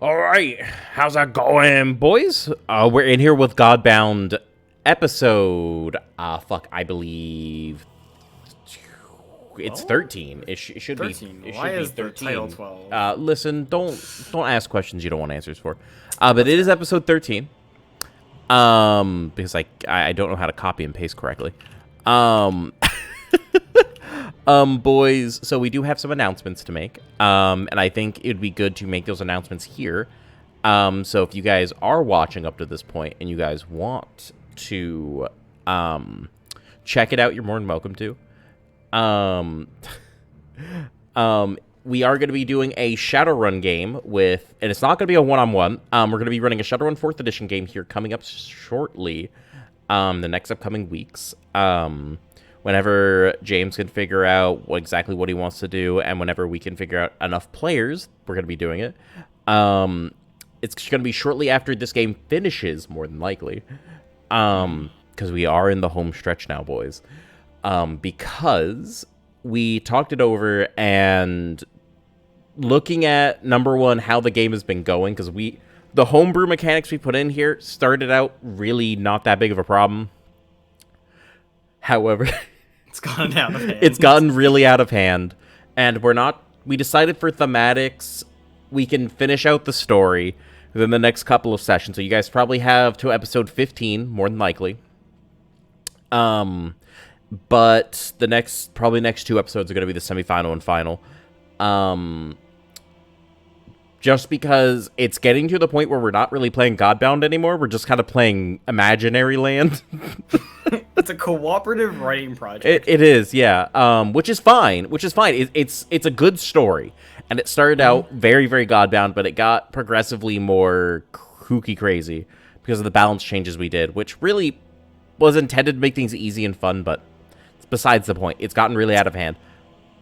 All right, how's that going, boys? We're in here with Godbound episode, I believe it's 13. It should 13. be. It Why should be is the 13. title 12? Listen, don't ask questions you don't want answers for. But it is episode 13. Because I don't know how to copy and paste correctly. Boys, so we do have some announcements to make, and I think it'd be good to make those announcements here. So if you guys are watching up to this point and you guys want to, check it out, you're more than welcome to. We are going to be doing a Shadowrun game with, and it's not going to be a one-on-one. We're going to be running a Shadowrun 4th edition game here coming up shortly, the next upcoming weeks. Whenever James can figure out exactly what he wants to do, and whenever we can figure out enough players, we're going to be doing it. It's going to be shortly after this game finishes, more than likely. Because we are in the home stretch now, boys. Because we talked it over, and looking at, number one, how the game has been going, because the homebrew mechanics we put in here started out really not that big of a problem. However... It's gotten out of hand. It's gotten really out of hand, and we decided for thematics, we can finish out the story within the next couple of sessions, so you guys probably have to episode 15, more than likely. But the next 2 episodes are going to be the semifinal and final. Just because it's getting to the point where we're not really playing Godbound anymore, we're just kind of playing Imaginary Land. It's a cooperative writing project. It is, yeah. Which is fine. It's a good story, and it started out very, very Godbound, but it got progressively more kooky crazy because of the balance changes we did, which really was intended to make things easy and fun, but it's besides the point. It's gotten really out of hand.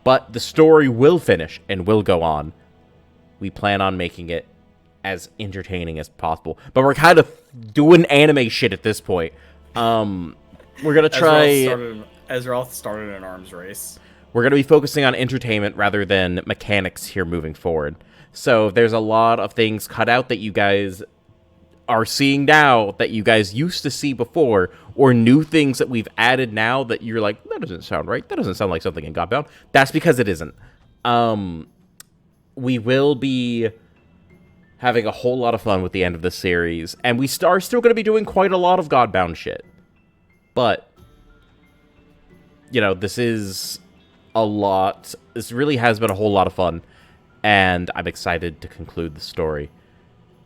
But the story will finish and will go on. We plan on making it as entertaining as possible, but we're kind of doing anime shit at this point. We're going to try... Ezreal started an arms race. We're going to be focusing on entertainment rather than mechanics here moving forward. So there's a lot of things cut out that you guys are seeing now that you guys used to see before, or new things that we've added now that you're like, that doesn't sound right. That doesn't sound like something in Godbound. That's because it isn't. We will be having a whole lot of fun with the end of the series, and we are still going to be doing quite a lot of Godbound shit. But, this is a lot. This really has been a whole lot of fun, and I'm excited to conclude the story.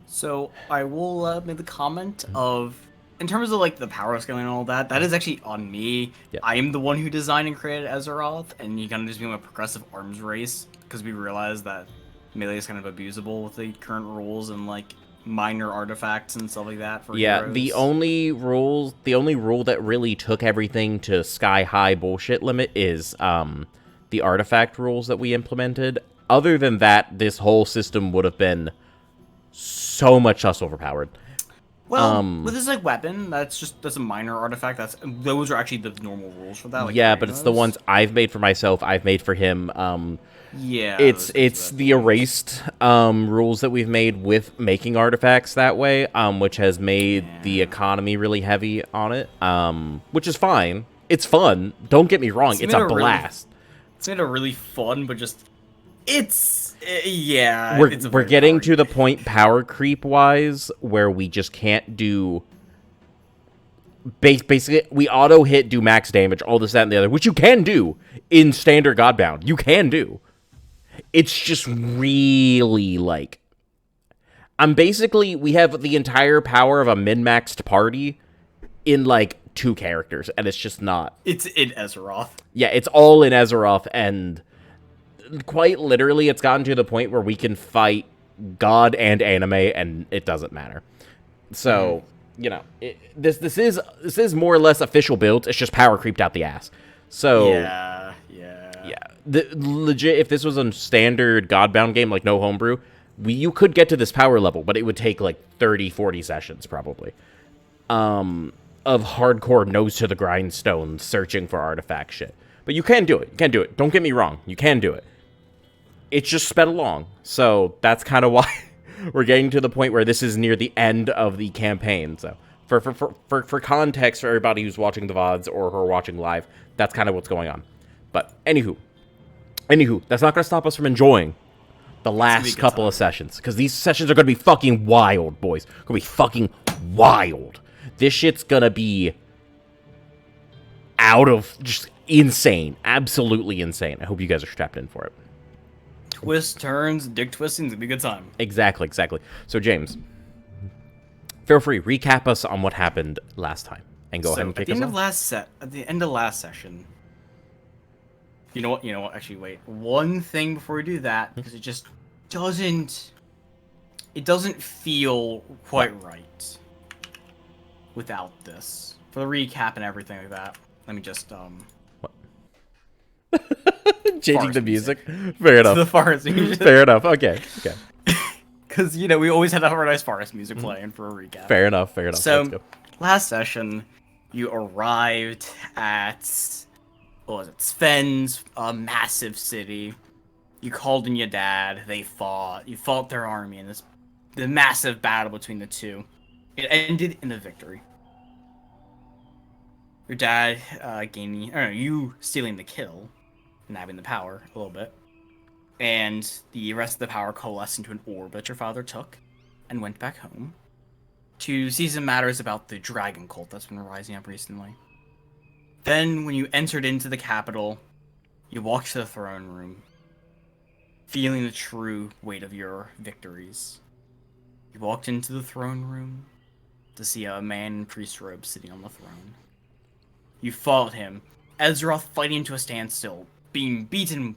So, I will make the comment of, in terms of, the power scaling and all that, that is actually on me. Yeah. I am the one who designed and created Azeroth, and you kind of just become a progressive arms race, because we realized that melee is kind of abusable with the current rules and, minor artifacts and stuff like that for heroes. The only rule that really took everything to sky-high bullshit limit is the artifact rules that we implemented. Other than that, this whole system would have been so much less overpowered. Well, with this weapon, that's a minor artifact. Those are actually the normal rules for that. Yeah, but it's the ones I've made for myself. I've made for him. Yeah, it's the erased rules that we've made with making artifacts that way, which has made the economy really heavy on it. Which is fine. It's fun. Don't get me wrong. It's a blast. It's made a really fun, but just We're getting to the point power creep wise where we just can't do. Basically, we auto hit, do max damage, all this, that, and the other, which you can do in standard Godbound. You can do. It's just really we have the entire power of a min-maxed party in 2 characters, and it's just not. It's in Azeroth. Yeah, it's all in Azeroth, and quite literally, it's gotten to the point where we can fight God and anime, and it doesn't matter. So, this is more or less official builds. It's just power creeped out the ass. So Yeah. Legit, if this was a standard Godbound game, no homebrew, you could get to this power level, but it would take 30, 40 sessions probably. Of hardcore nose to the grindstone searching for artifact shit. But you can do it. Don't get me wrong. You can do it. It's just sped along. So that's kind of why We're getting to the point where this is near the end of the campaign. So for context, for everybody who's watching the VODs or who are watching live, that's kind of what's going on. But anywho, that's not going to stop us from enjoying the last couple of sessions, because these sessions are going to be fucking wild, boys. Going to be fucking wild. This shit's going to be out of just insane, absolutely insane. I hope you guys are strapped in for it. Twist turns, dick twisting, it's gonna be a good time. Exactly. So James, feel free, recap us on what happened last time, and go ahead and kick us off. At the end of last session, you know what? Actually, wait. One thing before we do that, because it just doesn't feel quite right without this. For the recap and everything like that, let me just What? Changing the music. Fair enough. The forest music. Fair enough. Okay. Because we always had that nice forest music playing for a recap. Fair enough. So, let's go. Last session, you arrived at, what was it, Sven's, a massive city. You called in your dad. They fought. You fought their army in the massive battle between the two. It ended in a victory. Your dad you stealing the kill and having the power a little bit. And the rest of the power coalesced into an orb that your father took and went back home to see some matters about the dragon cult that's been rising up recently. Then, when you entered into the capital, you walked to the throne room, feeling the true weight of your victories. You walked into the throne room to see a man in priest robes sitting on the throne. You fought him, Ezroth fighting to a standstill, being beaten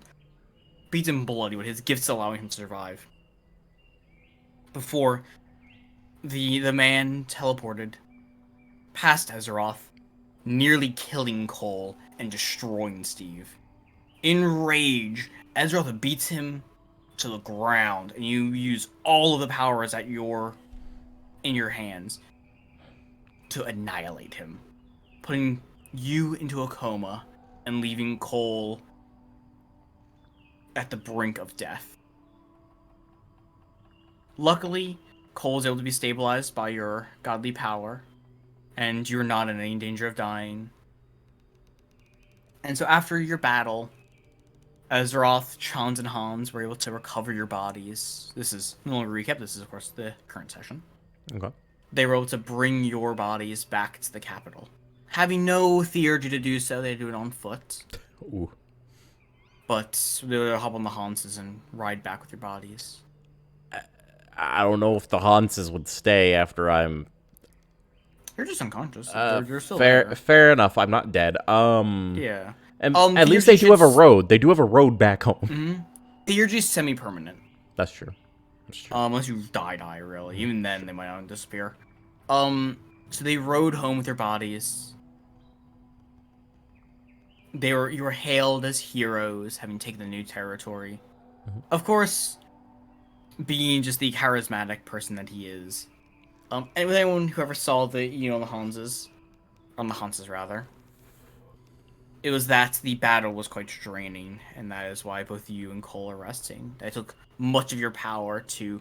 bloody with his gifts allowing him to survive. Before the man teleported past Ezroth, nearly killing Cole and destroying Steve. In rage, Ezroth beats him to the ground, and you use all of the powers in your hands to annihilate him, putting you into a coma and leaving Cole at the brink of death. Luckily, Cole is able to be stabilized by your godly power, and you're not in any danger of dying. And so after your battle, Azeroth, Chans, and Hans were able to recover your bodies. This is no longer a recap, this is of course the current session. Okay. They were able to bring your bodies back to the capital. Having no theurgy to do so, they do it on foot. Ooh. But they would hop on the Hanses and ride back with your bodies. I don't know if the Hanses would stay after I'm... You're just unconscious. You're still fair, there. fair enough. I'm not dead. Yeah. And at least they do have a road. They do have a road back home. Mm-hmm. Theurgy's semi-permanent. That's true. Unless you die, really. Even then, they might not disappear. So they rode home with their bodies. You were hailed as heroes, having taken the new territory. Mm-hmm. Of course, being just the charismatic person that he is. And with anyone who ever saw the Hanses, rather, it was that the battle was quite draining, and that is why both you and Cole are resting. It took much of your power to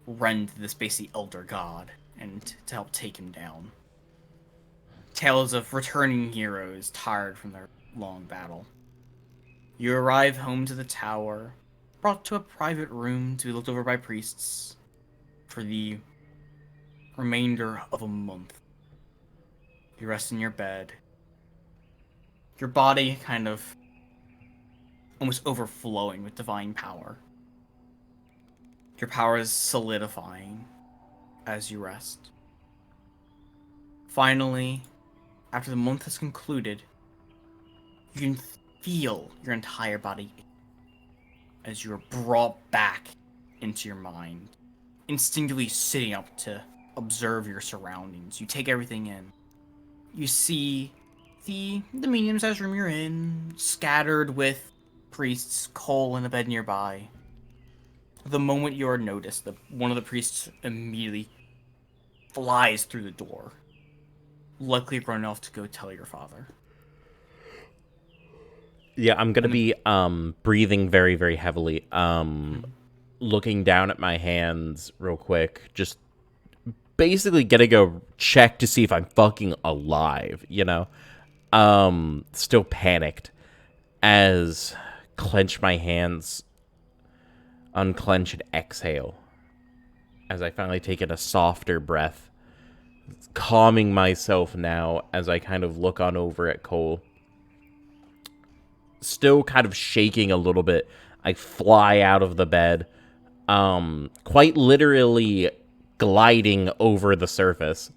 rend this basically elder god, and to help take him down. Tales of returning heroes tired from their long battle. You arrive home to the tower, brought to a private room to be looked over by priests for the remainder of a month. You rest in your bed. Your body kind of almost overflowing with divine power. Your power is solidifying as you rest. Finally, after the month has concluded, you can feel your entire body as you are brought back into your mind, instinctively sitting up to observe your surroundings. You take everything in. You see the medium-sized room you're in, scattered with priests, Cole in a bed nearby. The moment you are noticed, one of the priests immediately flies through the door, likely running off to go tell your father. Yeah, I'm gonna be breathing very, very heavily. looking down at my hands real quick, just basically getting a check to see if I'm fucking alive, you know? Still panicked as clench my hands, unclench and exhale as I finally take in a softer breath, calming myself now as I kind of look on over at Cole. Still kind of shaking a little bit, I fly out of the bed, quite literally gliding over the surface,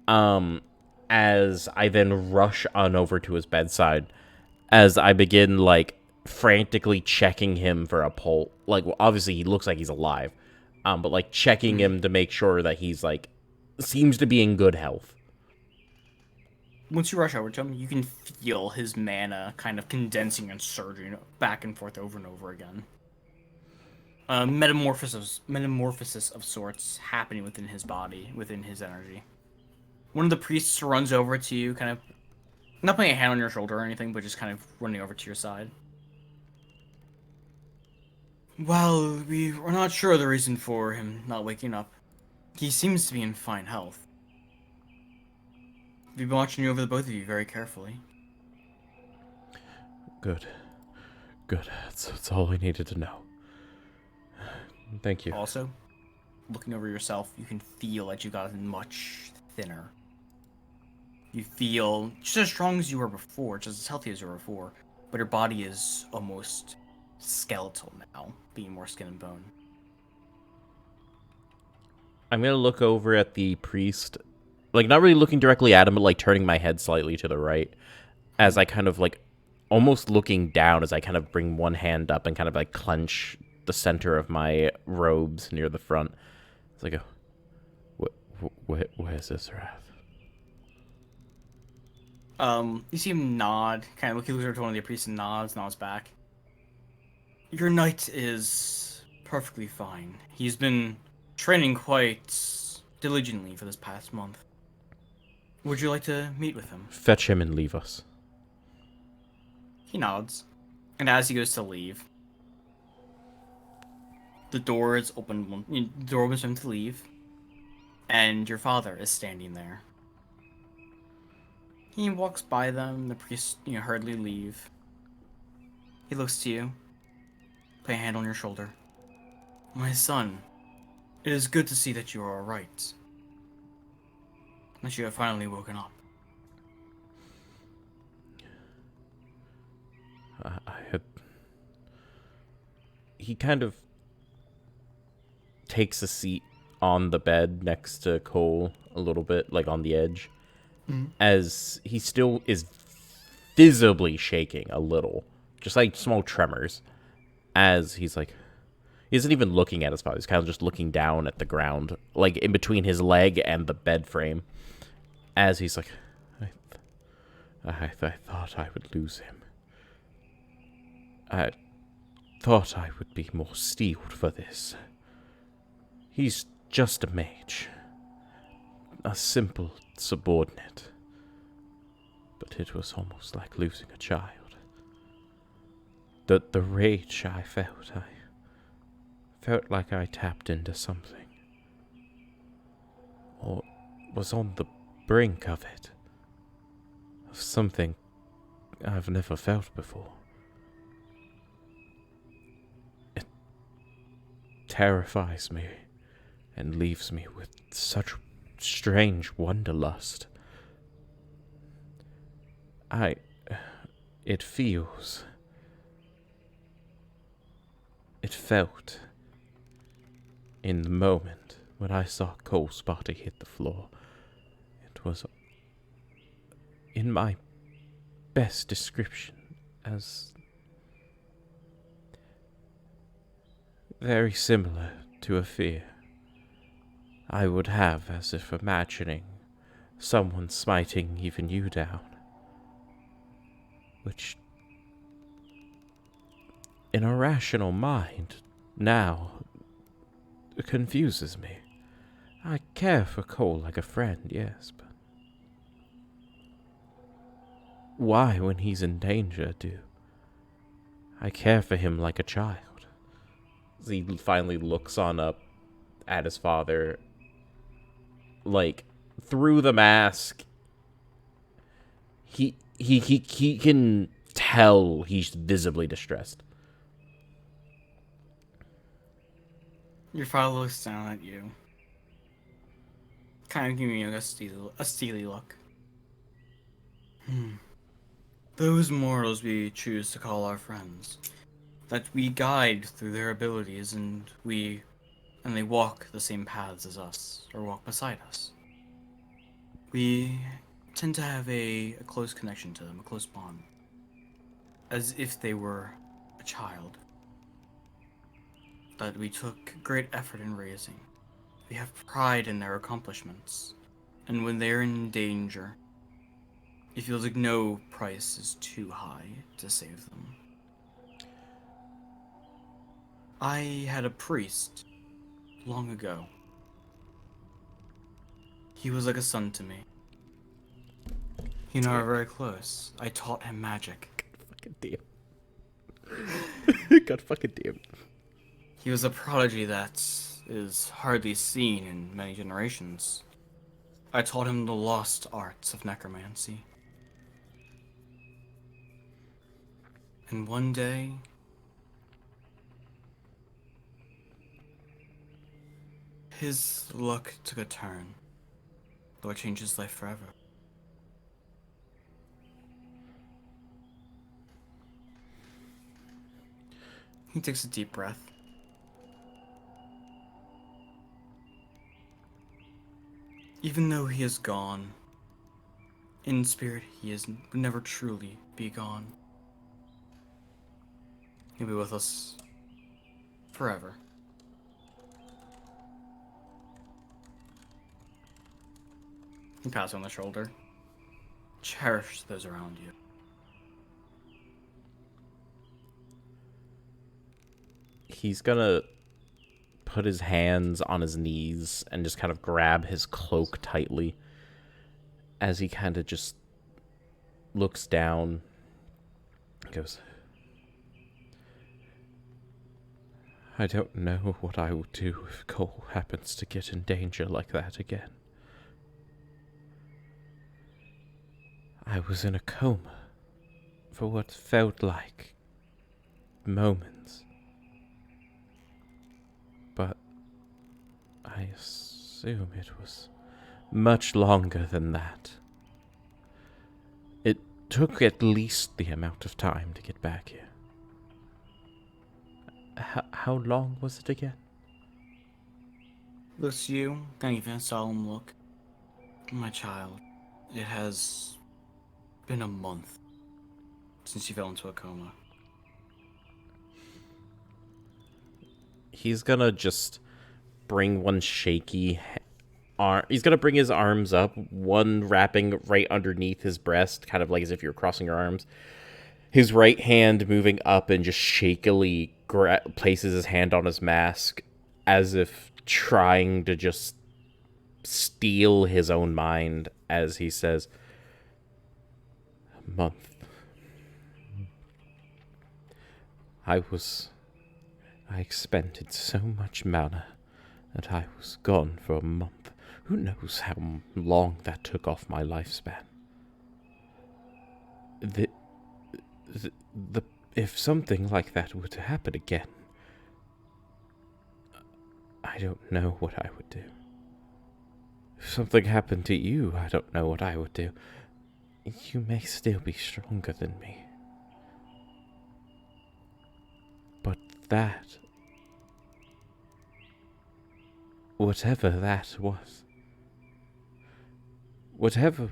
as I then rush on over to his bedside, as I begin, like, frantically checking him for a pulse. Like, well, obviously he looks like he's alive, but, like, checking him to make sure that he's, like, seems to be in good health. Once you rush over to him, you can feel his mana kind of condensing and surging back and forth over and over again. Metamorphosis of sorts happening within his body, within his energy. One of the priests runs over to you, kind of not putting a hand on your shoulder or anything, but just kind of running over to your side. Well, we are not sure the reason for him not waking up. He seems to be in fine health. We've been watching you over the both of you very carefully. Good. That's all I needed to know. Thank you. Also, looking over yourself, you can feel that you've gotten much thinner. You feel just as strong as you were before, just as healthy as you were before, but your body is almost skeletal now, being more skin and bone. I'm gonna look over at the priest, like, not really looking directly at him, but, like, turning my head slightly to the right, as I kind of, like, almost looking down as I kind of bring one hand up and kind of, like, clench the center of my robes near the front. It's like, where's this wrath? You see him nod, kind of looking over to one of the priests and nods back. Your knight is perfectly fine. He's been training quite diligently for this past month. Would you like to meet with him? Fetch him and leave us. He nods, and as he goes to leave, the door is open. The door opens for him to leave, and your father is standing there. He walks by them. The priest, hurriedly leave. He looks to you. Put a hand on your shoulder. My son, it is good to see that you are all right. That you have finally woken up. He kind of takes a seat on the bed next to Cole a little bit, like on the edge, as he still is visibly shaking a little, just like small tremors, as he's like, he isn't even looking at his father, he's kind of just looking down at the ground, like in between his leg and the bed frame, as he's like, I thought I would lose him. I thought I would be more steeled for this. He's just a mage. A simple subordinate. But it was almost like losing a child. The rage I felt like I tapped into something. Or was on the brink of it. Of something I've never felt before. It terrifies me and leaves me with such strange wanderlust. It felt in the moment when I saw Cole's body hit the floor. It was, in my best description, as very similar to a fear I would have, as if imagining someone smiting even you down, which, in a rational mind, now confuses me. I care for Cole like a friend, yes, but why, when he's in danger, do I care for him like a child? As he finally looks on up at his father, like, through the mask, he can tell he's visibly distressed. Your father looks down at you, kind of giving you a steely look. Those mortals we choose to call our friends, that we guide through their abilities, and they walk the same paths as us, or walk beside us. We tend to have a close connection to them, a close bond, as if they were a child that we took great effort in raising. We have pride in their accomplishments, and when they're in danger, it feels like no price is too high to save them. I had a priest long ago. He was like a son to me. You know, we're very close. I taught him magic. Fucking damn. God fucking damn. He was a prodigy that is hardly seen in many generations. I taught him the lost arts of necromancy. And one day, his luck took a turn, though it changed his life forever. He takes a deep breath. Even though he is gone, in spirit he would never truly be gone. He'll be with us forever. You pat on the shoulder. Cherish those around you. He's gonna put his hands on his knees and just kind of grab his cloak tightly as he kind of just looks down. Goes, I don't know what I will do if Cole happens to get in danger like that again. I was in a coma for what felt like moments. But I assume it was much longer than that. It took at least the amount of time to get back here. How long was it again? Looks to you, kind of giving a solemn look. My child, it has been a month since you fell into a coma. He's gonna just bring one shaky arm. He's gonna bring his arms up, one wrapping right underneath his breast, kind of like as if you're crossing your arms. His right hand moving up and just shakily places his hand on his mask, as if trying to just steal his own mind, as he says, "A month. I expended so much mana, and I was gone for a month. Who knows how long that took off my lifespan? If something like that were to happen again, I don't know what I would do. If something happened to you, I don't know what I would do. You may still be stronger than me. But that, whatever that was, whatever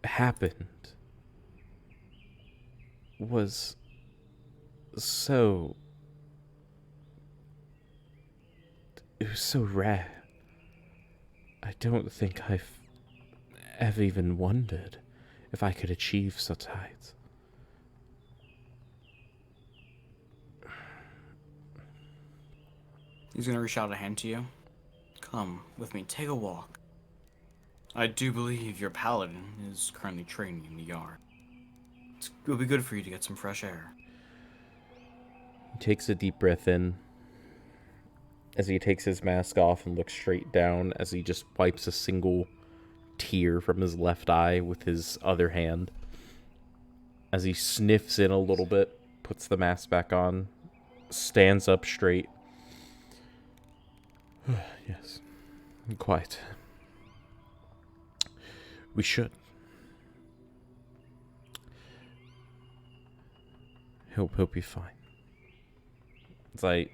happened, was so... It was so rare. I don't think I've ever even wondered if I could achieve such heights. He's gonna reach out a hand to you. Come with me, take a walk. I do believe your paladin is currently training in the yard. It'll be good for you to get some fresh air. He takes a deep breath in, as he takes his mask off and looks straight down as he just wipes a single tear from his left eye with his other hand. As he sniffs in a little bit, puts the mask back on, stands up straight. Yes, quite. We should. He'll be fine. As I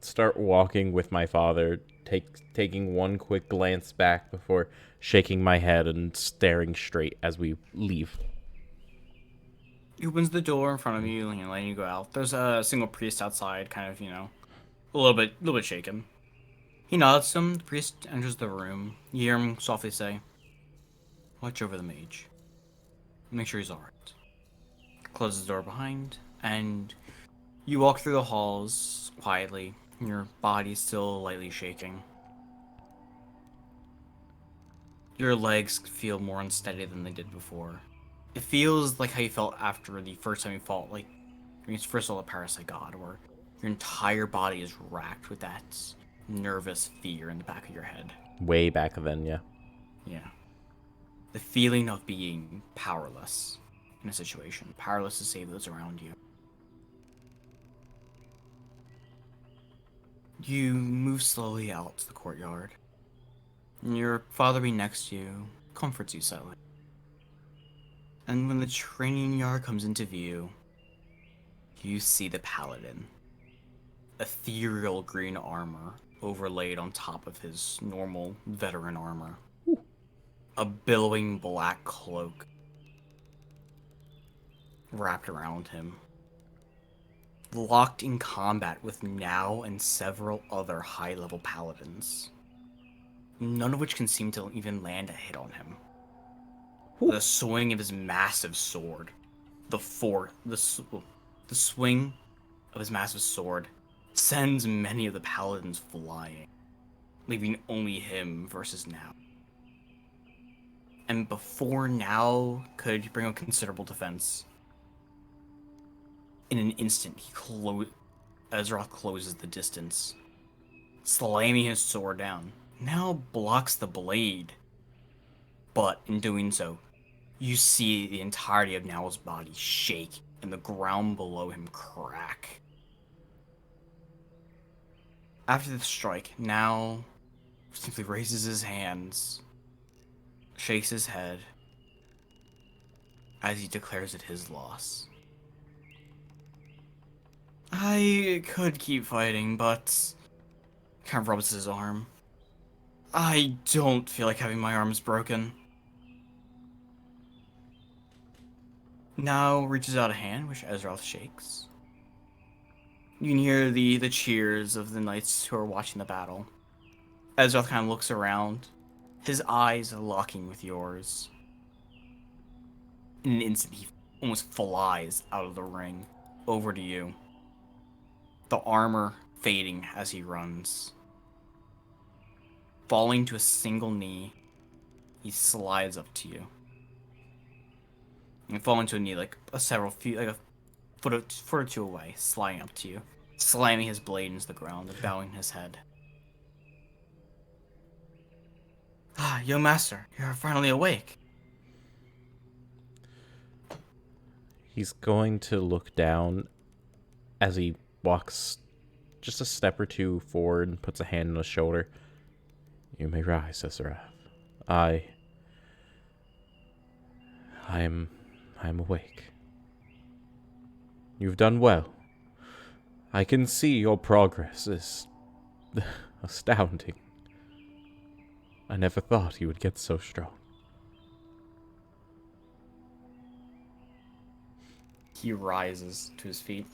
start walking with my father, taking one quick glance back before shaking my head and staring straight as we leave. He opens the door in front of you, letting you go out. There's a single priest outside, kind of, a little bit shaken. He nods to him. The priest enters the room. You hear him softly say, "Watch over the mage. Make sure he's alright." Closes the door behind, and you walk through the halls quietly, your body still lightly shaking. Your legs feel more unsteady than they did before. It feels like how you felt after the first time you fought, like, when you first saw the Parasite God, where your entire body is racked with that nervous fear in the back of your head. Way back then, yeah. Yeah. The feeling of being powerless in a situation, powerless to save those around you. You move slowly out to the courtyard, and your father being next to you comforts you slightly. And when the training yard comes into view, you see the paladin. Ethereal green armor overlaid on top of his normal veteran armor. Ooh. A billowing black cloak wrapped around him. Locked in combat with now and several other high-level paladins. None of which can seem to even land a hit on him. Ooh. The swing of his massive sword, the swing of his massive sword sends many of the paladins flying, leaving only him versus now. And before now could bring a considerable defense, in an instant Ezroth closes the distance, slamming his sword down. Now blocks the blade, but in doing so, you see the entirety of Nowell's body shake and the ground below him crack. After the strike, Now simply raises his hands, shakes his head, as he declares it his loss. I could keep fighting, but... kind of rubs his arm. I don't feel like having my arms broken. Now reaches out a hand, which Ezroth shakes. You can hear the cheers of the knights who are watching the battle. Ezroth kind of looks around, his eyes locking with yours. In an instant, he almost flies out of the ring, over to you. The armor fading as he runs. Falling to a single knee, he slides up to you. And falling to a knee like a foot or two away, sliding up to you, slamming his blade into the ground and bowing his head. "Ah, young master, you're finally awake." He's going to look down as he walks just a step or two forward and puts a hand on his shoulder. "You may rise, Ezra. I am awake. You've done well. I can see your progress is astounding. I never thought you would get so strong." He rises to his feet.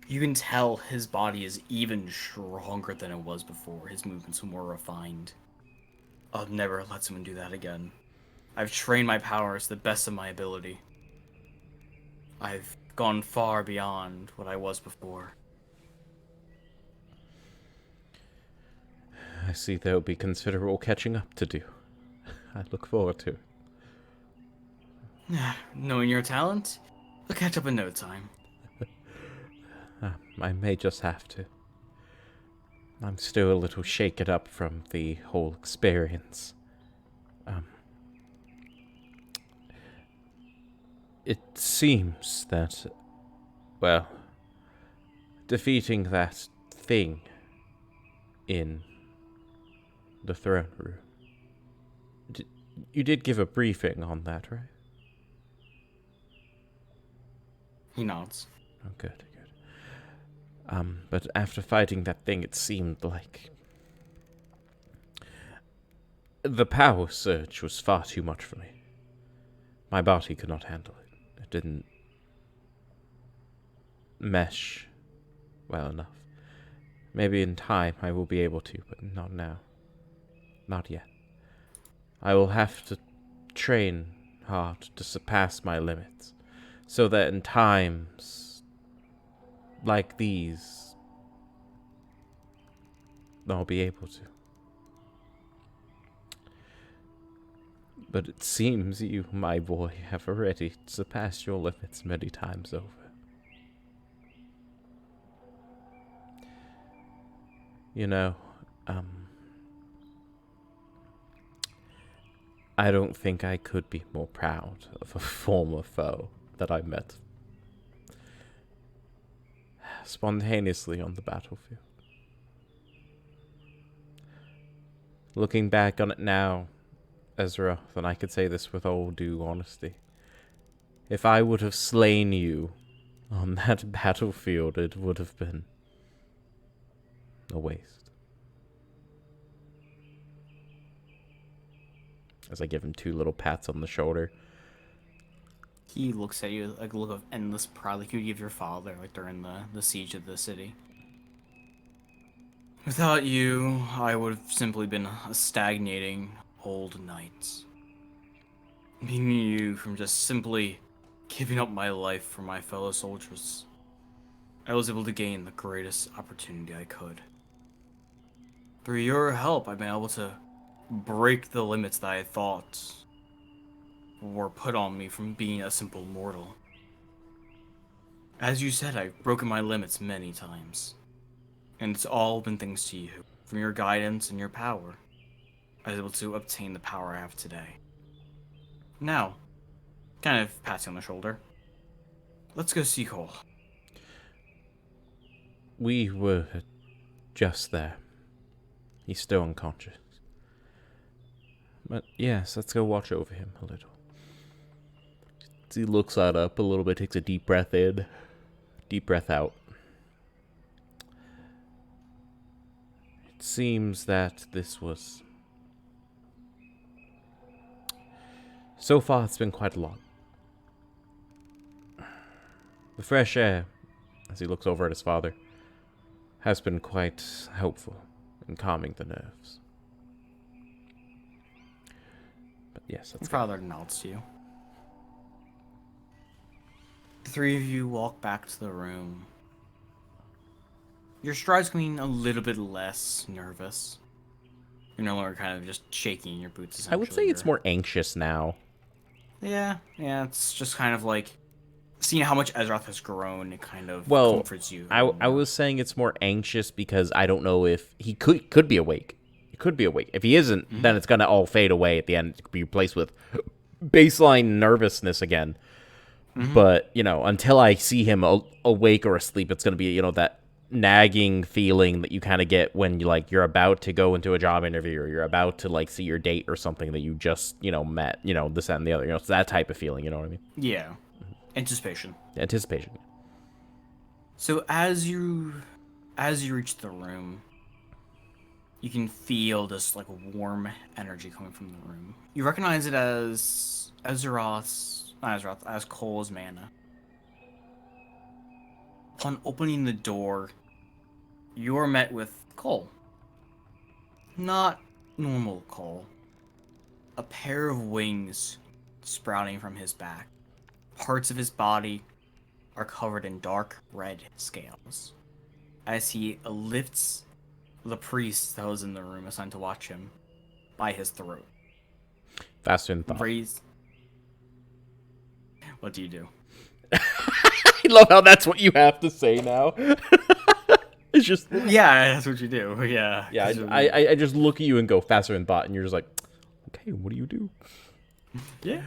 You can tell his body is even stronger than it was before. His movements are more refined. I'll never let someone do that again. I've trained my powers to the best of my ability. I've gone far beyond what I was before. I see there'll be considerable catching up to do. I look forward to it. Knowing your talent, I'll catch up in no time. I may just have to. I'm still a little shaken up from the whole experience. It seems that, well, defeating that thing in the throne room. You did give a briefing on that, right? He nods. Oh, good. But after fighting that thing, it seemed like the power surge was far too much for me. My body could not handle it. It didn't mesh well enough. Maybe in time I will be able to, but not now. Not yet. I will have to train hard to surpass my limits, so that in times like these, I'll be able to. But it seems you, my boy, have already surpassed your limits many times over. You know, I don't think I could be more proud of a former foe that I met spontaneously on the battlefield. Looking back on it now, Ezra, and I could say this with all due honesty, if I would have slain you on that battlefield, it would have been a waste. As I give him 2 little pats on the shoulder. He looks at you like a look of endless pride, like you give your father, like during the siege of the city. Without you, I would have simply been a stagnating old knight. Meaning you from just simply giving up my life for my fellow soldiers. I was able to gain the greatest opportunity I could. Through your help, I've been able to break the limits that I thought were put on me from being a simple mortal. As you said, I've broken my limits many times. And it's all been thanks to you. From your guidance and your power, I was able to obtain the power I have today. Now, kind of pats you on the shoulder. Let's go see Cole. We were just there. He's still unconscious. But yes, let's go watch over him a little. He looks that up a little bit, takes a deep breath in, deep breath out. It seems that this was... So far, it's been quite a lot. The fresh air, as he looks over at his father, has been quite helpful in calming the nerves. But yes, Your father nods to you. The 3 of you walk back to the room. Your stride's getting a little bit less nervous. You're no longer kind of just shaking in your boots, essentially. I would say it's more anxious now. Yeah, it's just kind of like seeing how much Ezroth has grown. It kind of comforts you. I was saying it's more anxious because I don't know if he could be awake. He could be awake. If he isn't, then it's gonna all fade away at the end. It could be replaced with baseline nervousness again. But until I see him awake or asleep, it's gonna be that nagging feeling that you kind of get when you're about to go into a job interview or you're about to see your date or something that you just met, this, that, and the other, it's that type of feeling, you know what I mean? Yeah. Anticipation. So as you reach the room, you can feel this warm energy coming from the room. You recognize it as as Cole's mana. Upon opening the door, you are met with Cole. Not normal Cole. A pair of wings sprouting from his back. Parts of his body are covered in dark red scales. As he lifts the priest that was in the room assigned to watch him by his throat. Faster than thought. What do you do? I love how that's what you have to say now. It's just Yeah, that's what you do. Yeah. yeah. I just look at you and go faster than thought, and you're just like, okay, what do you do? Yeah.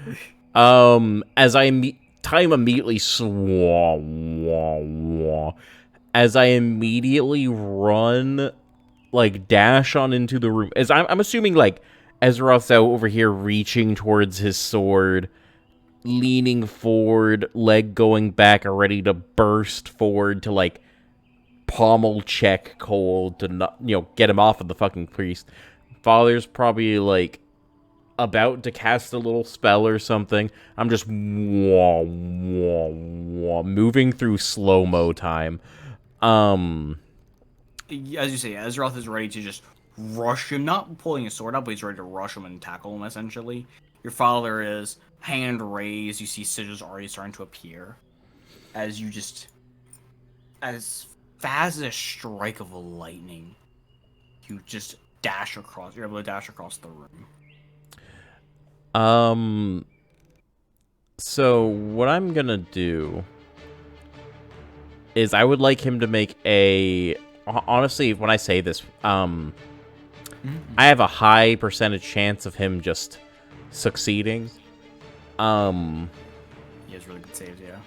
As time immediately as I immediately run, like dash on into the room. As I'm assuming like Ezroth's out over here reaching towards his sword, leaning forward, leg going back, ready to burst forward to like pommel check Cole to not, get him off of the fucking priest. Father's probably like about to cast a little spell or something. I'm just moving through slow-mo time. As you say, Ezroth is ready to just rush him, not pulling his sword out, but he's ready to rush him and tackle him, essentially. Your father is hand raised. You see sigils already starting to appear. As you just... As fast as a strike of lightning, you just dash across. You're able to dash across the room. So what I'm gonna do is I would like him to make a... Honestly, when I say this, I have a high percentage chance of him just succeeding. He has really good saves, yeah.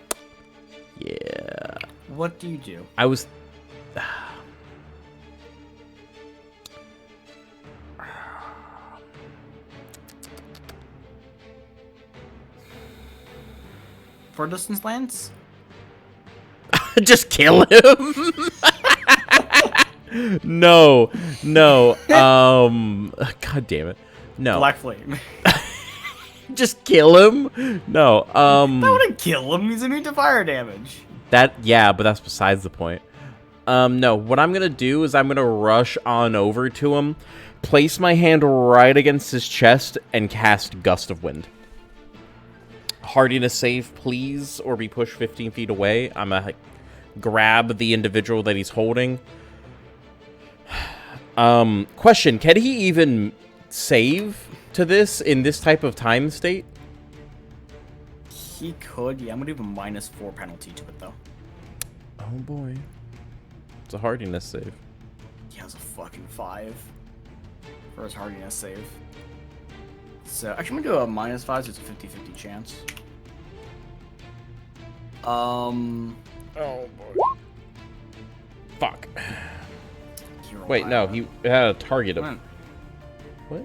Yeah. What do you do? I was... For distance lance? Just kill him. No. God damn it. No. Black flame. Just kill him? No. That wouldn't kill him. He's immune to fire damage. Yeah, but that's besides the point. No, what I'm gonna do is I'm gonna rush on over to him, place my hand right against his chest, and cast Gust of Wind. Hardiness save, please, or be pushed 15 feet away. I'm gonna grab the individual that he's holding. Question, can he even save to this in this type of time state? He could, yeah. I'm gonna give him -4 penalty to it, though. Oh boy. It's a hardiness save. He has a fucking 5 for his hardiness save. So, actually, I'm gonna do a -5, so it's a 50-50 chance. Oh boy. Fuck. Wait, no, he had a target of... What?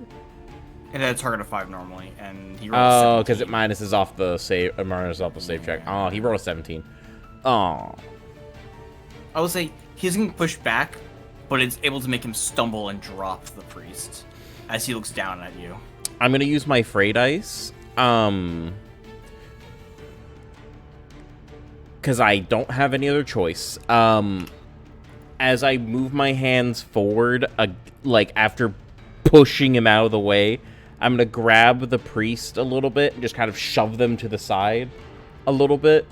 It had a target of 5 normally, and he rolled Oh, because it minuses off the save, check. Oh, he rolled a 17. Oh. I will say, he isn't pushed back, but it's able to make him stumble and drop the priest as he looks down at you. I'm gonna use my Fray Dice. Because I don't have any other choice. As I move my hands forward, like after pushing him out of the way, I'm gonna grab the priest a little bit and just kind of shove them to the side a little bit.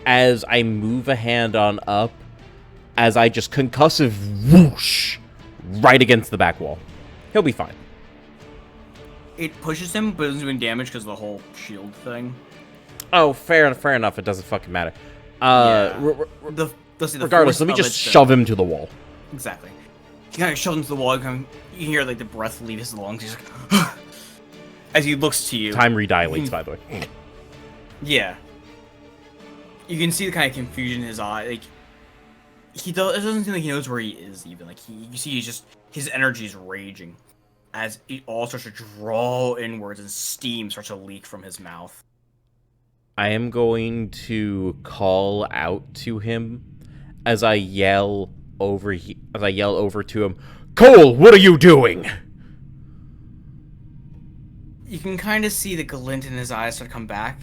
As I move a hand on up, as I just concussive whoosh right against the back wall. He'll be fine. It pushes him, but doesn't do any damage because of the whole shield thing. Oh, fair enough. It doesn't fucking matter. Regardless, let me just shove him to the wall. Exactly. You kind of shove him to the wall. You hear like the breath leave his lungs. He's like, as he looks to you. Time redilates, by the way. Yeah. You can see the kind of confusion in his eye. Like it doesn't seem like he knows where he is even. Like you see, his energy is raging as it all starts to draw inwards and steam starts to leak from his mouth. I am going to call out to him as I yell over to him, Cole, what are you doing? You can kind of see the glint in his eyes start to come back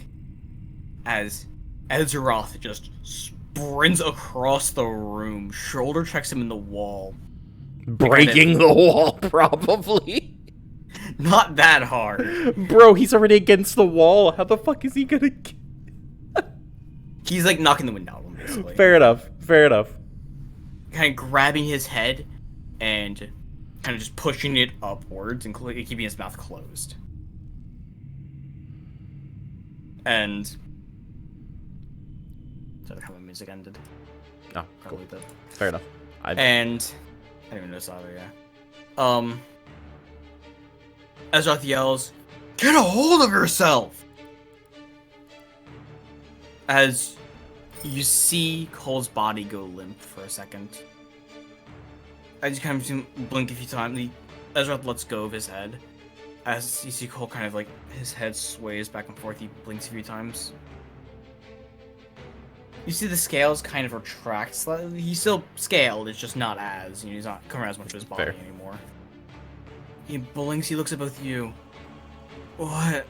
as Ezroth just sprints across the room, shoulder checks him in the wall. Breaking the wall, probably. Not that hard. Bro, he's already against the wall. How the fuck is he gonna... He's like knocking the wind out of him, basically. Fair enough. Kind of grabbing his head and kind of just pushing it upwards and keeping his mouth closed. And... Is that how the music ended? Oh, cool. Probably did. Fair enough. And I didn't even notice either. Yeah. Azeroth yells, "Get a hold of yourself!" As you see Cole's body go limp for a second. As you kind of see him blink a few times, Azeroth lets go of his head. As you see Cole kind of like, his head sways back and forth, he blinks a few times. You see the scales kind of retract slightly. He's still scaled, it's just not as, he's not covering as much of his body anymore. He blinks, he looks at both of you. What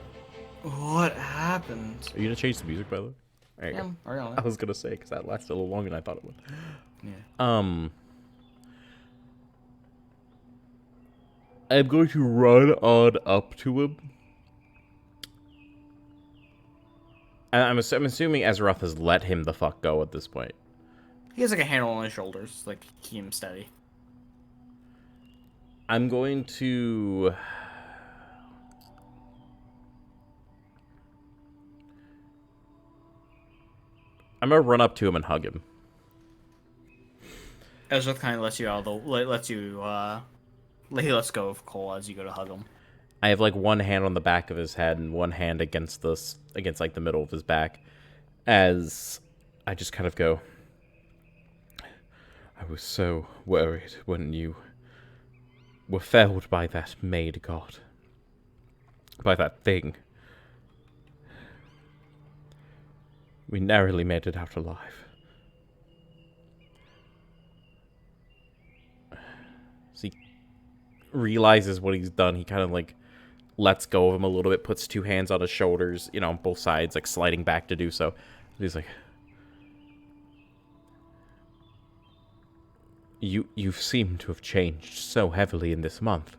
happened? Are you gonna change the music, by the way? There you go. I was gonna say, because that lasted a little longer than I thought it would. Yeah. I'm going to run on up to him. I'm assuming Azeroth has let him the fuck go at this point. He has like a handle on his shoulders, like keep him steady. I'm going to... I'm gonna run up to him and hug him. Azeroth kind of lets you out of the... he lets go of Cole as you go to hug him. I have like one hand on the back of his head and one hand against like the middle of his back, as I just kind of go, I was so worried when you were felled by that maid god, by that thing. We narrowly made it out alive. So he realizes what he's done. He kind of like lets go of him a little bit, puts two hands on his shoulders, on both sides, like sliding back to do so. He's like, You've seemed to have changed so heavily in this month.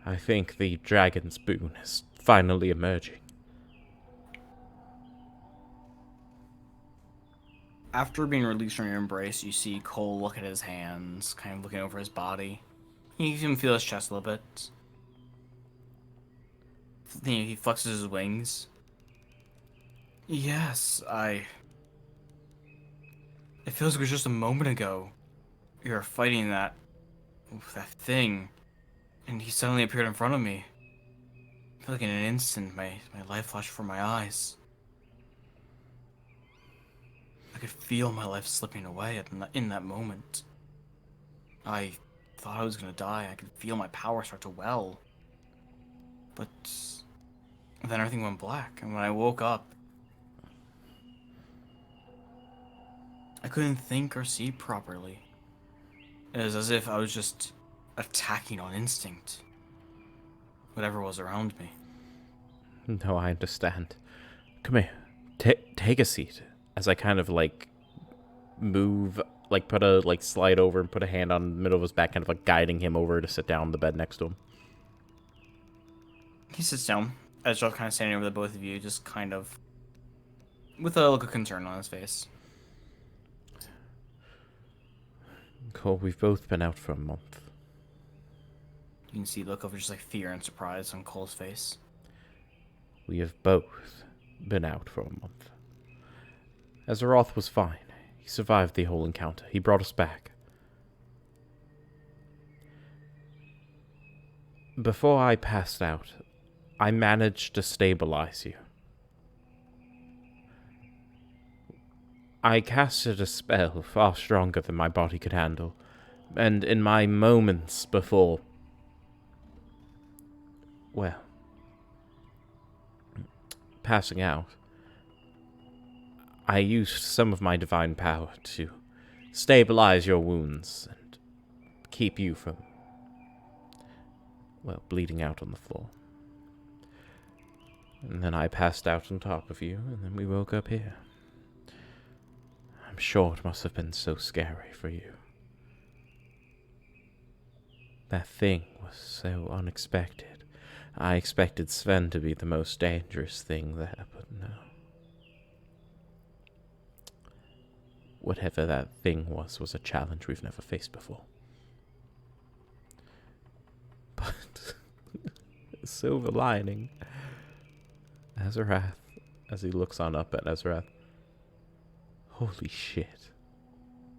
I think the dragon's boon is finally emerging. After being released from your embrace, you see Cole look at his hands, kind of looking over his body. You can feel his chest a little bit. He flexes his wings. Yes, it feels like it was just a moment ago. You were fighting that thing, and he suddenly appeared in front of me. I feel like in an instant, my life flashed before my eyes. I could feel my life slipping away in that moment. I thought I was gonna die. I could feel my power start to well. But then everything went black, and when I woke up, I couldn't think or see properly. It was as if I was just attacking on instinct. Whatever was around me. No, I understand. Come here. Take a seat. As I kind of like move, like slide over and put a hand on the middle of his back, kind of like guiding him over to sit down on the bed next to him. He sits down. Ezra's kind of standing over the both of you, just kind of with a look of concern on his face. Cole, we've both been out for a month. You can see the look of just like fear and surprise on Cole's face. We have both been out for a month. Azeroth was fine. He survived the whole encounter. He brought us back. Before I passed out, I managed to stabilize you. I casted a spell far stronger than my body could handle, and in my moments before, well, passing out, I used some of my divine power to stabilize your wounds and keep you from, well, bleeding out on the floor. And then I passed out on top of you, and then we woke up here. I'm sure it must have been so scary for you. That thing was so unexpected. I expected Sven to be the most dangerous thing there, but no. Whatever that thing was a challenge we've never faced before. But silver lining, Azarath, as he looks on up at Azarath, holy shit,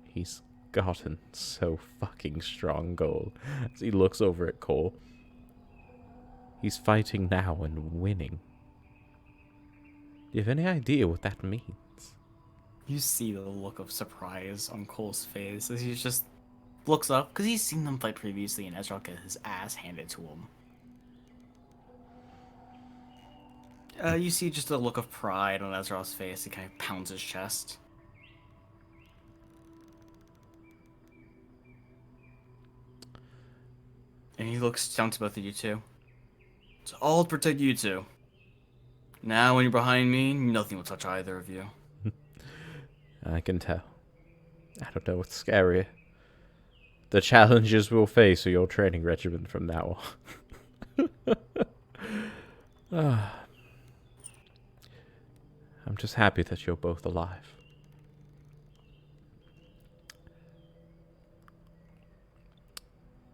he's gotten so fucking strong, Cole. As he looks over at Cole. He's fighting now and winning. Do you have any idea what that means? You see the look of surprise on Cole's face as he just looks up, because he's seen them fight previously and Ezra get his ass handed to him. You see just a look of pride on Ezra's face. He kind of pounds his chest. And he looks down to both of you two. So I'll protect you two. Now when you're behind me, nothing will touch either of you. I can tell. I don't know what's scarier. The challenges we'll face or your training regimen from now on. I'm just happy that you're both alive.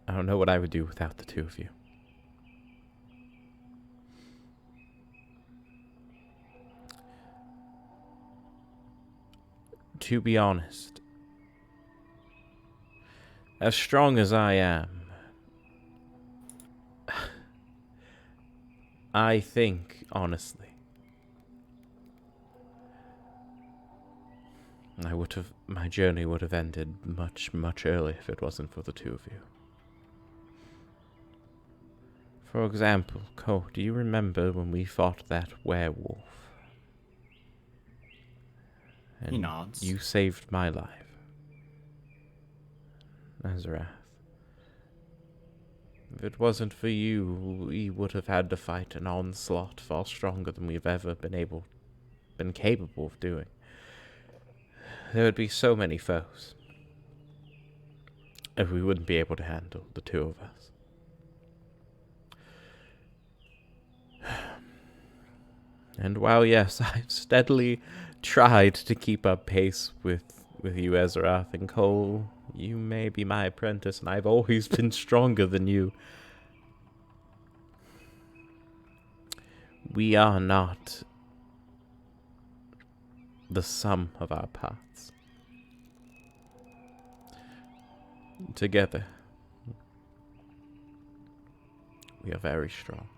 I don't know what I would do without the two of you. To be honest, as strong as I am, I think, honestly, my journey would have ended much, much earlier if it wasn't for the two of you. For example, Cole, do you remember when we fought that werewolf? And he nods. You saved my life. Azarath. If it wasn't for you, we would have had to fight an onslaught far stronger than we've ever been capable of doing. There would be so many foes. And we wouldn't be able to handle the two of us. And while, yes, I've steadily tried to keep up pace with you, Ezrath and Cole, you may be my apprentice, and I've always been stronger than you. We are not the sum of our parts. Together, we are very strong.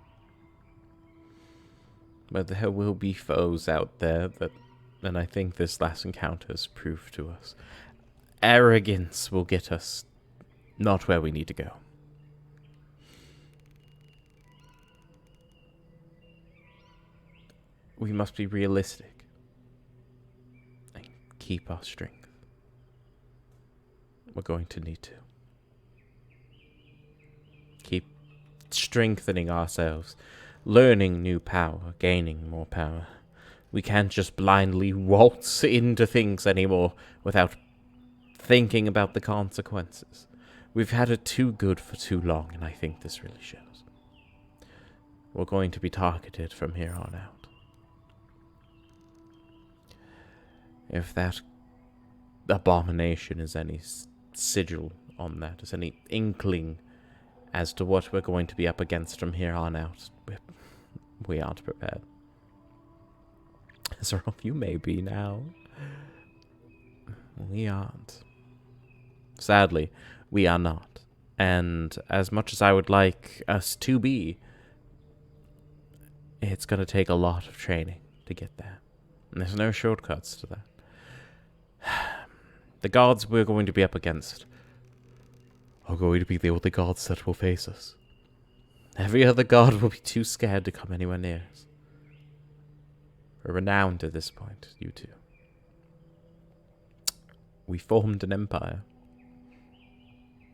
But there will be foes out there that, and I think this last encounter has proved to us, arrogance will get us not where we need to go. We must be realistic and keep our strength. We're going to need to. Keep strengthening ourselves, learning new power, gaining more power. We can't just blindly waltz into things anymore without thinking about the consequences. We've had it too good for too long, and I think this really shows. We're going to be targeted from here on out. If that abomination is any sigil on that, is any inkling as to what we're going to be up against from here on out, we aren't prepared. As you may be now. We aren't. Sadly, we are not. And as much as I would like us to be, it's going to take a lot of training to get there. And there's no shortcuts to that. The gods we're going to be up against are going to be the only gods that will face us. Every other god will be too scared to come anywhere near us. We're renowned at this point, you two. We formed an empire.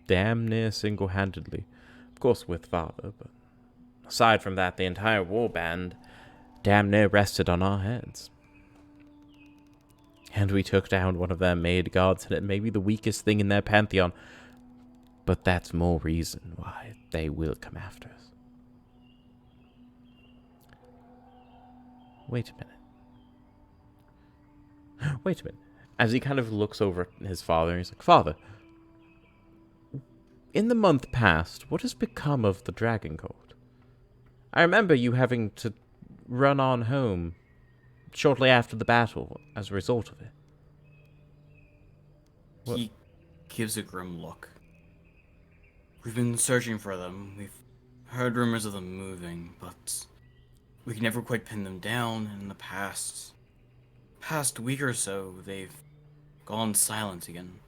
Damn near single-handedly. Of course with Father, but aside from that, the entire warband damn near rested on our heads. And we took down one of their made gods, and it may be the weakest thing in their pantheon, but that's more reason why they will come after us. Wait a minute. Wait a minute. As he kind of looks over at his father, he's like, Father, in the month past, what has become of the Dragon Court? I remember you having to run on home shortly after the battle as a result of it. He gives a grim look. We've been searching for them. We've heard rumors of them moving, but we can never quite pin them down. In the past week or so, they've gone silent again.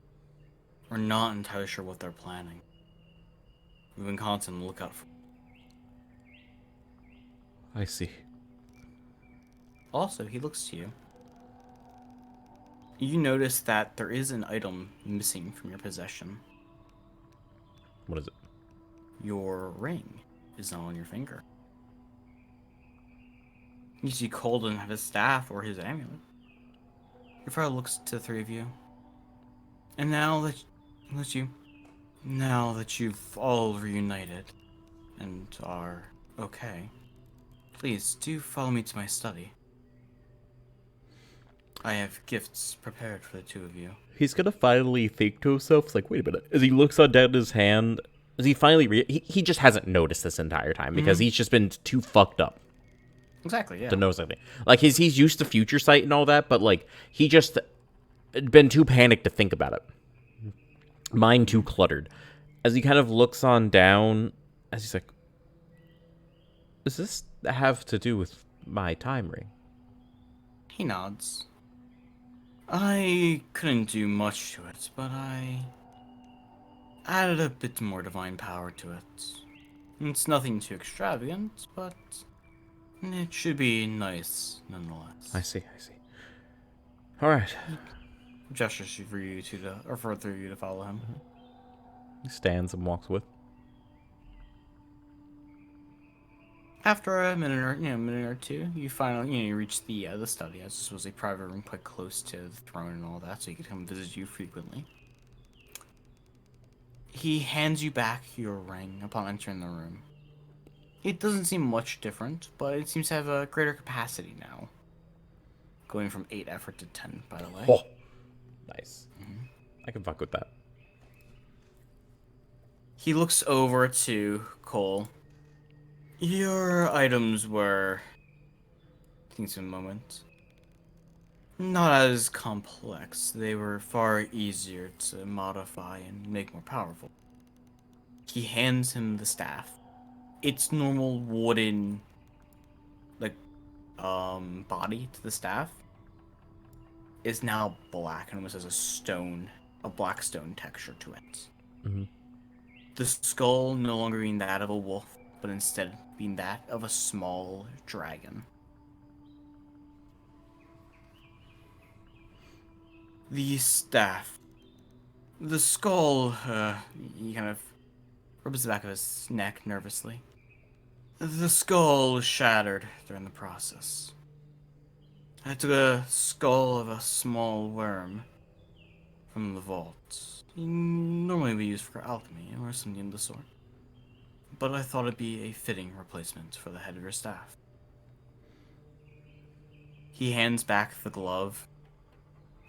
We're not entirely sure what they're planning. We've been constantly on the lookout for. I see. Also, he looks to you. You notice that there is an item missing from your possession. What is it? Your ring is not on your finger. You see Cole doesn't have his staff or his amulet. Your father looks to the three of you. And now that you've all reunited and are okay, please do follow me to my study. I have gifts prepared for the two of you. He's gonna finally think to himself, it's like, wait a minute. As he looks on down his hand, as he finally he just hasn't noticed this entire time because he's just been too fucked up. Exactly, yeah. To know something. Like he's used to future sight and all that, but like he just been too panicked to think about it. Mind too cluttered. As he kind of looks on down, as he's like, does this have to do with my time ring? He nods. I couldn't do much to it, but I added a bit more divine power to it. It's nothing too extravagant, but it should be nice nonetheless. I see. All right. Gestures for you for you to follow him. He stands and walks with. After a minute or two, you finally you reach the study. As this was a private room quite close to the throne and all that, so he could come visit you frequently. He hands you back your ring upon entering the room. It doesn't seem much different, but it seems to have a greater capacity now. Going from 8 effort to 10, by the way. Oh, nice. I can fuck with that. He looks over to Cole. Your items were, thinks a moment, not as complex. They were far easier to modify and make more powerful. He hands him the staff. Its normal wooden, body to the staff is now black and almost has a black stone texture to it. Mm-hmm. The skull no longer being that of a wolf, but instead being that of a small dragon. The staff. The skull, he kind of rubs the back of his neck nervously. The skull shattered during the process. I took a skull of a small worm from the vault. It normally be used for alchemy or something of the sort. But I thought it'd be a fitting replacement for the head of your staff. He hands back the glove.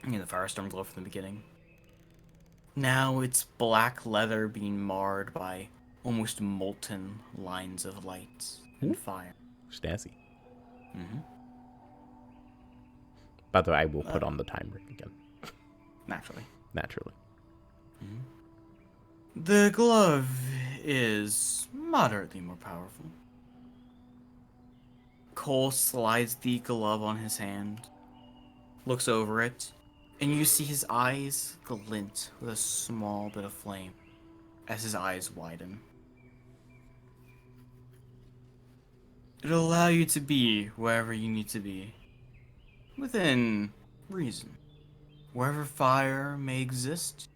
The Firestorm glove from the beginning. Now it's black leather being marred by almost molten lines of light and fire. Snazzy. Mm-hmm. By the way, I will put on the time ring again. Naturally. Mm-hmm. The glove is moderately more powerful. Cole slides the glove on his hand, looks over it, and you see his eyes glint with a small bit of flame as his eyes widen. It'll allow you to be wherever you need to be, within reason. Wherever fire may exist,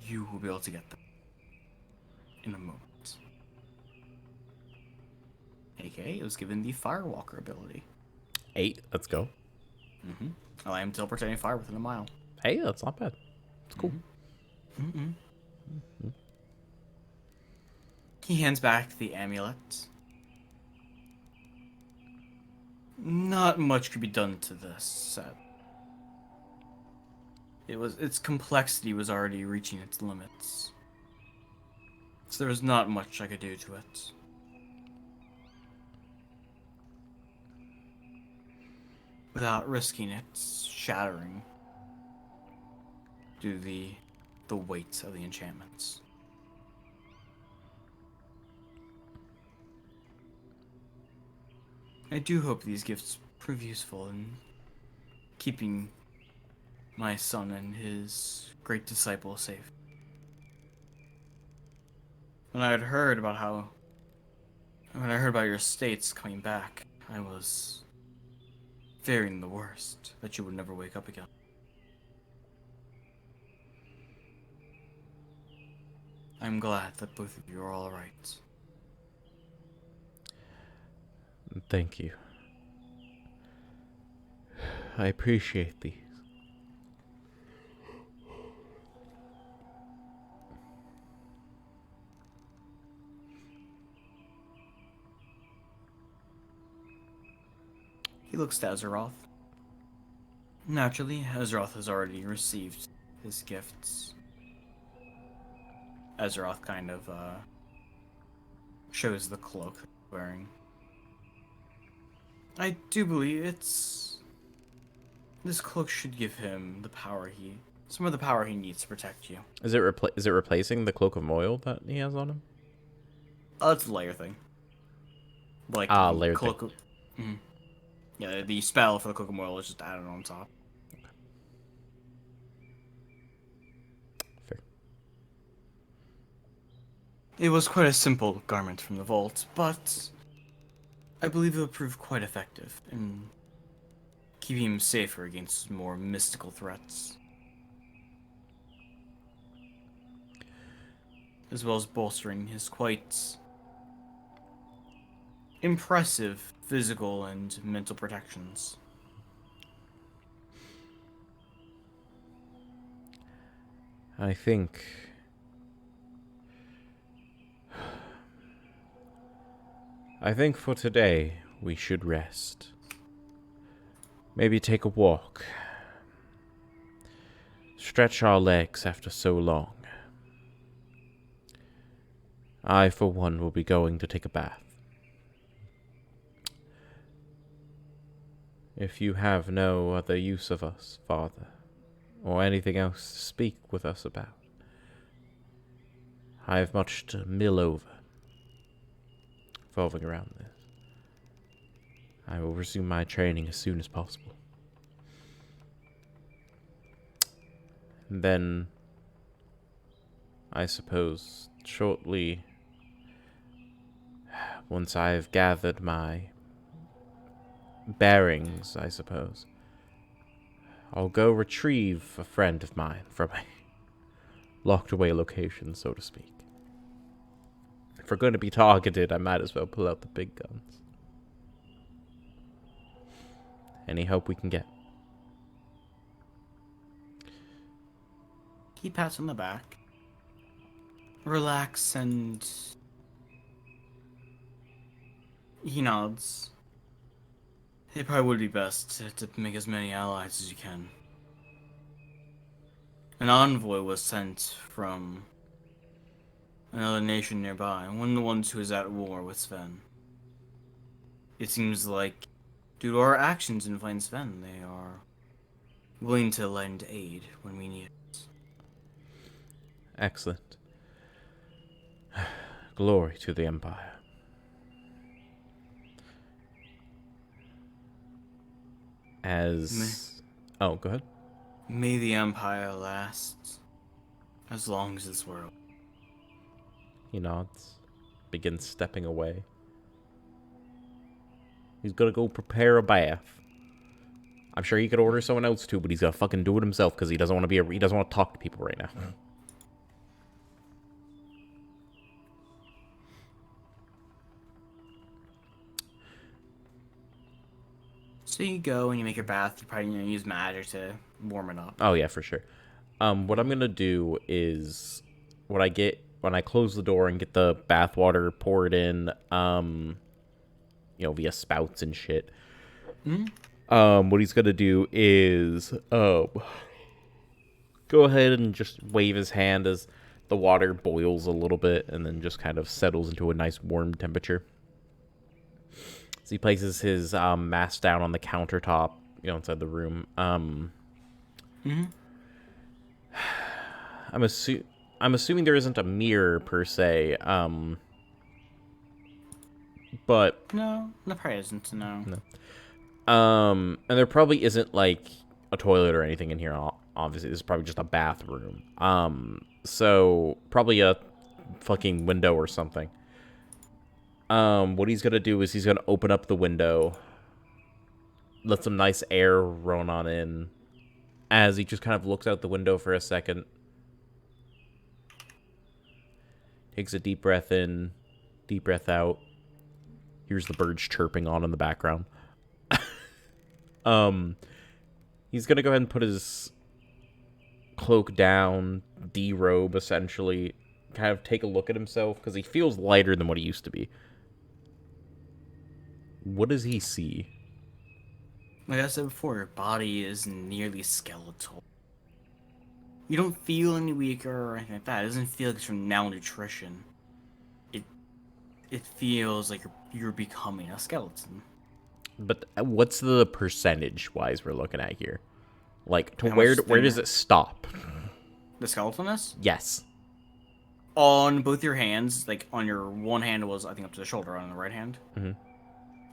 you will be able to get them in a moment. AKA, it was given the Firewalker ability. 8. Let's go. Mm-hmm. I am teleporting fire within a mile. Hey, that's not bad. It's cool. Mm-hmm. Mm-hmm. He hands back the amulet. Not much could be done to this set. Its complexity was already reaching its limits. So there was not much I could do to it. Without risking its shattering. due to the weight of the enchantments. I do hope these gifts prove useful in keeping my son and his great disciple safe. When I heard about your states coming back, I was fearing the worst, that you would never wake up again. I'm glad that both of you are all right. Thank you. I appreciate these. He looks to Azeroth. Naturally, Azeroth has already received his gifts. Azeroth kind of shows the cloak that he's wearing. I do believe this cloak should give him some of the power he needs to protect you. Is it replacing the cloak of oil that he has on him? Oh, it's a layer thing. Like layer cloak thing. Yeah, the spell for the cloak of oil is just added on top. Fair. It was quite a simple garment from the vault, but I believe it will prove quite effective in keeping him safer against more mystical threats, as well as bolstering his quite impressive physical and mental protections. I think for today we should rest. Maybe take a walk. Stretch our legs after so long. I, for one, will be going to take a bath. If you have no other use of us, Father, or anything else to speak with us about, I have much to mill over, revolving around this. I will resume my training as soon as possible. And then, I suppose, shortly, once I have gathered my bearings, I suppose, I'll go retrieve a friend of mine from a locked away location, so to speak. If we're going to be targeted, I might as well pull out the big guns. Any help we can get. He pats on the back. Relax, and he nods. It probably would be best to make as many allies as you can. An envoy was sent from another nation nearby, one of the ones who is at war with Sven. It seems like, due to our actions in fighting Sven, they are willing to lend aid when we need it. Excellent. Glory to the Empire. Oh, go ahead. May the Empire last as long as this world. He nods, begins stepping away. He's gonna go prepare a bath. I'm sure he could order someone else too, but he's gonna fucking do it himself because he doesn't want to talk to people right now. So you go and you make your bath. You probably use magic to warm it up. Oh yeah, for sure. What I'm gonna do is when I close the door and get the bath water poured in, via spouts and shit. What he's gonna do is go ahead and just wave his hand as the water boils a little bit and then just kind of settles into a nice warm temperature. So he places his mask down on the countertop, inside the room. I'm assuming there isn't a mirror per se. But No, probably isn't. No. and there probably isn't like a toilet or anything in here. Obviously, this is probably just a bathroom. So probably a fucking window or something. What he's gonna do is he's gonna open up the window, let some nice air run on in, as he just kind of looks out the window for a second, takes a deep breath in, deep breath out. Here's the birds chirping on in the background. He's gonna go ahead and put his cloak down, derobe essentially, kind of take a look at himself because he feels lighter than what he used to be. What does he see? Like I said before, your body is nearly skeletal. You don't feel any weaker or anything like that. It doesn't feel like it's from malnutrition. It feels like you're becoming a skeleton. But what's the percentage-wise we're looking at here? Like, to How where much does it stop? The skeletoness? Yes. On both your hands, like on your one hand was I think up to the shoulder, on the right hand. Mm-hmm.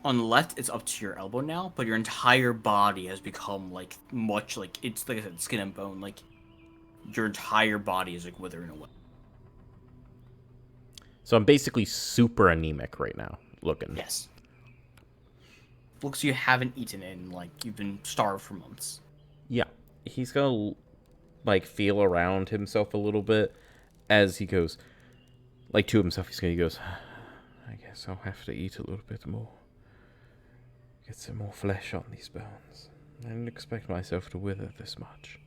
On the left, it's up to your elbow now, but your entire body has become like much like it's like I said, skin and bone. Like your entire body is like withering away. So I'm basically super anemic right now, looking. Yes. Looks you haven't eaten in like you've been starved for months. Yeah. He's gonna, like, feel around himself a little bit as he goes, like, to himself. He goes, I guess I'll have to eat a little bit more. Get some more flesh on these bones. I didn't expect myself to wither this much.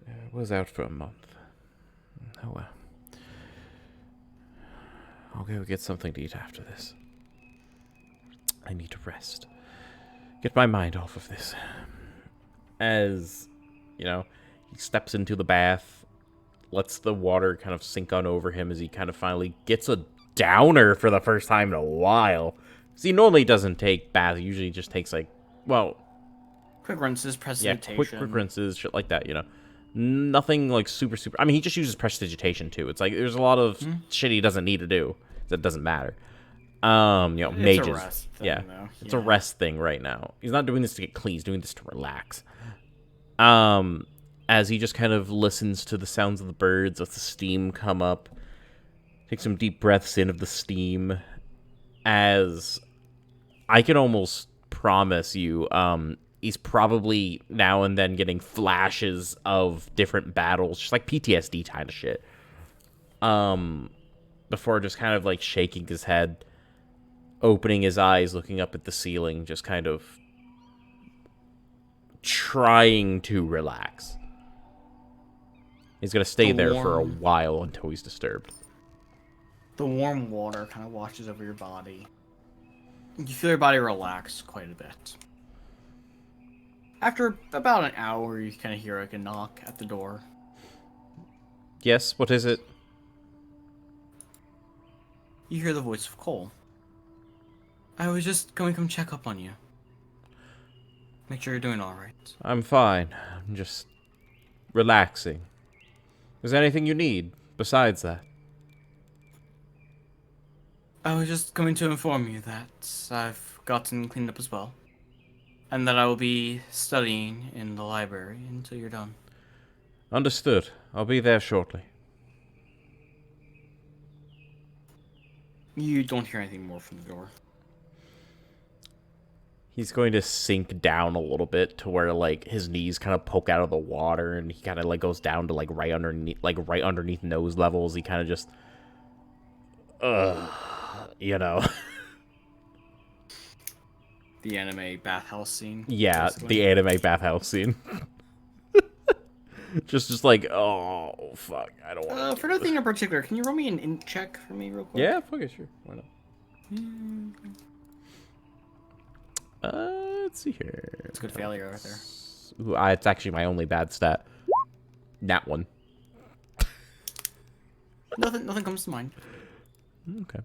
I was out for a month. Oh well. I'll go get something to eat after this. I need to rest. Get my mind off of this. As, you know, he steps into the bath, lets the water kind of sink on over him as he kind of finally gets a downer for the first time in a while. See, he normally doesn't take baths. He usually just takes, like, well... Quick rinses, prestidigitation. Yeah, quick rinses, shit like that, you know. Nothing, like, super... I mean, he just uses prestidigitation, too. It's like, there's a lot of shit he doesn't need to do. That doesn't matter. You know, it's mages. A rest thing, yeah, though. It's a rest thing right now. He's not doing this to get clean. He's doing this to relax. As he just kind of listens to the sounds of the birds, lets the steam come up, takes some deep breaths in of the steam, as I can almost promise you, he's probably now and then getting flashes of different battles, just like PTSD kind of shit. Before just kind of like shaking his head, opening his eyes, looking up at the ceiling, just kind of trying to relax. He's going to stay there for a while until he's disturbed. The warm water kind of washes over your body. You feel your body relax quite a bit. After about an hour, you kind of hear like a knock at the door. Yes, what is it? You hear the voice of Cole. I was just going to come check up on you. Make sure you're doing alright. I'm fine. I'm just relaxing. Is there anything you need besides that? I was just going to inform you that I've gotten cleaned up as well. And that I will be studying in the library until you're done. Understood. I'll be there shortly. You don't hear anything more from the door. He's going to sink down a little bit to where, like, his knees kind of poke out of the water, and he kind of, like, goes down to, like, right underneath nose levels. He kind of just, you know. The anime bathhouse scene. Yeah, basically. the anime bathhouse scene. just like, oh, fuck, I don't want For nothing in particular, can you roll me an int check for me real quick? Yeah, fuck it, sure. Why not? Let's see here. It's a good failure right there. Ooh, it's actually my only bad stat. That one. Nothing comes to mind. Okay.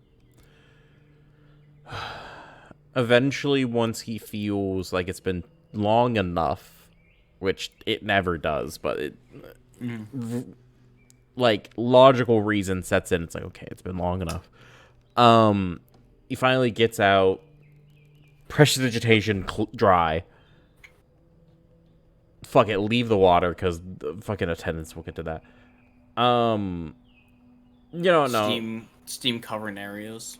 Eventually, once he feels like it's been long enough, which it never does, but like logical reason sets in. It's like, okay, it's been long enough. He finally gets out. Prestidigitation dry. Fuck it, leave the water because the fucking attendants will get to that. You don't know. Steam covering areas.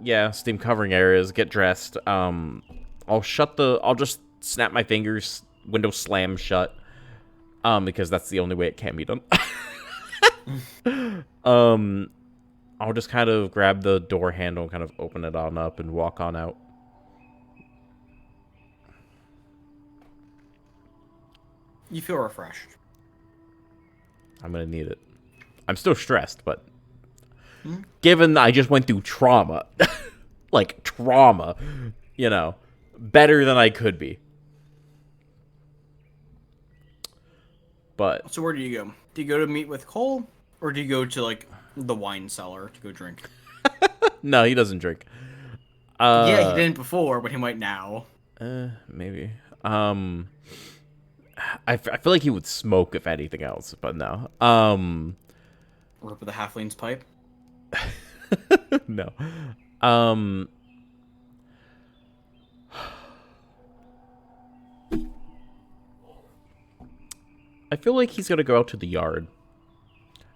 Yeah, steam covering areas. Get dressed. I'll just snap my fingers. Window slam shut. Because that's the only way it can be done. I'll just kind of grab the door handle and kind of open it on up and walk on out. You feel refreshed. I'm gonna need it. I'm still stressed, but given I just went through trauma, like trauma, you know, better than I could be. But so where do you go? Do you go to meet with Cole, or do you go to like the wine cellar to go drink? No, he doesn't drink. Yeah, he didn't before, but he might now. Maybe. I feel like he would smoke if anything else, but no. Rip with the halfling's pipe. No. I feel like he's gonna go out to the yard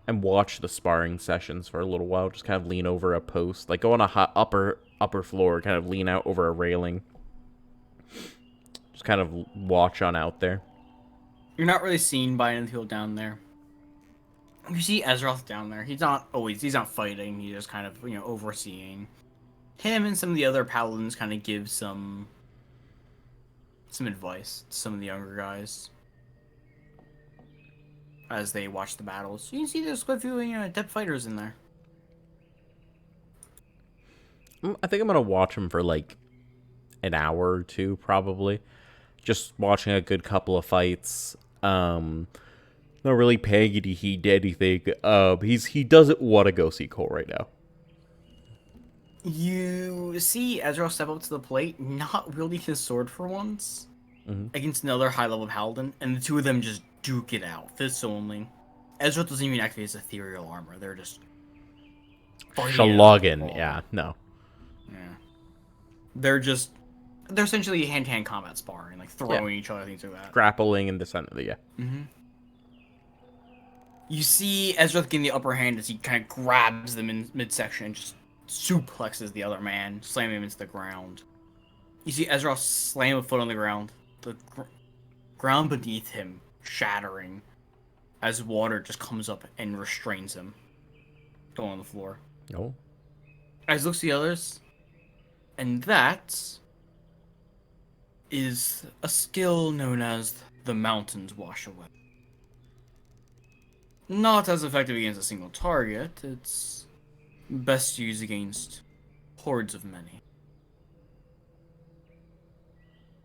and watch the sparring sessions for a little while. Just kind of lean over a post, like go on a upper floor, kind of lean out over a railing. Just kind of watch on out there. You're not really seen by any of the people down there. You see Ezroth down there. He's not fighting. He's just kind of, overseeing. Him and some of the other paladins kind of give some advice to some of the younger guys as they watch the battles. You can see there's quite a few, adept fighters in there. I think I'm gonna watch him for like an hour or two, probably. Just watching a good couple of fights. Not really paying any heed to anything. He doesn't want to go see Cole right now. You see Ezra step up to the plate, not wielding his sword for once, against another high-level paladin, and the two of them just duke it out, fists only. Ezra doesn't even activate his ethereal armor. They're just Shaloggin, yeah, no. Yeah. They're essentially hand-to-hand combat sparring, like throwing each other, things like that. Grappling and descent, yeah. You see Ezra getting the upper hand as he kind of grabs them in midsection and just suplexes the other man, slamming him into the ground. You see Ezra slam a foot on the ground, the ground beneath him shattering as water just comes up and restrains him, going on the floor. Oh. As looks at the others, and that is a skill known as the Mountains Wash Away. Not as effective against a single target, it's best used against hordes of many.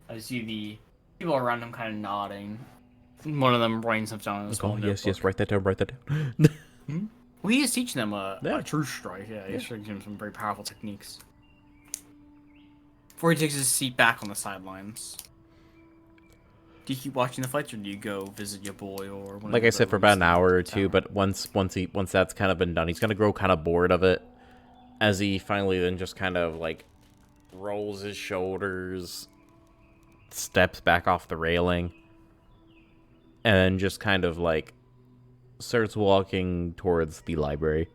I see the people around him kind of nodding. One of them writing stuff down in his phone. Yes, write that down. Well, he is teaching them a true strike. Yeah, he's teaching them some very powerful techniques. Before he takes his seat back on the sidelines. Do you keep watching the fights, or do you go visit your boy or one like I said, for about an hour or two, but once that's kind of been done, he's gonna grow kind of bored of it as he finally then just kind of like rolls his shoulders, steps back off the railing, and then just kind of like starts walking towards the library.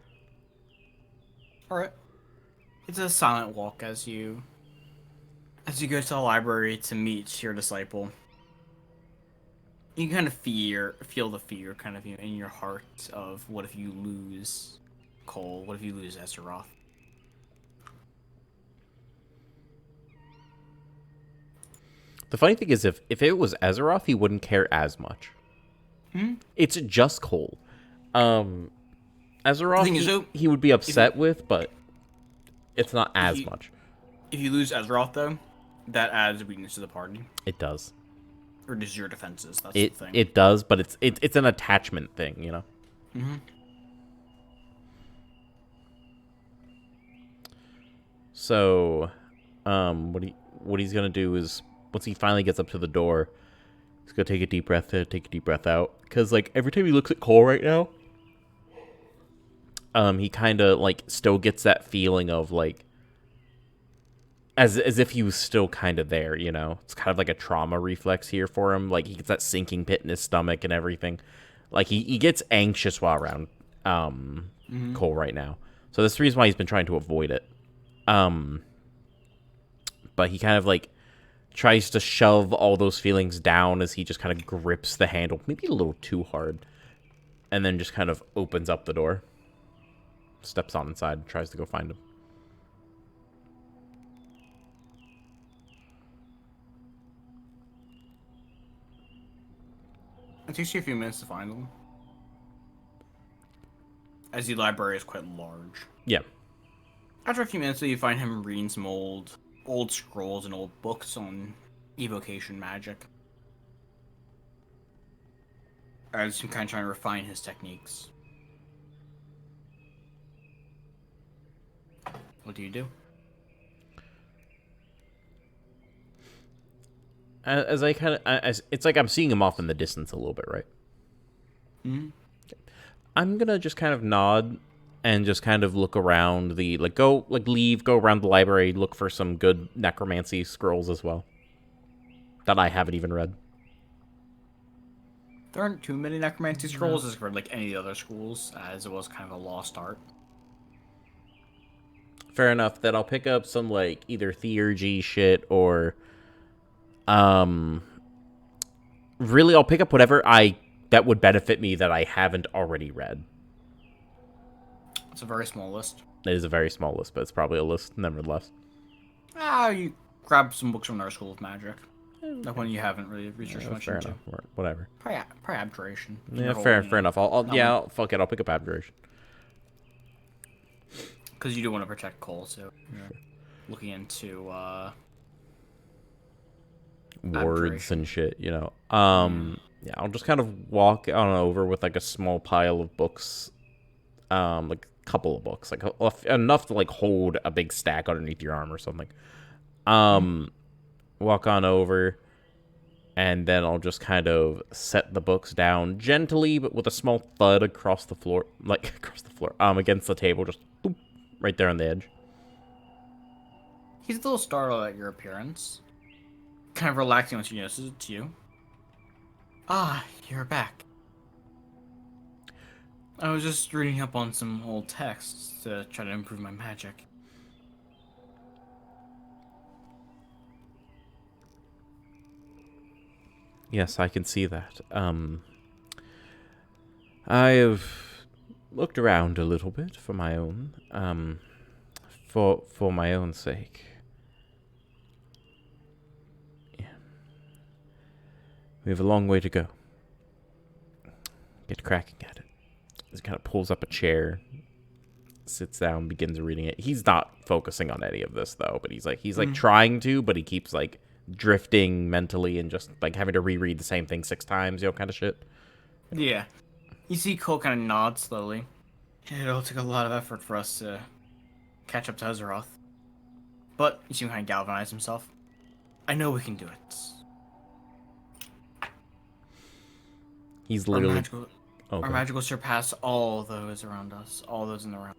Alright. It's a silent walk as you go to the library to meet your disciple. You kind of feel the fear kind of in your heart of what if you lose Cole? What if you lose Azeroth? The funny thing is, if it was Azeroth, he wouldn't care as much. It's just Cole. Azeroth, he would be upset with, but it's not as much. If you lose Azeroth, though, that adds weakness to the party. It does. Reduces your defenses. That's the thing. It does, but it's an attachment thing, you know. So, what he's gonna do is once he finally gets up to the door, He's gonna take a deep breath in, take a deep breath out. Because, like, every time he looks at Cole right now, he kind of, like, still gets that feeling of, like, as if he was still kind of there, you know? It's kind of like a trauma reflex here for him. Like, he gets that sinking pit in his stomach and everything. Like, he gets anxious while around Cole right now. So that's the reason why he's been trying to avoid it. But he kind of, like, tries to shove all those feelings down as he just kind of grips the handle, maybe a little too hard, and then just kind of opens up the door. Steps on inside and tries to go find him. It takes you a few minutes to find them, as the library is quite large. Yeah. After a few minutes, you find him reading some old scrolls and old books on evocation magic. As him kind of trying to refine his techniques. What do you do? As I kind of, it's like I'm seeing him off in the distance a little bit, right? Mm-hmm. I'm gonna just kind of nod and just kind of look around the, like, go around the library, look for some good necromancy scrolls as well that I haven't even read. There aren't too many necromancy scrolls as for like any other schools, as it was kind of a lost art. Fair enough. Then I'll pick up some, like, either theurgy shit or really, I'll pick up whatever that would benefit me that I haven't already read. It's a very small list. It is a very small list, but it's probably a list nevertheless. You grab some books from our School of Magic. Like one you haven't really researched much fair into. enough. Whatever. Probably Abjuration. Yeah, fair enough. I'll fuck it. I'll pick up Abjuration. Because you do want to protect Cole, so you're looking into words and shit, you know. Yeah, I'll just kind of walk on over with, like, a small pile of books, like a couple of books, like enough to, like, hold a big stack underneath your arm or something. Walk on over, and then I'll just kind of set the books down gently, but with a small thud across the floor, against the table, just boop, right there on the edge. He's a little startled at your appearance. Kind of relaxing once he notices it to you. Ah, you're back. I was just reading up on some old texts to try to improve my magic. Yes, I can see that. I've looked around a little bit for my own, for my own sake. Yeah. We have a long way to go. Get cracking at it. He kind of pulls up a chair, sits down, begins reading it. He's not focusing on any of this though, but he's like trying to, but he keeps, like, drifting mentally and just, like, having to reread the same thing 6 times, you know, kind of shit. Yeah. You see Cole kind of nod slowly. It'll take a lot of effort for us to catch up to Azeroth. But you see him kind of galvanize himself. I know we can do it. He's literally... Our magic will surpass all those around us. All those in the realm.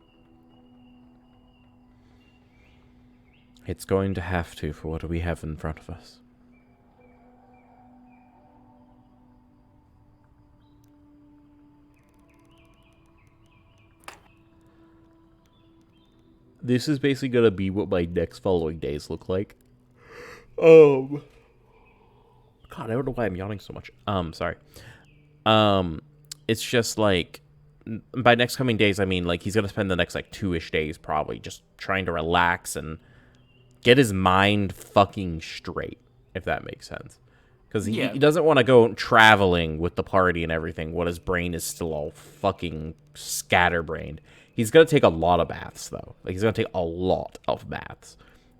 It's going to have to for what we have in front of us. This is basically going to be what my next following days look like. God, I don't know why I'm yawning so much. Sorry. It's just like, by next coming days, I mean, like, he's going to spend the next, like, 2-ish days probably just trying to relax and get his mind fucking straight, if that makes sense. Because he doesn't want to go traveling with the party and everything when his brain is still all fucking scatterbrained. He's going to take a lot of baths, though. Like, he's going to take a lot of baths.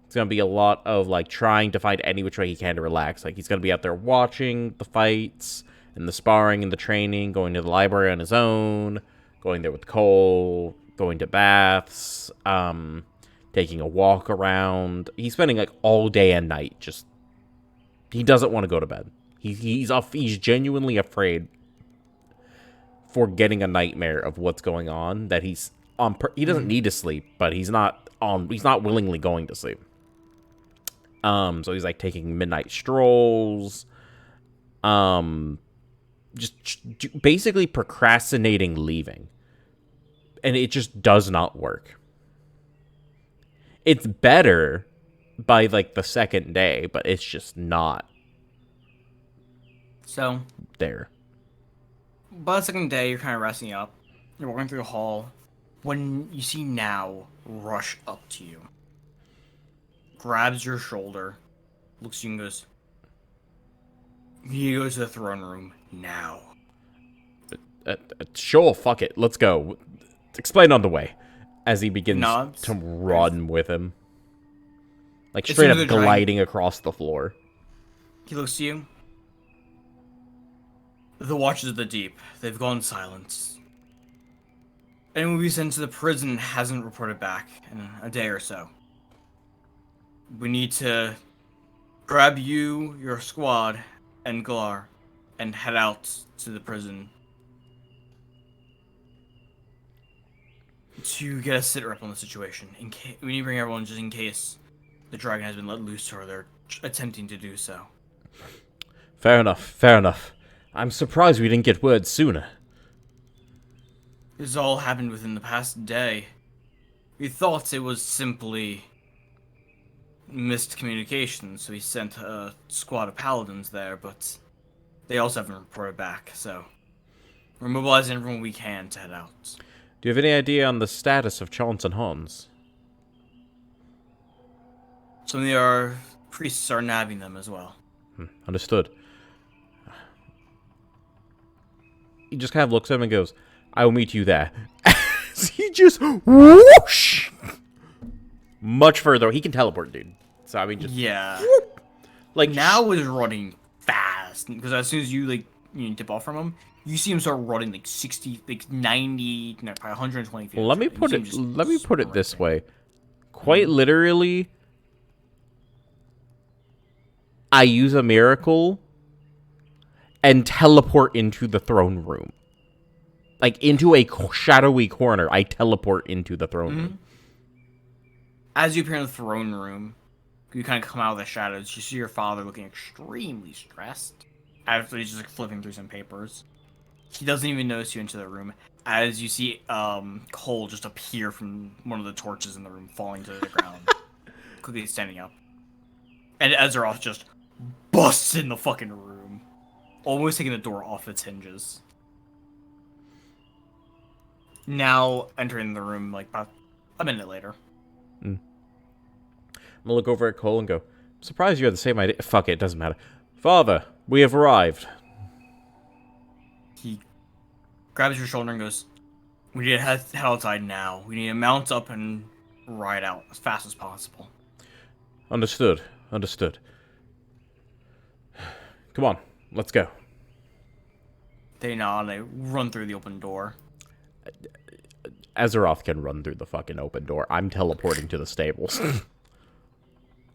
It's going to be a lot of, like, trying to find any which way he can to relax. Like, he's going to be out there watching the fights and the sparring and the training, going to the library on his own, going there with Cole, going to baths, taking a walk around. He's spending, like, all day and night just... He doesn't want to go to bed. He's genuinely afraid for getting a nightmare of what's going on, that he's he doesn't need to sleep, but he's not willingly going to sleep. So he's like taking midnight strolls, just basically procrastinating leaving. And it just does not work. It's better by like the second day, but it's just not So there. by the second day, you're kind of resting up. You're walking through the hall when you see Now rush up to you, grabs your shoulder, looks at you and goes, "You need to go to the throne room now." Sure, fuck it. Let's go. Explain on the way. As he begins Nods. to run with him. Like It's straight another up gliding across the floor. He looks to you. The Watchers of the Deep, they've gone silent. Anyone we sent to the prison hasn't reported back in a day or so. We need to grab you, your squad, and Glar, and head out to the prison to get a sit rep on the situation. We need to bring everyone just in case the dragon has been let loose or they're attempting to do so. Fair enough, fair enough. I'm surprised we didn't get word sooner. This all happened within the past day. We thought it was simply missed communication, so we sent a squad of paladins there, but they also haven't reported back, so we're mobilizing everyone we can to head out. Do you have any idea on the status of Chance and Hans? Some of our priests are nabbing them as well. Understood. He just kind of looks at him and goes, "I will meet you there." He just whoosh! Much further. He can teleport, dude. So, I mean, just... Yeah. Whoop. Like, Now is running fast, because as soon as you tip off from him, you see him start running like 60, like 90, no, probably 120 feet. Let me put it this way. Quite literally, I use a miracle and teleport into the throne room. Like, into a shadowy corner, I teleport into the throne room. As you appear in the throne room, you kind of come out of the shadows. You see your father looking extremely stressed after he's just like flipping through some papers. He doesn't even notice you into the room. As you see Cole just appear from one of the torches in the room, falling to the ground, quickly standing up. And Azeroth just busts in the fucking room, almost taking the door off its hinges. Now entering the room like about a minute later. I'm gonna look over at Cole and go, "I'm surprised you had the same idea." Fuck it, it doesn't matter. Father, we have arrived. He grabs your shoulder and goes, "We need to head outside now. We need to mount up and ride out as fast as possible." Understood. Understood. Come on, let's go. They nod and they run through the open door. Azeroth can run through the fucking open door. I'm teleporting to the stables.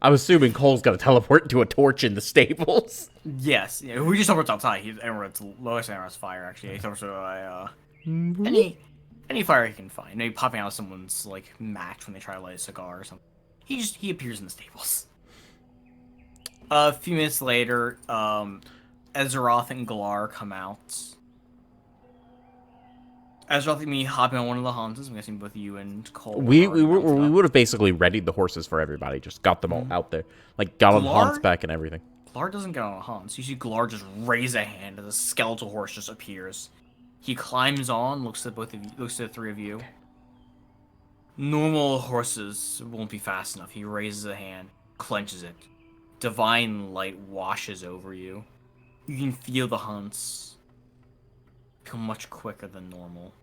I'm assuming Cole's gonna teleport to a torch in the stables. Yes, yeah, we just teleports outside. It's lowest Azeroth's fire, actually. He teleports to any fire he can find. Maybe popping out of someone's like match when they try to light a cigar or something. He appears in the stables. A few minutes later, Azeroth and Glar come out. Azeroth and me hopping on one of the Hanses. I'm guessing both you and Cole. We would have basically readied the horses for everybody. Just got them all out there, like got on Hans back and everything. Glar doesn't get on a Hans. You see Glar just raise a hand as a skeletal horse just appears. He climbs on, looks at both of you, looks at the three of you. Normal horses won't be fast enough. He raises a hand, clenches it. Divine light washes over you. You can feel the hunts become much quicker than normal.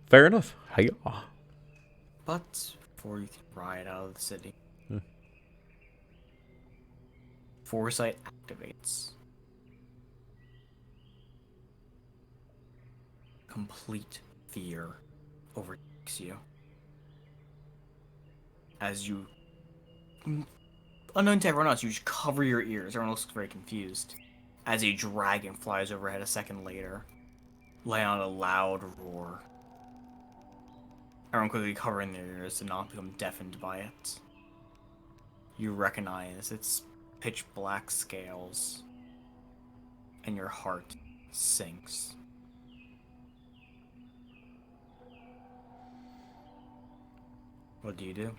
Fair enough. Hiya. But before you can ride out of the city, Foresight activates. Complete fear overtakes you as you unknown to everyone else, you just cover your ears. Everyone looks very confused. As a dragon flies overhead a second later, laying out a loud roar. Everyone quickly covering their ears to not become deafened by it. You recognize its pitch black scales, and your heart sinks. What do you do?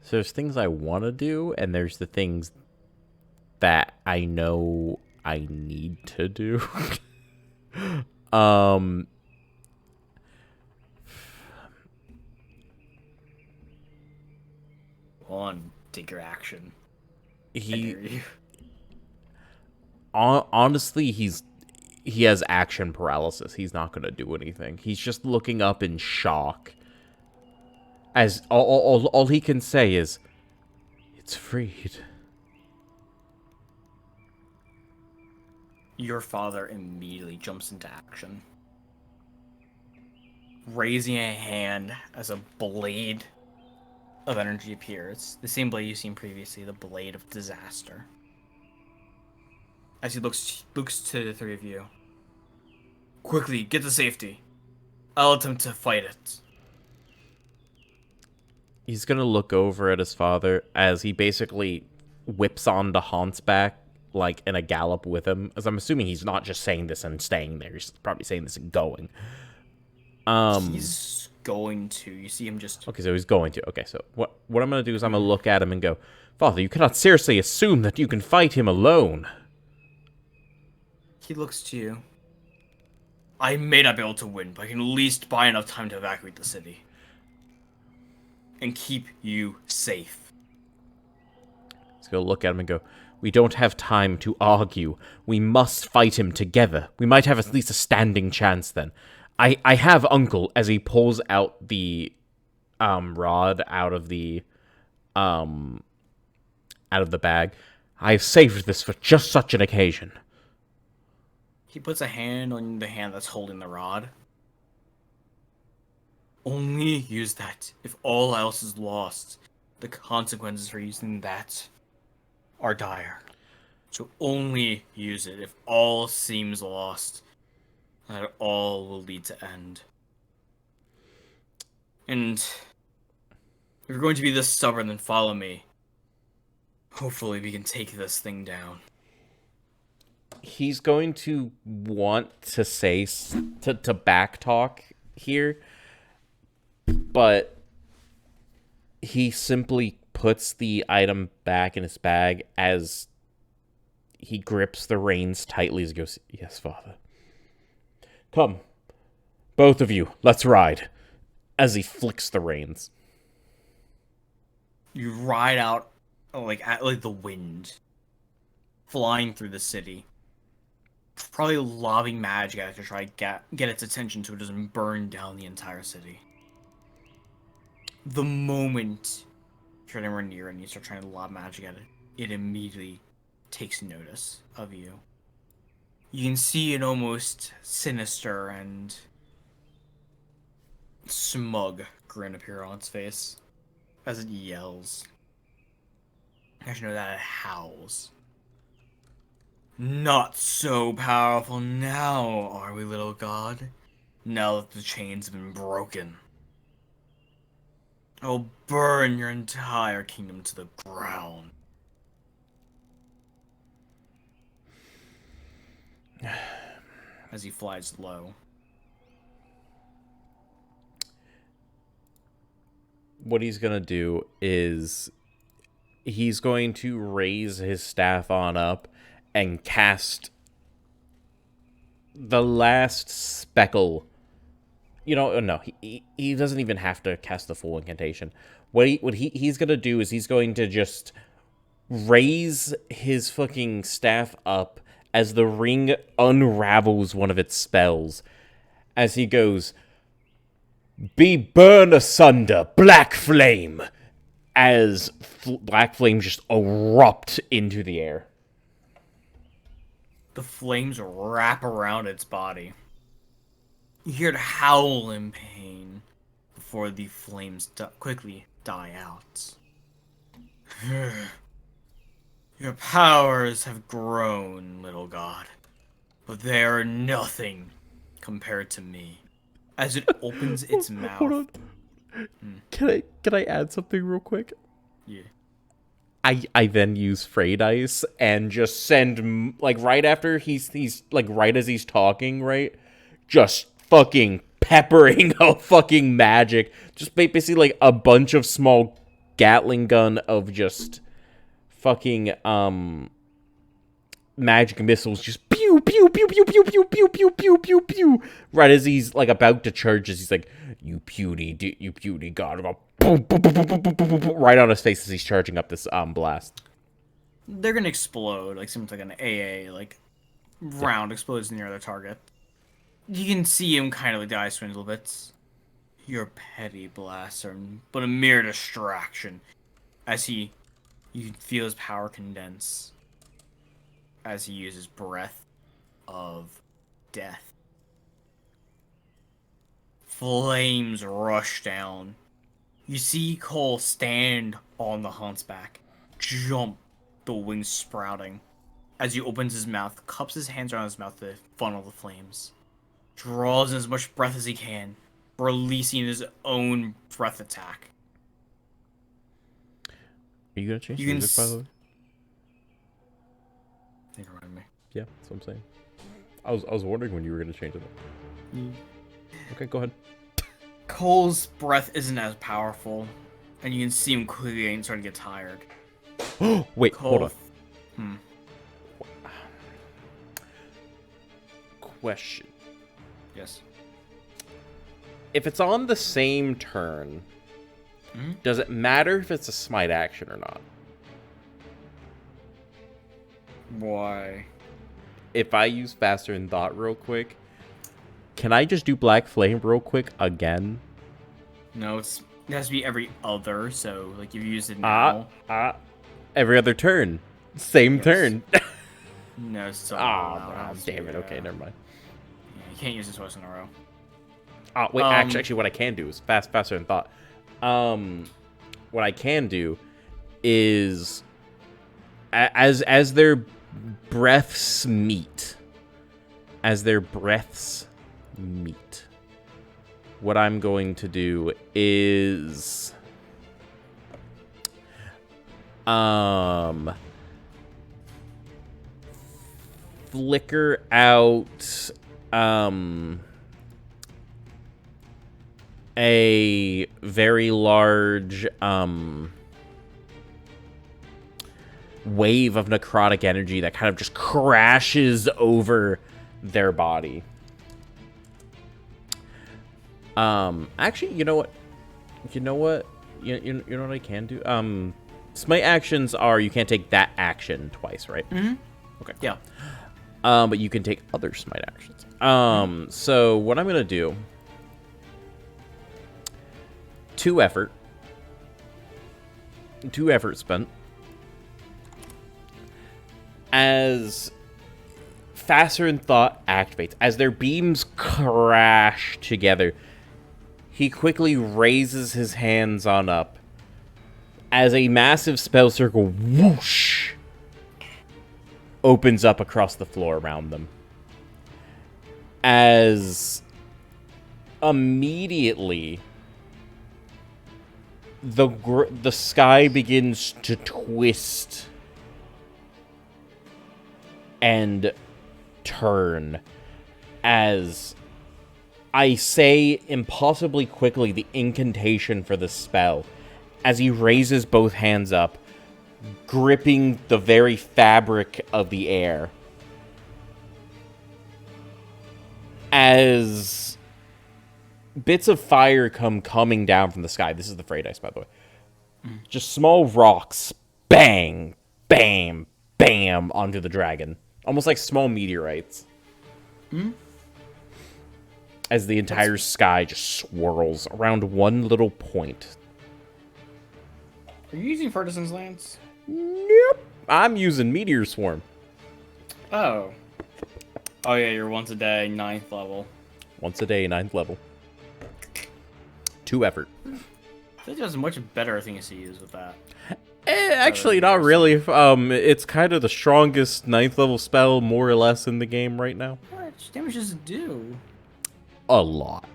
So there's things I want to do, and there's the things that I know I need to do. One, take your action. Honestly, he has action paralysis. He's not gonna do anything. He's just looking up in shock. As all he can say is, "It's freed." Your father immediately jumps into action, raising a hand as a blade of energy appears. The same blade you've seen previously, the blade of disaster. As he looks to the three of you. Quickly, get to safety. I'll attempt to fight it. He's gonna look over at his father as he basically whips onto Hans's back, like, in a gallop with him. As I'm assuming he's not just saying this and staying there. He's probably saying this and going. He's going to. You see him just... Okay, so he's going to. Okay, so what I'm gonna do is I'm gonna look at him and go, "Father, you cannot seriously assume that you can fight him alone." He looks to you. I may not be able to win, but I can at least buy enough time to evacuate the city. And keep you safe. He's gonna look at him and go, "We don't have time to argue. We must fight him together. We might have at least a standing chance then. I have Uncle," as he pulls out the rod out of the bag. "I've saved this for just such an occasion." He puts a hand on the hand that's holding the rod. Only use that if all else is lost. The consequences for using that are dire. So only use it if all seems lost. That all will lead to end. And if you're going to be this stubborn, then follow me. Hopefully we can take this thing down. He's going to want to say to back talk here, but he simply puts the item back in his bag as he grips the reins tightly as he goes, "Yes, Father. Come, both of you, let's ride," as he flicks the reins. You ride out at the wind, flying through the city. Probably lobbing magic at it to try to get its attention so it doesn't burn down the entire city. The moment you're anywhere near and you start trying to lob magic at it, it immediately takes notice of you. You can see an almost sinister and smug grin appear on its face as it yells. As you know that it howls. Not so powerful now, are we, little god? Now that the chains have been broken. I'll burn your entire kingdom to the ground. As he flies low. What he's gonna do is he's going to raise his staff on up and cast the last speckle. You know, no, he doesn't even have to cast the full incantation. What he's gonna do is he's going to just raise his fucking staff up as the ring unravels one of its spells. As he goes, "Be burned asunder, black flame!" as black flames just erupt into the air. The flames wrap around its body. You hear it howl in pain before the flames quickly die out. Your powers have grown, little god, but they are nothing compared to me. As it opens its mouth. Hold on. Can I add something real quick? Yeah. I then use Frey Dice and just send, like, right after he's like, right as he's talking, right? Just fucking peppering out fucking magic. Just basically, like, a bunch of small Gatling gun of just fucking, magic missiles just pew, pew, pew, pew, pew, pew, pew, pew, pew, pew, pew. Right as he's, like, about to charge us, he's like, you puny god. Boom, boom, boom, boom, boom, boom, boom, boom, right on his face as he's charging up this blast. They're gonna explode, like something like an AA, like round explodes near their target. You can see him kind of like the eye swindle bits. Your petty blasts are but a mere distraction. As you feel his power condense. As he uses breath of death. Flames rush down. You see Cole stand on the hunchback, jump, the wings sprouting. As he opens his mouth, cups his hands around his mouth to funnel the flames. Draws in as much breath as he can, releasing his own breath attack. Are you gonna change the music, by the way? Think around me. Yeah, that's what I'm saying. I was wondering when you were gonna change it. Okay, go ahead. Cole's breath isn't as powerful, and you can see him quickly starting to get tired. Wait, Cole, hold on. Question. Yes. If it's on the same turn, does it matter if it's a smite action or not? Why? If I use Faster in Thought real quick, can I just do Black Flame real quick again? No, it has to be every other, so like if you use it now. Every other turn. Same turn. No, it's still damn it. Okay, never mind. Yeah, you can't use it twice in a row. Wait, actually, what I can do is Faster in Thought. What I can do is as their breaths meet, what I'm going to do is flicker out a very large wave of necrotic energy that kind of just crashes over their body. Actually, you know what? You know what I can do? Smite actions are, you can't take that action twice, right? Mm-hmm. Okay. Yeah. But you can take other smite actions. So what I'm gonna do, 2 effort spent. As Faster in Thought activates, as their beams crash together, he quickly raises his hands on up as a massive spell circle whoosh opens up across the floor around them. As immediately the sky begins to twist and turn as I say impossibly quickly the incantation for the spell as he raises both hands up, gripping the very fabric of the air. As bits of fire come coming down from the sky. This is the Frey Dice, by the way. Just small rocks, bang, bam, bam, onto the dragon. Almost like small meteorites. As the entire sky just swirls around one little point. Are you using Ferguson's Lance? Nope. I'm using Meteor Swarm. Oh. Oh yeah, you're once a day, 9th level. Once a day, 9th level. 2 effort. I think there's much better things to use with that. Actually, not really. It's kind of the strongest 9th level spell, more or less, in the game right now. How much damage does it do? A lot.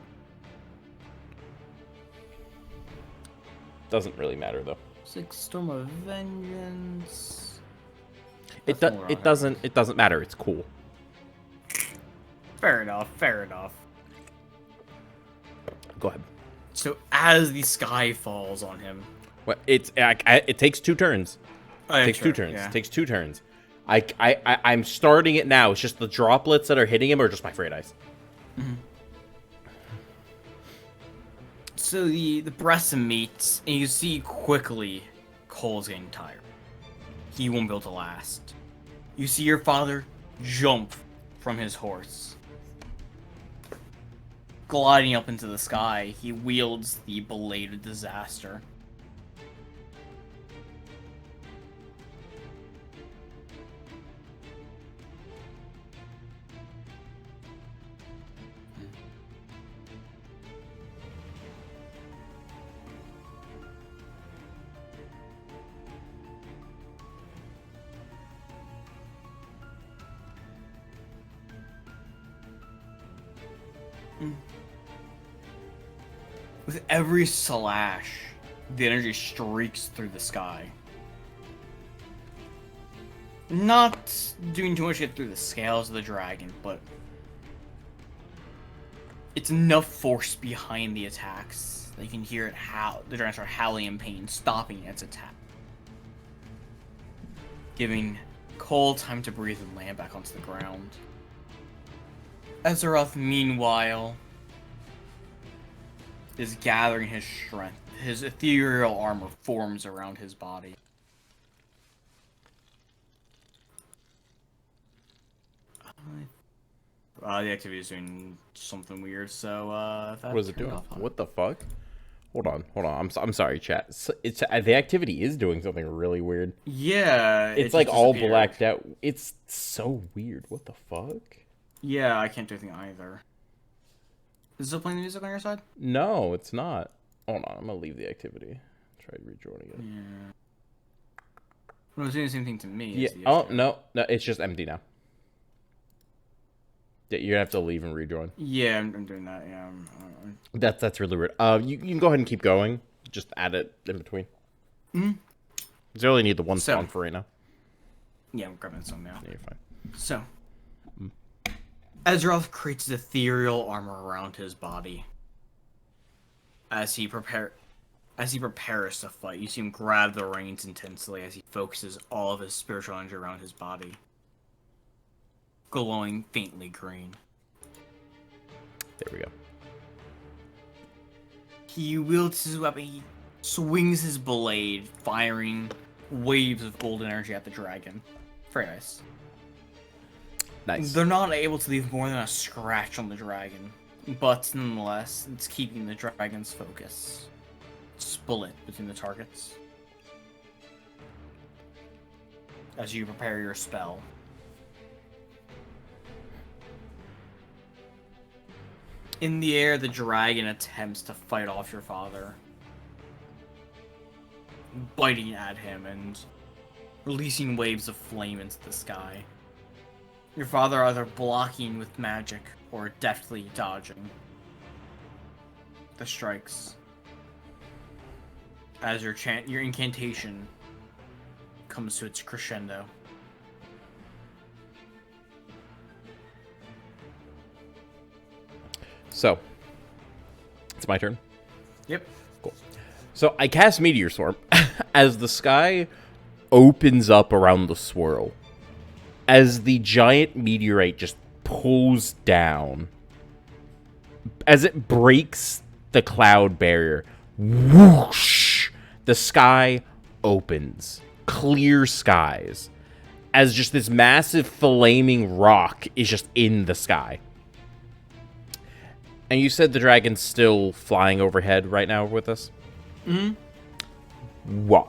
Doesn't really matter though. It's like Storm of Vengeance. It doesn't matter. It's cool. Fair enough. Fair enough. Go ahead. So as the sky falls on him, What? It takes 2 turns. oh, yeah, It takes sure, 2 turns. yeah. It takes 2 turns. I'm starting it now. It's just the droplets that are hitting him are just my Freight Ice. So the breast meets, and you see quickly Cole's getting tired. He won't be able to last. You see your father jump from his horse. Gliding up into the sky, he wields the Blade of Disaster. With every slash, the energy streaks through the sky. Not doing too much to get through the scales of the dragon, but it's enough force behind the attacks that you can hear it howl. The dragon start howling in pain, stopping its attack, giving Cole time to breathe and land back onto the ground. Azeroth, meanwhile, is gathering his strength. His ethereal armor forms around his body. The activity is doing something weird, so, What is it doing? What the fuck? Hold on. I'm sorry, chat. It's the activity is doing something really weird. Yeah. It's like all blacked out. It's so weird. What the fuck? Yeah, I can't do anything either. Is it still playing the music on your side? No, it's not. Hold on, I'm gonna leave the activity. Try to rejoin again. Yeah. Well, it's doing the same thing to me. Yeah. Oh no, it's just empty now. Yeah, you're gonna have to leave and rejoin. Yeah, I'm doing that. Yeah. That's really weird. You can go ahead and keep going. Just add it in between. Hmm. You only need the one spawn for right now. Yeah, I'm grabbing some now. Yeah, you're fine. So, Azeroth creates ethereal armor around his body. As he prepares to fight, you see him grab the reins intensely as he focuses all of his spiritual energy around his body, glowing faintly green. There we go. He wields his weapon. He swings his blade, firing waves of gold energy at the dragon. Very nice. Nice. They're not able to leave more than a scratch on the dragon, but nonetheless, it's keeping the dragon's focus split between the targets. As you prepare your spell. In the air, the dragon attempts to fight off your father, biting at him and releasing waves of flame into the sky. Your father either blocking with magic or deftly dodging the strikes. As your incantation comes to its crescendo. So, it's my turn. Yep. Cool. So I cast Meteor Swarm as the sky opens up around the swirl. As the giant meteorite just pulls down. As it breaks the cloud barrier. Whoosh! The sky opens. Clear skies. As just this massive flaming rock is just in the sky. And you said the dragon's still flying overhead right now with us? Mm-hmm. What?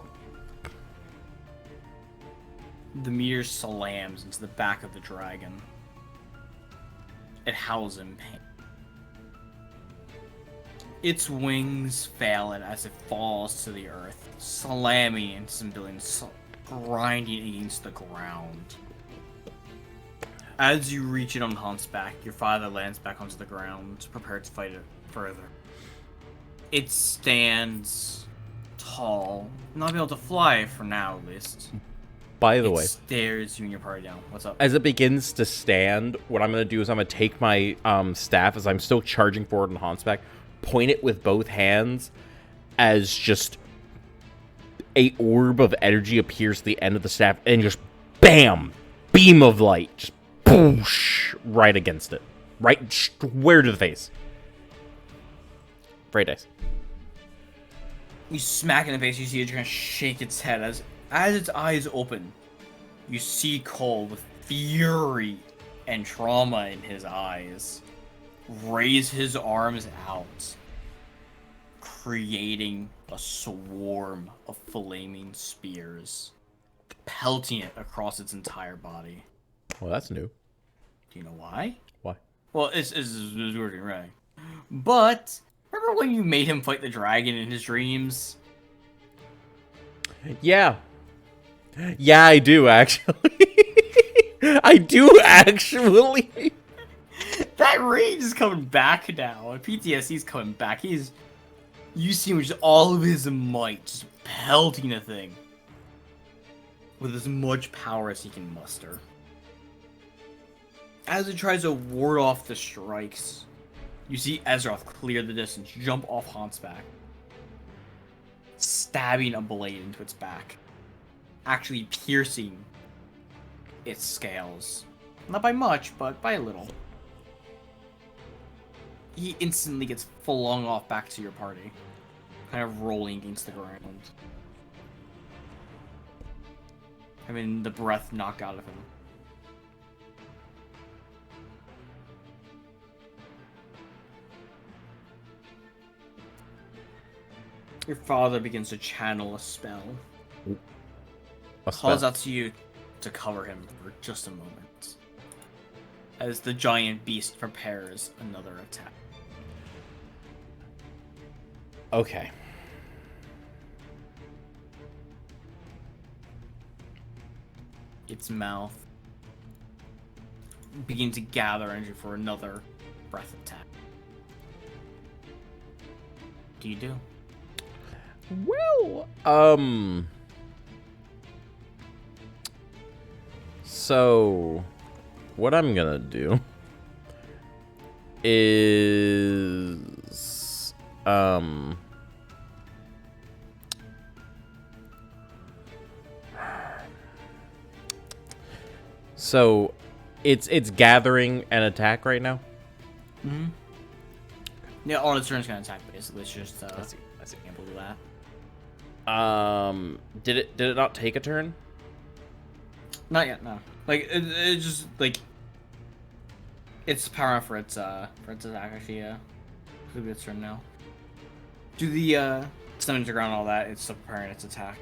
The meteor slams into the back of the dragon. It howls in pain. Its wings fail it as it falls to the earth, slamming into some buildings, grinding against the ground. As you reach it on Hunt's back, your father lands back onto the ground, prepared to fight it further. It stands tall, not be able to fly for now at least. By the way, stares you and your party down. What's up? as it begins to stand, what I'm going to do is I'm going to take my staff as I'm still charging forward on Hans's back, point it with both hands as just a orb of energy appears at the end of the staff and just BAM! Beam of light. Just boosh! Right against it. Right square to the face. Great dice. You smack in the face, you see it kind of shake its head as its eyes open. You see Cole with fury and trauma in his eyes raise his arms out, creating a swarm of flaming spears, pelting it across its entire body. Well, that's new. Do you know why? Why? Well, it's working right. But remember when you made him fight the dragon in his dreams? Yeah. Yeah, I do, actually. I do, actually. That rage is coming back now. PTSD's coming back. You see him with just all of his might, just pelting the thing. With as much power as he can muster. As it tries to ward off the strikes, you see Ezroth clear the distance, jump off Hans's back, stabbing a blade into its back, actually piercing its scales. Not by much, but by a little. He instantly gets flung off back to your party, kind of rolling against the ground. Having the breath knocked out of him. Your father begins to channel a spell. Calls out to you to cover him for just a moment. As the giant beast prepares another attack. Okay. Its mouth begins to gather energy for another breath attack. What do you do? Well, so what I'm gonna do is, so it's gathering an attack right now. Mm-hmm. Yeah, all its turns gonna attack basically. It's just I see. can't believe that. Did it not take a turn? Not yet, no. Like it just like it's power for its attack actually. Yeah, it'll be its turn now. Do the summon to ground and all that? It's still preparing its attack.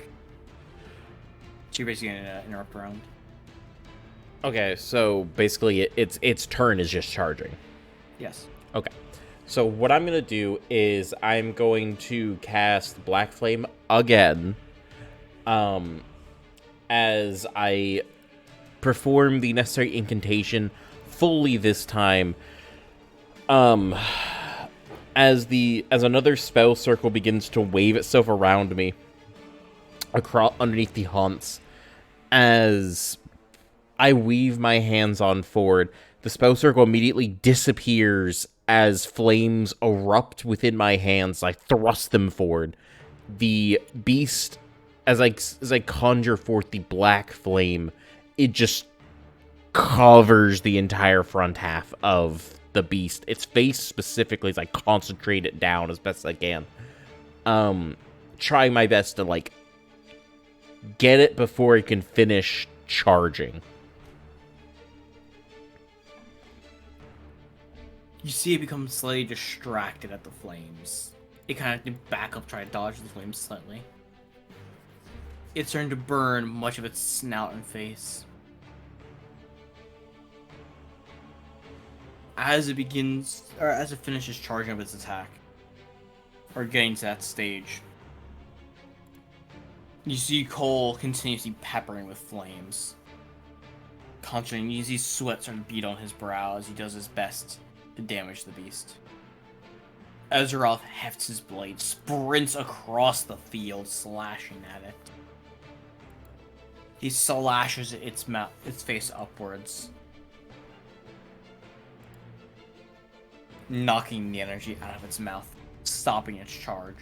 So you're basically gonna interrupt the round. Okay, so basically its turn is just charging. Yes. Okay. So what I'm going to do is I'm going to cast Black Flame again as I perform the necessary incantation fully this time. As another spell circle begins to wave itself around me across underneath the haunts, as I weave my hands on forward, the spell circle immediately disappears as flames erupt within my hands. I thrust them forward. The beast, as I conjure forth the black flame, it just covers the entire front half of the beast. Its face specifically, as I concentrate it down as best as I can. Trying my best to, like, get it before it can finish charging. You see it become slightly distracted at the flames. It kind of back up, try to dodge the flames slightly. it's starting to burn much of its snout and face. As it finishes charging up its attack, or getting to that stage, you see Cole continuously peppering with flames. Concentrating, you see sweat starting to bead on his brow as he does his best to damage the beast. Azeroth hefts his blade, sprints across the field, slashing at it. He slashes its face upwards, knocking the energy out of its mouth, stopping its charge.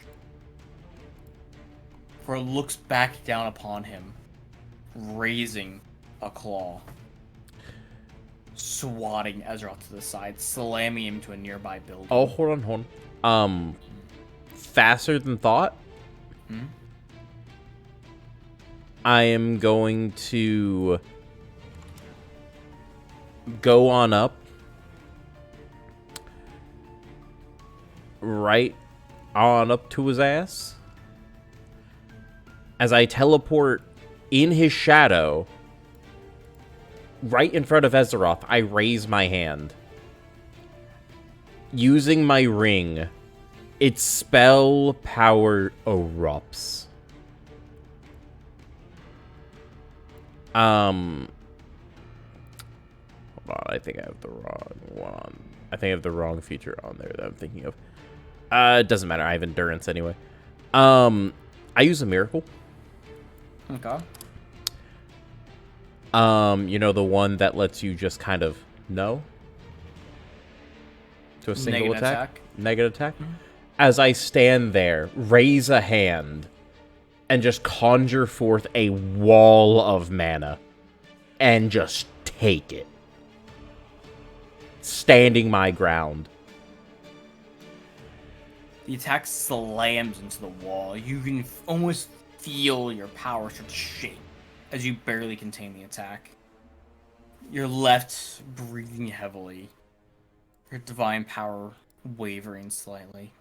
For it looks back down upon him, raising a claw, swatting Azeroth to the side, slamming him to a nearby building. Oh, hold on. Faster than thought? I am going to go on up right on up to his ass as I teleport in his shadow right in front of Azeroth. I raise my hand. Using my ring, its spell power erupts. Hold on, I think I have the wrong one on. I think I have the wrong feature on there that I'm thinking of. It doesn't matter. I have endurance anyway. I use a miracle. Okay. You know, the one that lets you just kind of know to a single attack? Negative attack. Mm-hmm. As I stand there, raise a hand, and just conjure forth a wall of mana, and just take it. Standing my ground. The attack slams into the wall. You can almost feel your power start to shake as you barely contain the attack. You're left breathing heavily, your divine power wavering slightly.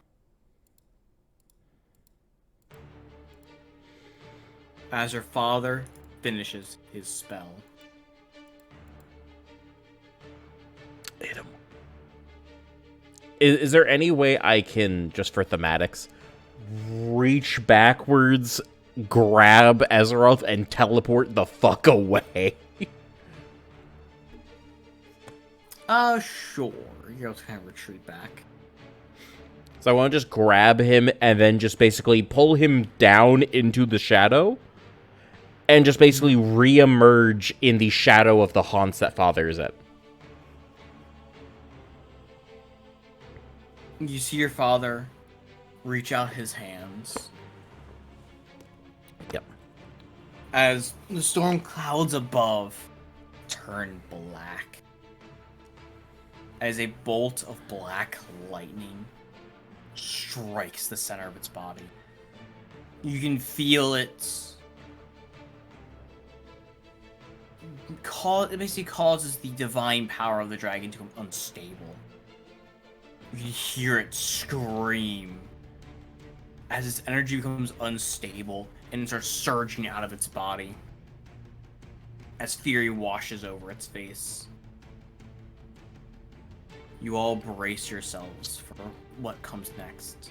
As your father finishes his spell. Hit him. Is there any way I can, just for thematics, reach backwards, grab Azeroth, and teleport the fuck away? Sure. You're able to kind of retreat back. So I want to just grab him and then just basically pull him down into the shadow and just basically re-emerge in the shadow of the haunts that Father is at. You see your father reach out his hands. Yep. As the storm clouds above turn black. As a bolt of black lightning strikes the center of its body. You can feel it. It basically causes the divine power of the dragon to become unstable. You can hear it scream as its energy becomes unstable and it starts surging out of its body as fury washes over its face. You all brace yourselves for what comes next.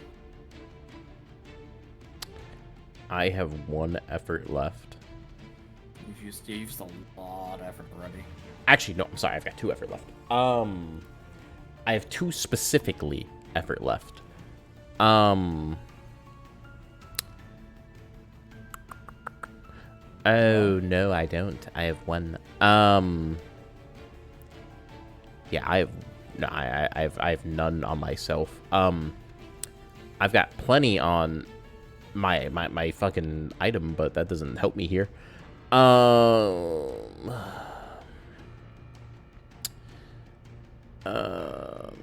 I have one effort left. You've used a lot of effort already. Actually, no, I'm sorry, I've got 2 effort left. I have 2 specifically effort left. Oh, no, I don't. I have 1. Yeah, I have none on myself. I've got plenty on my fucking item, but that doesn't help me here.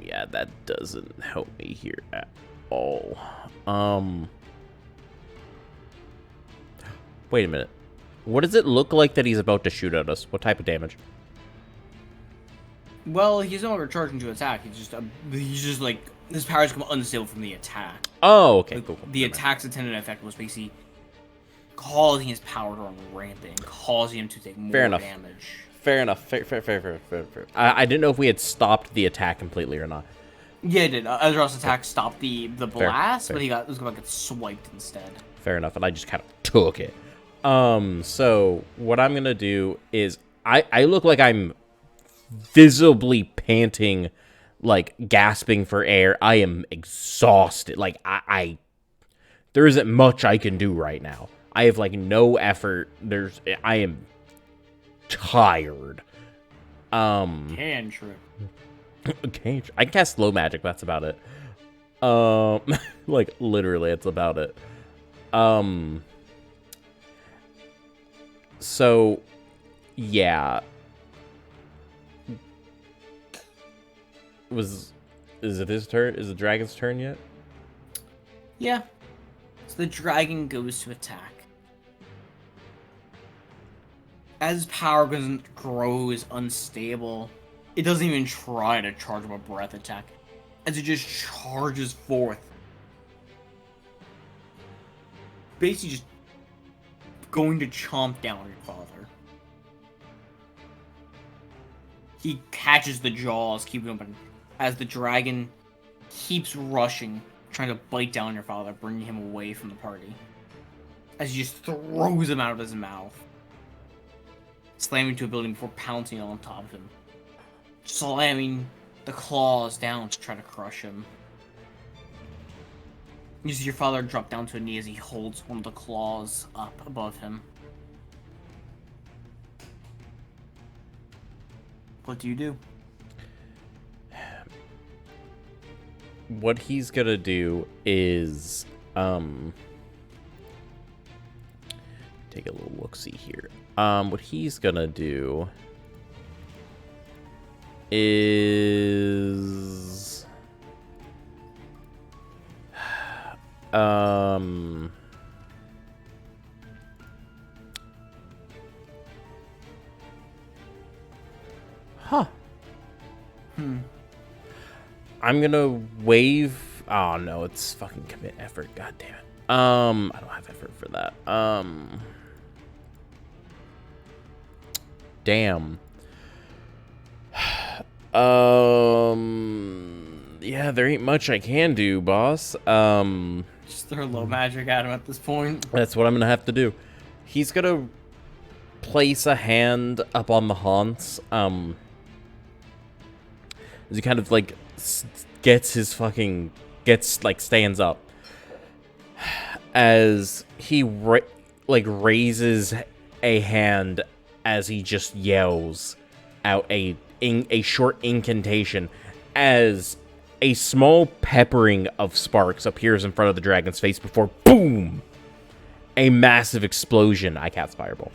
Yeah, that doesn't help me here at all. Wait a minute. What does it look like that he's about to shoot at us? What type of damage? Well, he's no longer charging to attack. He's just like his powers become unstable from the attack. Oh, okay, Like, cool. The attack's intended effect was basically causing his power to run rampant, and causing him to take more damage. Fair enough. Fair. I didn't know if we had stopped the attack completely or not. Yeah, it did. Ezra's attack stopped the blast, fair. but he was going to get swiped instead. Fair enough, and I just kind of took it. So what I'm gonna do is I look like I'm visibly panting, like gasping for air. I am exhausted. Like I there isn't much I can do right now. I have like no effort. I am tired. Cantrip. I cast slow magic. That's about it. Like literally, it's about it. So, yeah. Is it his turn? Is the dragon's turn yet? Yeah. So the dragon goes to attack. As power grows unstable, it doesn't even try to charge up a breath attack, as it just charges forth. Basically just going to chomp down on your father. He catches the jaws, keeping open, as the dragon keeps rushing, trying to bite down your father, bringing him away from the party. As he just throws him out of his mouth, slamming to a building before pouncing on top of him, slamming the claws down to try to crush him. You see your father drop down to a knee as he holds one of the claws up above him. What do you do? What he's gonna do is take a little look-see here. What he's gonna do is I'm gonna wave. Oh no, it's fucking commit effort. God damn it. I don't have effort for that. Damn. Yeah, there ain't much I can do, boss. Just throw low magic at him at this point. That's what I'm gonna have to do. He's gonna place a hand up on the haunts. As he kind of like stands up. As he raises a hand as he just yells out a short incantation as a small peppering of sparks appears in front of the dragon's face before boom, a massive explosion. I cast fireball.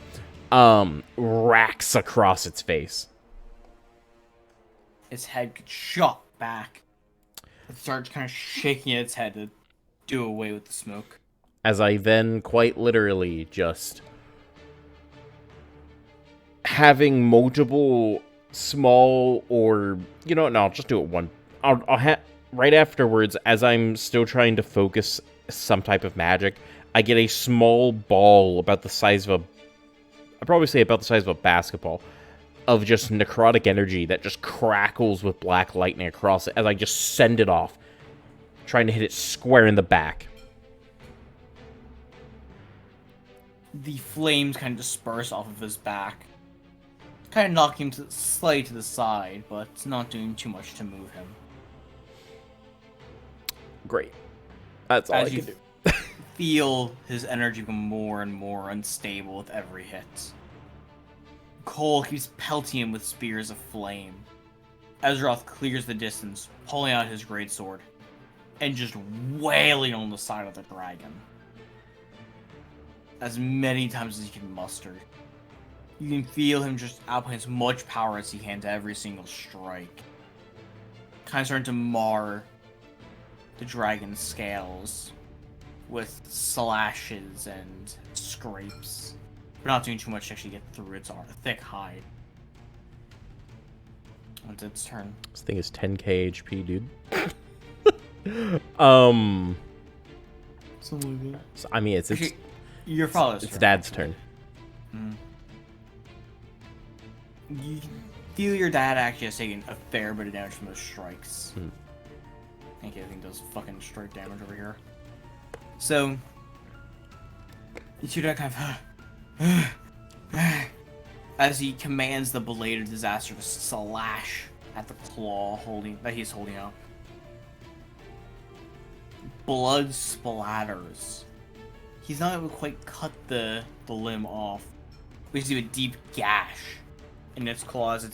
Racks across its face. Its head gets shot back. It starts kind of shaking its head to do away with the smoke. As I then quite literally just having multiple small or no, I'll just do it one. I'll right afterwards, as I'm still trying to focus some type of magic, I get a small ball about the size of I'd probably say about the size of a basketball of just necrotic energy that just crackles with black lightning across it as I just send it off, trying to hit it square in the back. The flames kind of disperse off of his back, kind of knocking him slightly to the side, but it's not doing too much to move him. Great. That's all I can do. Feel his energy become more and more unstable with every hit. Cole keeps pelting him with spears of flame. Ezroth clears the distance, pulling out his greatsword, and just wailing on the side of the dragon. As many times as he can muster. You can feel him just outputting as much power as he can to every single strike. Kind of starting to mar the dragon's scales with slashes and scrapes. But not doing too much to actually get through its thick hide. It's its turn. This thing is 10k HP, dude. So, I mean, it's Your father's It's turn. Dad's turn. You feel your dad actually has taken a fair bit of damage from those strikes. Thank you, I think those fucking strike damage over here. So, you see that kind of as he commands the blade of disaster to slash at the claw that he's holding out. Blood splatters. He's not able to quite cut the limb off. We see a deep gash in its claw as it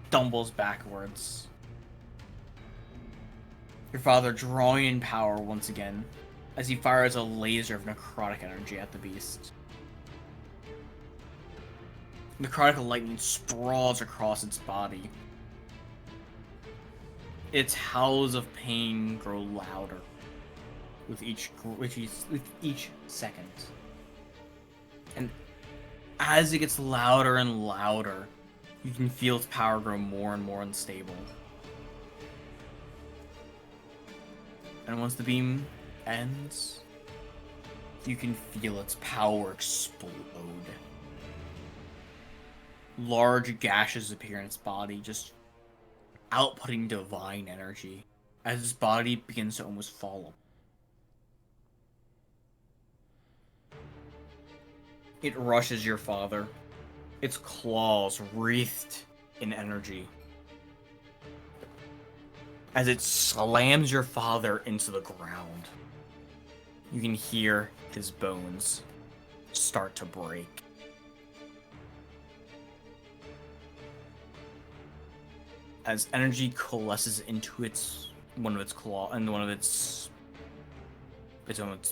stumbles backwards. Your father drawing in power once again as he fires a laser of necrotic energy at the beast. Necrotic lightning sprawls across its body. Its howls of pain grow louder with each second. And as it gets louder and louder, you can feel its power grow more and more unstable. And once the beam ends, you can feel its power explode. Large gashes appear in its body, just outputting divine energy as its body begins to almost fall. It rushes your father, its claws wreathed in energy. As it slams your father into the ground, you can hear his bones start to break. As energy coalesces into one of its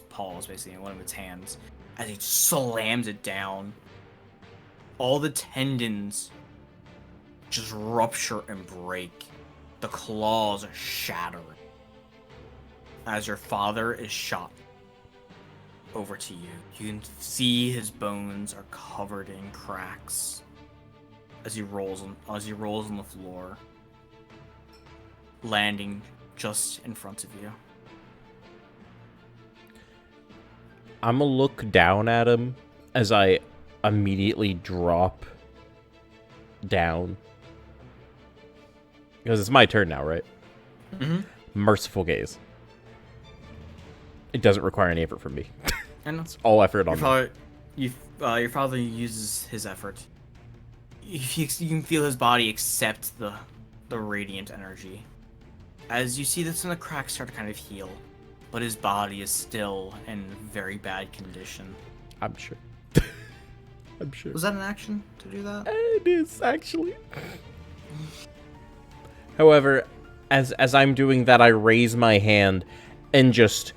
paws, basically, in one of its hands, as it slams it down, all the tendons just rupture and break. The claws shatter as your father is shot over to you. You can see his bones are covered in cracks as he rolls on the floor, landing just in front of you. I'm gonna look down at him as I immediately drop down. Because it's my turn now, right? Mm-hmm. Merciful Gaze. It doesn't require any effort from me. And It's all effort on me. your father uses his effort. You can feel his body accept the radiant energy. As you see that some of the cracks start to kind of heal, but his body is still in very bad condition. I'm sure. I'm sure. Was that an action to do that? It is, actually. However, as I'm doing that, I raise my hand and just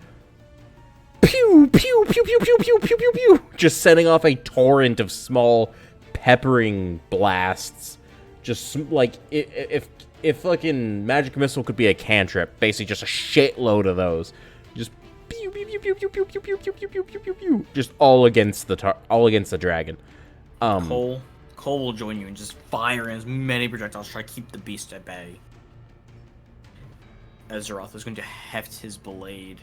pew, pew, pew, pew, pew, pew, pew, pew, pew, just setting off a torrent of small peppering blasts. Just like if fucking magic missile could be a cantrip, basically just a shitload of those. Just pew, pew, pew, pew, pew, pew, pew, pew, pew, pew, pew, pew, pew, pew, just all against the dragon. Cole will join you and just fire as many projectiles to try to keep the beast at bay. Azeroth is going to heft his blade,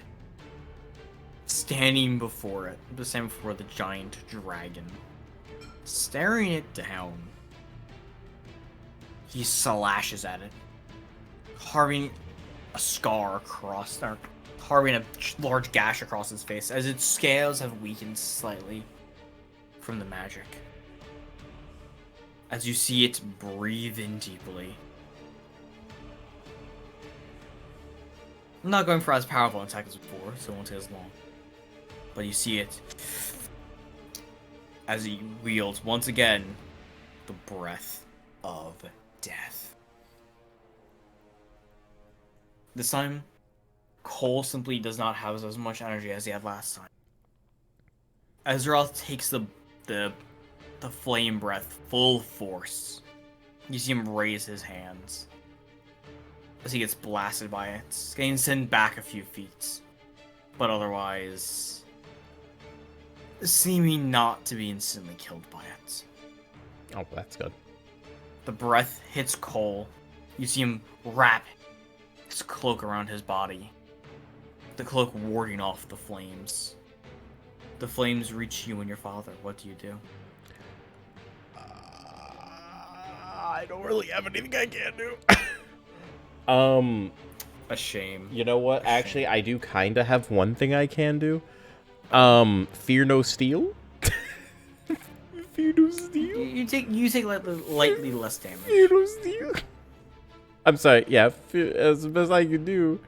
standing before the giant dragon, staring it down. He slashes at it, carving a scar across, or carving a large gash across his face, as its scales have weakened slightly from the magic. As you see it breathe in deeply. I'm not going for as powerful an attack as before, so it won't take as long. But you see it as he wields once again the breath of death. This time, Cole simply does not have as much energy as he had last time. Azeroth takes the flame breath full force. You see him raise his hands as he gets blasted by it, getting sent back a few feet, but otherwise seeming not to be instantly killed by it. Oh, that's good. The breath hits Cole. You see him wrap his cloak around his body, the cloak warding off the flames. The flames reach you and your father. What do you do? I don't really have anything I can do. A shame. You know what? Actually, I do kind of have one thing I can do. Fear no steel. Fear no steel. You take lightly less damage. Fear no steel. I'm sorry. Yeah, as best I can do.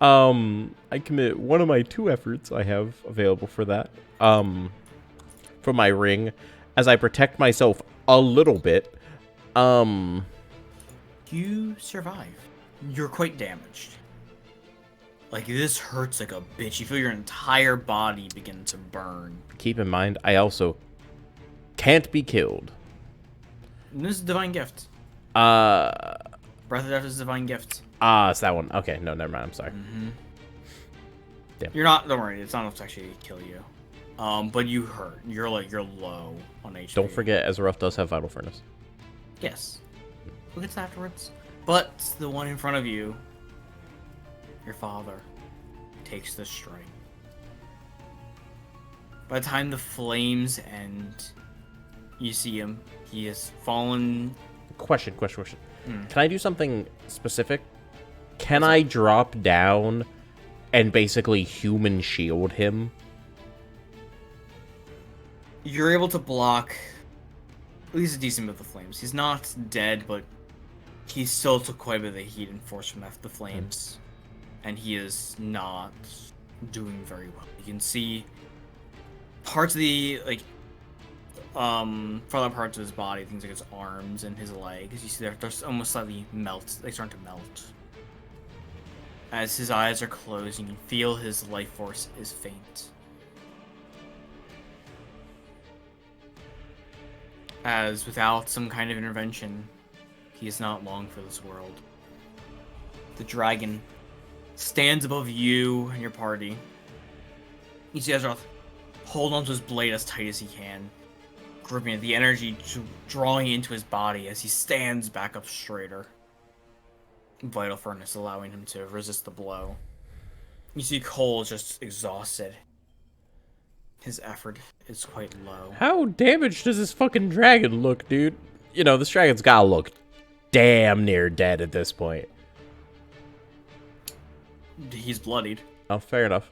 I commit one of my 2 efforts I have available for that. For my ring, as I protect myself a little bit. You survive. You're quite damaged. Like, this hurts like a bitch. You feel your entire body begin to burn. Keep in mind, I also can't be killed. And this is a divine gift. Breath of Death is a divine gift. It's that one. Okay, no, never mind. I'm sorry. Damn. You're not. Don't worry. It's not enough to actually kill you. But you hurt. You're low on HP. Don't forget, Azeroth does have Vital Furnace. Yes. We'll get to that afterwards. But the one in front of you, your father, takes the strike. By the time the flames end, you see him. He has fallen. Question. Can I do something specific? Can I drop down and basically human shield him? You're able to block at least a decent bit of the flames. He's not dead, but he still took quite a bit of the heat and force from the flames. And he is not doing very well. You can see parts of the, farther parts of his body, things like his arms and his legs. You see they're almost slightly they start to melt. As his eyes are closed, you can feel his life force is faint. As without some kind of intervention, he is not long for this world. The dragon stands above you and your party. You see Azeroth hold onto his blade as tight as he can, gripping it, the energy drawing into his body as he stands back up straighter. Vital Furnace allowing him to resist the blow. You see Cole is just exhausted. His effort is quite low. How damaged does this fucking dragon look, dude? You know, this dragon's gotta look damn near dead at this point. He's bloodied. Oh, fair enough.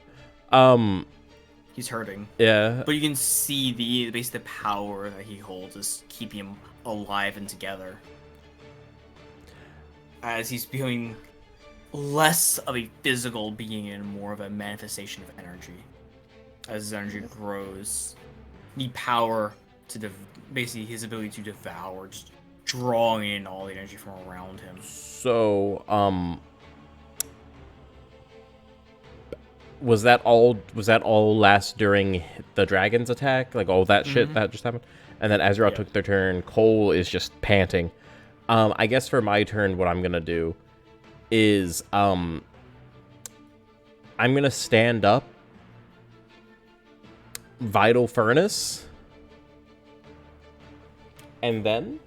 He's hurting. Yeah. But you can see basically the power that he holds is keeping him alive and together. As he's becoming less of a physical being and more of a manifestation of energy. As his energy grows, the power to basically his ability to devour, just drawing in all the energy from around him. So, was that all last during the dragon's attack? Like all that shit that just happened? And then Azeroth took their turn. Cole is just panting. I guess for my turn, what I'm gonna do is I'm gonna stand up, Vital Furnace, and then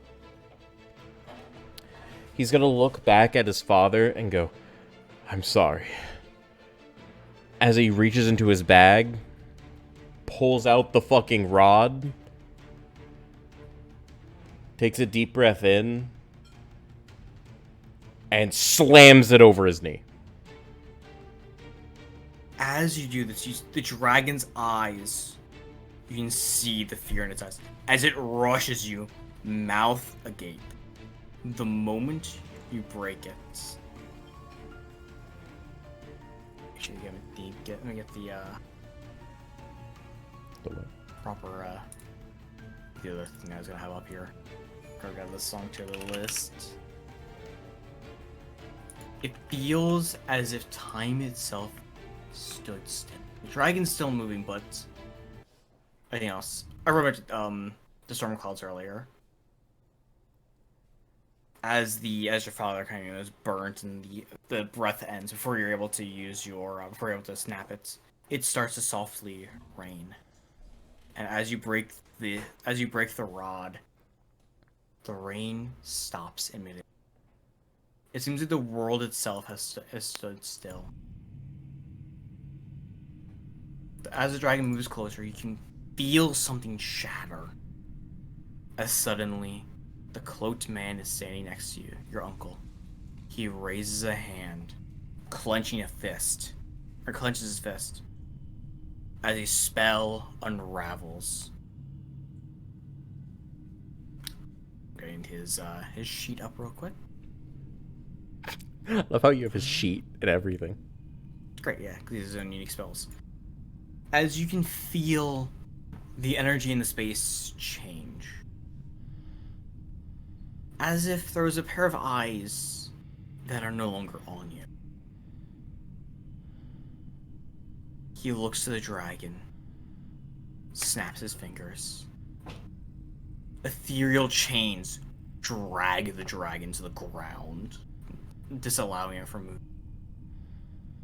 he's gonna look back at his father and go, "I'm sorry." As he reaches into his bag, pulls out the fucking rod, takes a deep breath in, and slams it over his knee. As you do this, the dragon's eyes, you can see the fear in its eyes. As it rushes you, mouth agape. The moment you break it. Make sure you let me get the proper the other thing I was gonna have up here. I got this song to the list. It feels as if time itself stood still. The dragon's still moving, but anything else. I wrote about the storm clouds earlier. As your father kind of is burnt and the breath ends before you're able to use before you're able to snap it, it starts to softly rain. And as you break the rod, the rain stops immediately. It seems like the world itself has stood still. As the dragon moves closer, you can feel something shatter. As suddenly, the cloaked man is standing next to you, your uncle. He raises a hand, clenching clenches his fist, as a spell unravels. Getting his sheet up real quick. I love how you have his sheet and everything. Great, yeah, because he has his own unique spells. As you can feel the energy in the space change. As if there was a pair of eyes that are no longer on you. He looks to the dragon, snaps his fingers. Ethereal chains drag the dragon to the ground, disallowing it from moving.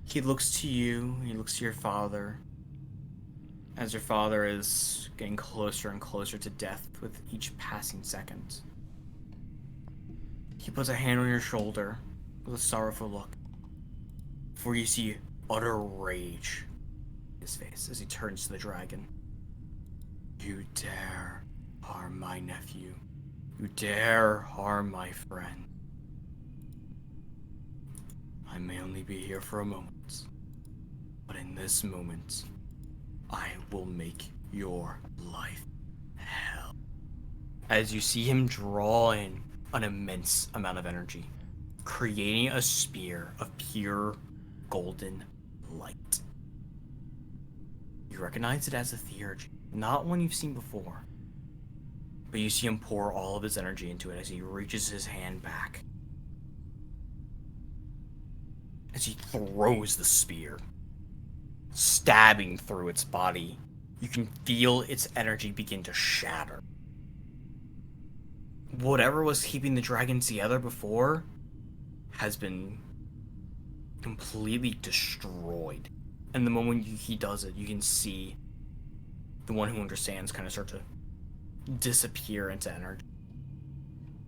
He looks to you, he looks to your father, as your father is getting closer and closer to death with each passing second. He puts a hand on your shoulder with a sorrowful look, for you see utter rage in his face as he turns to the dragon. You dare harm my nephew. You dare harm my friend. I may only be here for a moment, but in this moment, I will make your life hell. As you see him draw in an immense amount of energy, creating a spear of pure golden light. You recognize it as a theurgy, not one you've seen before, but you see him pour all of his energy into it as he reaches his hand back. As he throws the spear, stabbing through its body, you can feel its energy begin to shatter. Whatever was keeping the dragons together before has been completely destroyed. And the moment he does it, you can see the one who understands kind of start to disappear into energy.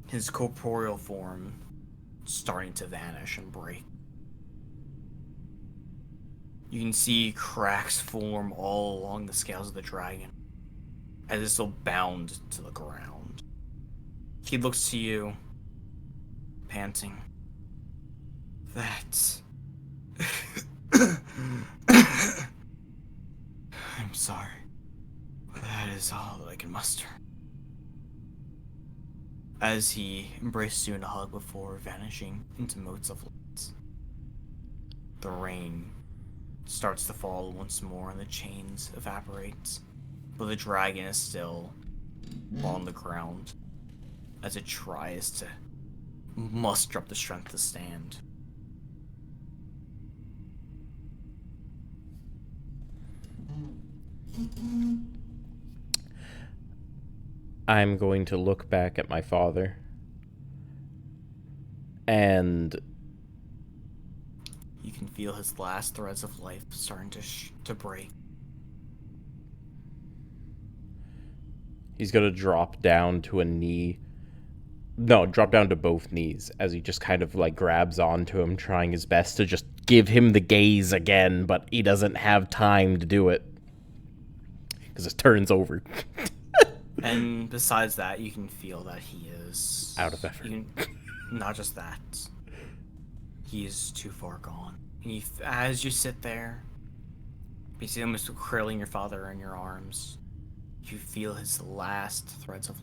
His corporeal form starting to vanish and break. You can see cracks form all along the scales of the dragon as it's still bound to the ground. He looks to you, panting. That's... I'm sorry. That is all that I can muster. As he embraces you in a hug before vanishing into motes of light. The rain starts to fall once more and the chains evaporate, but the dragon is still on the ground as it tries to muster up the strength to stand. I'm going to look back at my father and You can feel his last threads of life starting to break. he's going to drop down to a knee. No, drop down to both knees as he just kind of like grabs onto him, trying his best to just give him the gaze again, but he doesn't have time to do it because his turn's over. And besides that, you can feel that he is Out of effort. Not just that, he is too far gone. And as you sit there, you see him cradling your father in your arms. You feel his last threads of.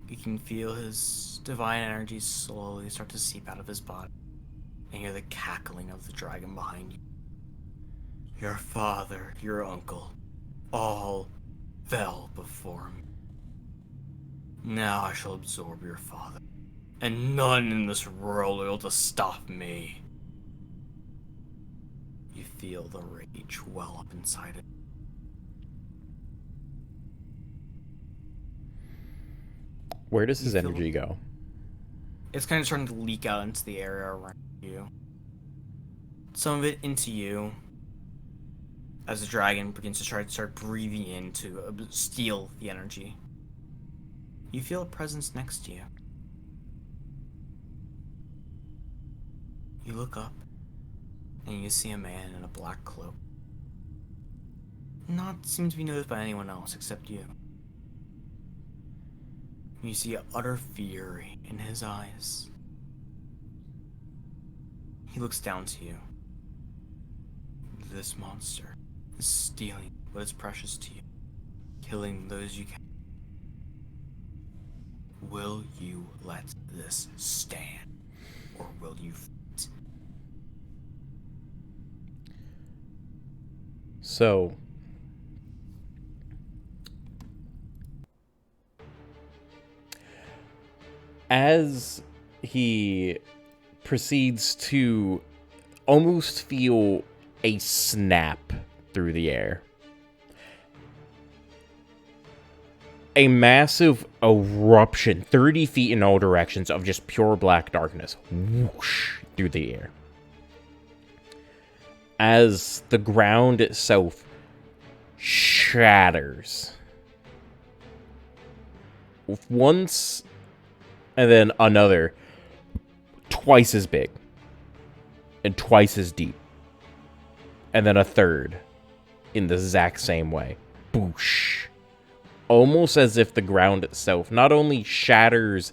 You can feel his divine energy slowly start to seep out of his body, and hear the cackling of the dragon behind you. Your father, your uncle, all fell before me. Now I shall absorb your father, and none in this world will be able to stop me. You feel the rage well up inside it. Where does his energy go? It's kind of starting to leak out into the area around you. Some of it into you, as the dragon begins to try to start breathing in to steal the energy. You feel a presence next to you. You look up, and you see a man in a black cloak. Not seem to be noticed by anyone else except you. You see utter fury in his eyes. He looks down to you. This monster is stealing what is precious to you, killing those you can. Will you let this stand, or will you fight? So, as he proceeds to almost feel a snap through the air, a massive eruption, 30 feet in all directions, of just pure black darkness, whoosh, through the air. As the ground itself shatters. Once, and then another, twice as big, and twice as deep. And then a third, in the exact same way. Boosh. Almost as if the ground itself not only shatters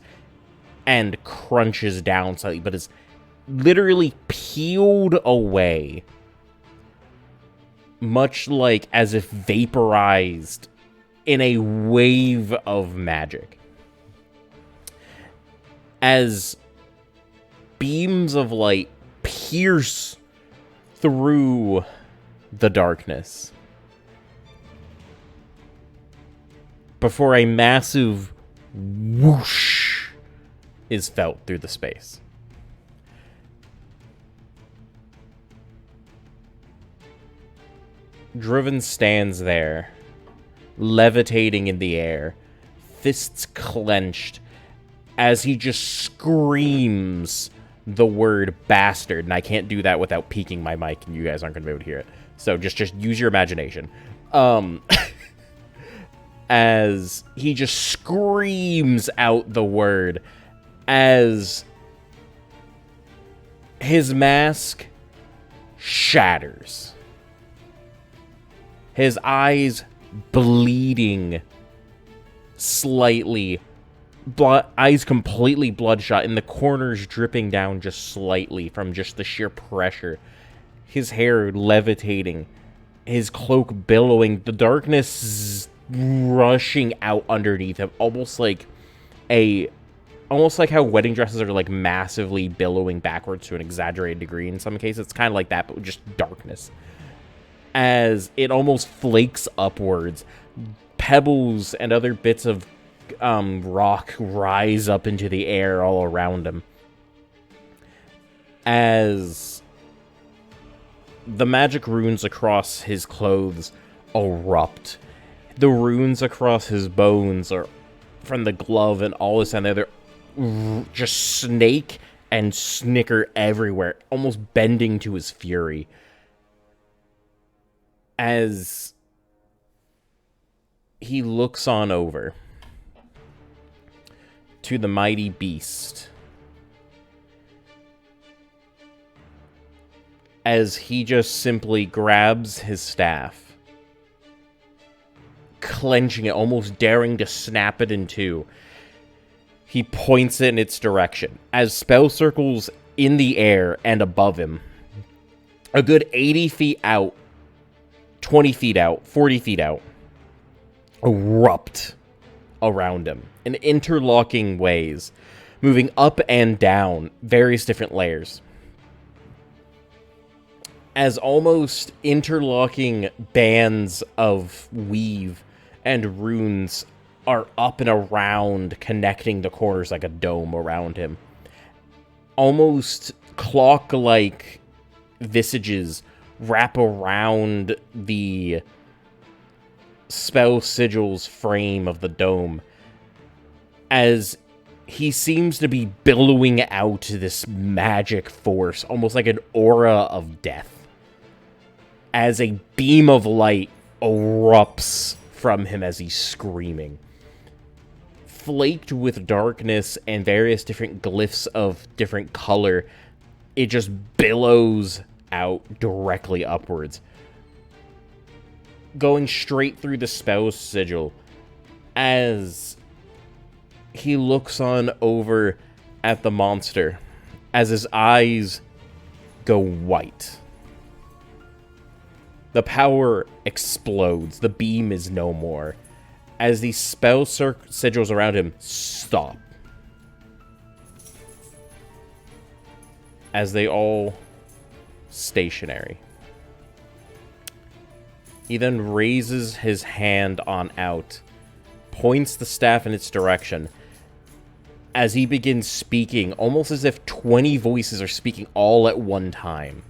and crunches down slightly, but is literally peeled away. Much like as if vaporized in a wave of magic. As beams of light pierce through the darkness. Before a massive whoosh is felt through the space. Driven stands there, levitating in the air, fists clenched, as he just screams the word bastard. And I can't do that without peeking my mic, and you guys aren't going to be able to hear it. So just use your imagination. As he just screams out the word, as his mask shatters. His eyes bleeding slightly. Eyes completely bloodshot, and the corners dripping down just slightly from just the sheer pressure. His hair levitating. His cloak billowing. The darkness rushing out underneath him. Almost like how wedding dresses are like massively billowing backwards to an exaggerated degree in some cases. It's kind of like that, but with just darkness. As it almost flakes upwards, pebbles and other bits of rock rise up into the air all around him. As the magic runes across his clothes erupt. The runes across his bones are from the glove and all this and the other just snake and snicker everywhere, almost bending to his fury. As he looks on over to the mighty beast, as he just simply grabs his staff, clenching it, almost daring to snap it in two. He points it in its direction, as spell circles in the air and above him, a good 80 feet out, 20 feet out, 40 feet out, erupt around him in interlocking ways, moving up and down various different layers. As almost interlocking bands of weave and runes are up and around, connecting the corners like a dome around him. Almost clock-like visages wrap around the spell sigil's frame of the dome, as he seems to be billowing out this magic force, almost like an aura of death, as a beam of light erupts from him as he's screaming. Flaked with darkness and various different glyphs of different color, it just billows out directly upwards, going straight through the spell's sigil as he looks on over at the monster, as his eyes go white. The power explodes. The beam is no more, as the spell sigils around him stop, as they all stationary. He then raises his hand on out, points the staff in its direction, as he begins speaking, almost as if 20 voices are speaking all at one time.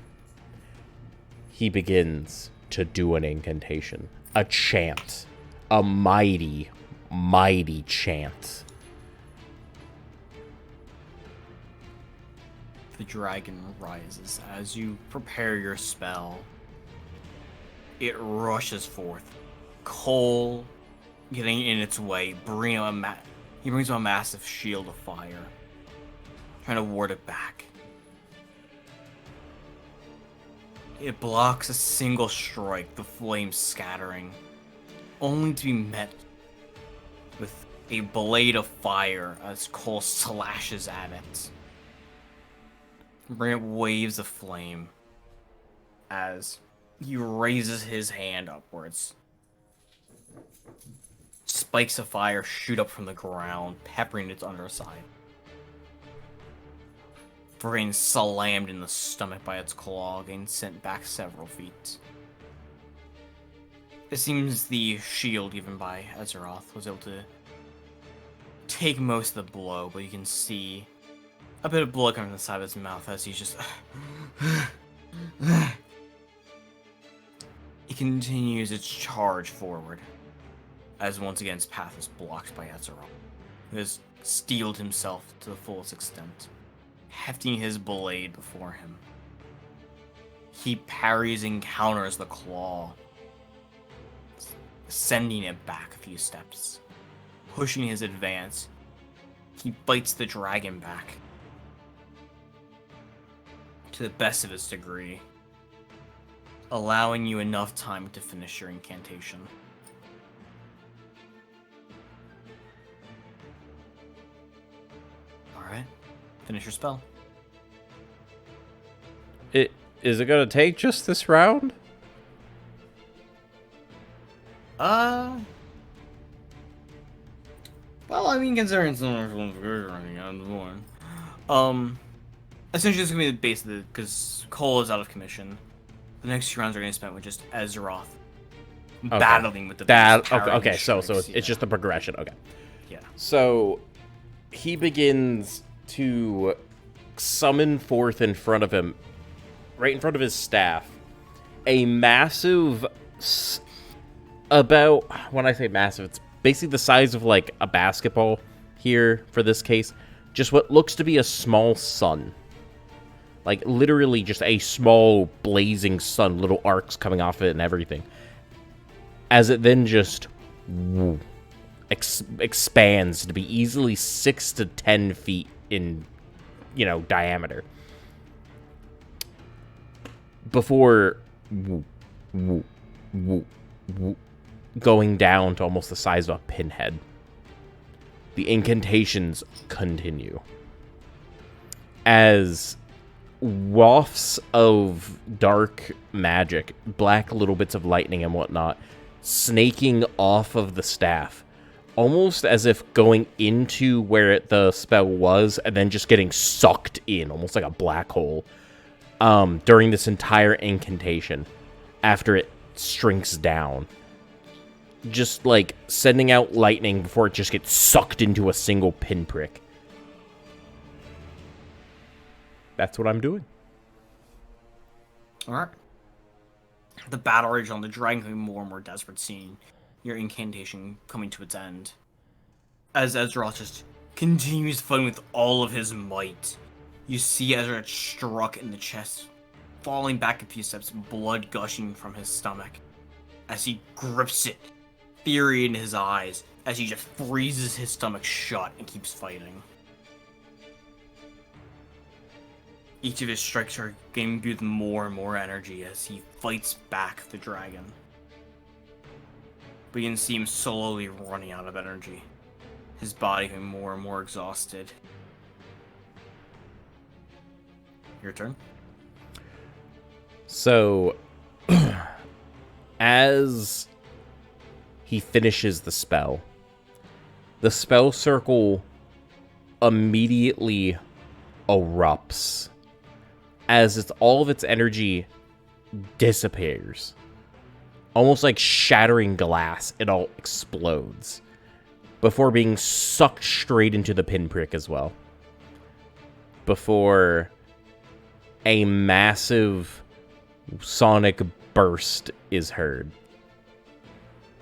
He begins to do an incantation, a chant, a mighty, mighty chant. The dragon rises as you prepare your spell. It rushes forth. Cole getting in its way, he brings a massive shield of fire, trying to ward it back. It blocks a single strike, the flames scattering, only to be met with a blade of fire as Cole slashes at it. Brant waves of flame as he raises his hand upwards. Spikes of fire shoot up from the ground, peppering its underside. Brain slammed in the stomach by its claw and sent back several feet. It seems the shield given by Azeroth was able to take most of the blow, but you can see a bit of blood coming from the side of his mouth as he's just... He continues its charge forward, as once again his path is blocked by Azeroth, who has steeled himself to the fullest extent, hefting his blade before him. He parries and counters the claw, sending it back a few steps. Pushing his advance, he bites the dragon back to the best of his degree, allowing you enough time to finish your incantation. Alright, finish your spell. Is it gonna take just this round? Well, I mean, considering so much running out of the one. Essentially, it's gonna be the base of the, because Cole is out of commission. The next 2 rounds are gonna be spent with just Azeroth battling with the beast, okay. So strikes, it's just the progression. Okay. Yeah. So he begins to summon forth in front of him, right in front of his staff, a massive, about, when I say massive, it's basically the size of like a basketball here for this case. Just what looks to be a small sun. Like literally just a small blazing sun, little arcs coming off it and everything. As it then just expands to be easily 6 to 10 feet in, diameter. Before going down to almost the size of a pinhead. The incantations continue. As wafts of dark magic, black little bits of lightning and whatnot, snaking off of the staff, almost as if going into where the spell was and then just getting sucked in, almost like a black hole, during this entire incantation after it shrinks down. Just like sending out lightning before it just gets sucked into a single pinprick. That's what I'm doing. Alright. The battle rage on the dragon becoming more and more desperate, seeing your incantation coming to its end. As Azeroth just continues fighting with all of his might, you see Azeroth struck in the chest, falling back a few steps, blood gushing from his stomach. As he grips it, fury in his eyes, as he just freezes his stomach shut and keeps fighting. Each of his strikes are imbued with more and more energy as he fights back the dragon. But you can see him slowly running out of energy. His body getting more and more exhausted. Your turn. So, as he finishes the spell circle immediately erupts as all of its energy disappears. Almost like shattering glass, it all explodes before being sucked straight into the pinprick as well. Before a massive sonic burst is heard.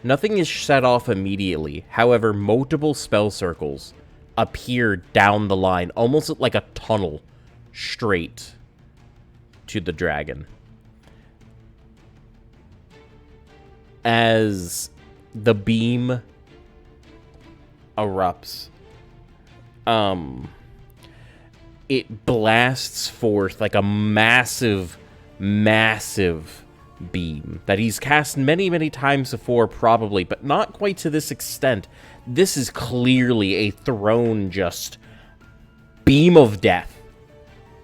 Nothing is set off immediately. However, multiple spell circles appear down the line, almost like a tunnel straight to the dragon. As the beam erupts, it blasts forth like a massive beam that he's cast many, many times before, probably, but not quite to this extent. This is clearly a thrown just beam of death.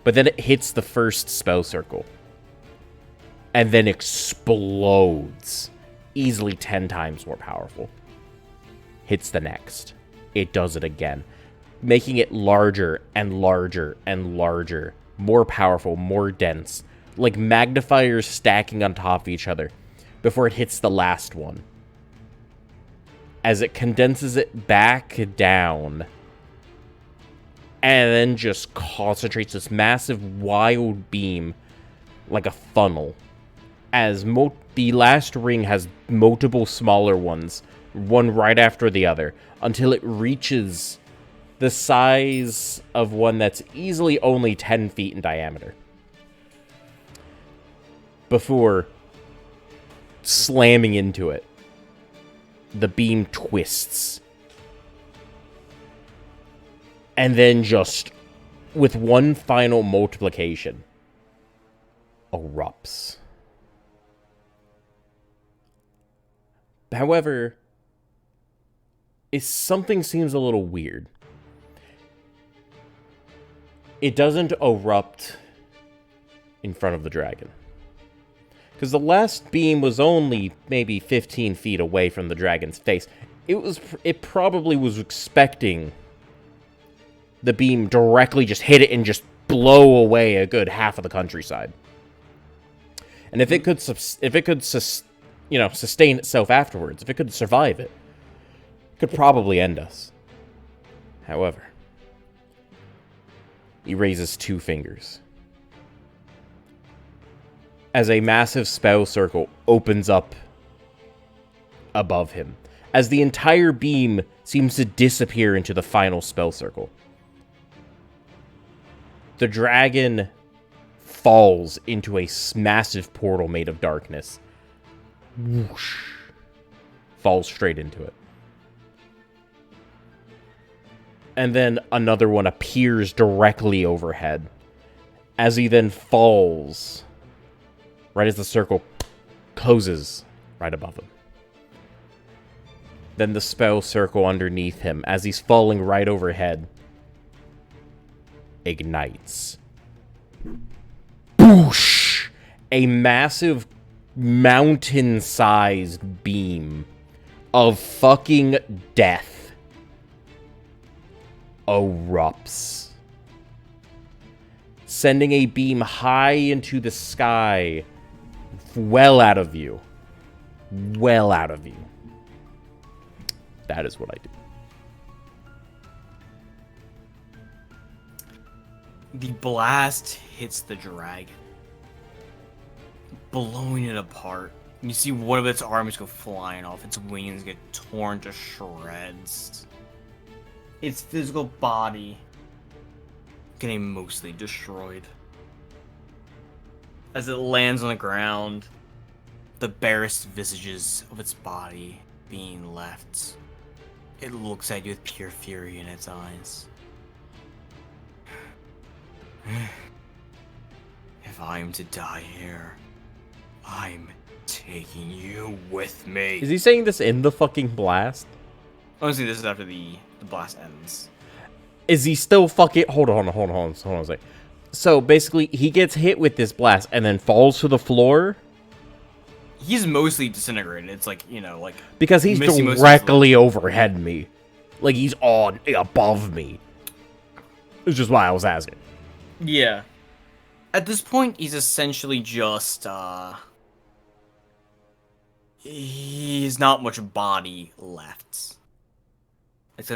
But then it hits the first spell circle. And then explodes. Easily 10 times more powerful. Hits the next. It does it again. Making it larger and larger and larger. More powerful, more dense. Like magnifiers stacking on top of each other. Before it hits the last one. As it condenses it back down. And then just concentrates this massive wild beam. Like a funnel. As the last ring has multiple smaller ones. One right after the other. Until it reaches the size of one that's easily only 10 feet in diameter. Before slamming into it, the beam twists. And then just, with one final multiplication, erupts. However, something seems a little weird. It doesn't erupt in front of the dragon. Because the last beam was only maybe 15 feet away from the dragon's face. It probably was expecting the beam directly just hit it and just blow away a good half of the countryside. And if it could sustain itself afterwards, if it could survive it, could probably end us. However, he raises 2 fingers. As a massive spell circle opens up above him. As the entire beam seems to disappear into the final spell circle. The dragon falls into a massive portal made of darkness. Whoosh. Falls straight into it. And then another one appears directly overhead. As he then falls, right as the circle closes right above him. Then the spell circle underneath him, as he's falling right overhead, ignites. Boosh! A massive mountain-sized beam of fucking death erupts, sending a beam high into the sky, well out of view. Well out of view. That is what I do. The blast hits the dragon, blowing it apart. You see one of its arms go flying off. Its wings get torn to shreds. Its physical body getting mostly destroyed. As it lands on the ground, the barest visages of its body being left. It looks at you with pure fury in its eyes. If I'm to die here, I'm taking you with me. Is he saying this in the fucking blast? Honestly, this is after the blast ends. Is he still fucking... Hold on a second. So, basically, he gets hit with this blast and then falls to the floor? He's mostly disintegrated. It's like, like... Because he's directly overhead me. Like, he's on above me. It's just why I was asking. Yeah. At this point, he's essentially just, he's not much body left. It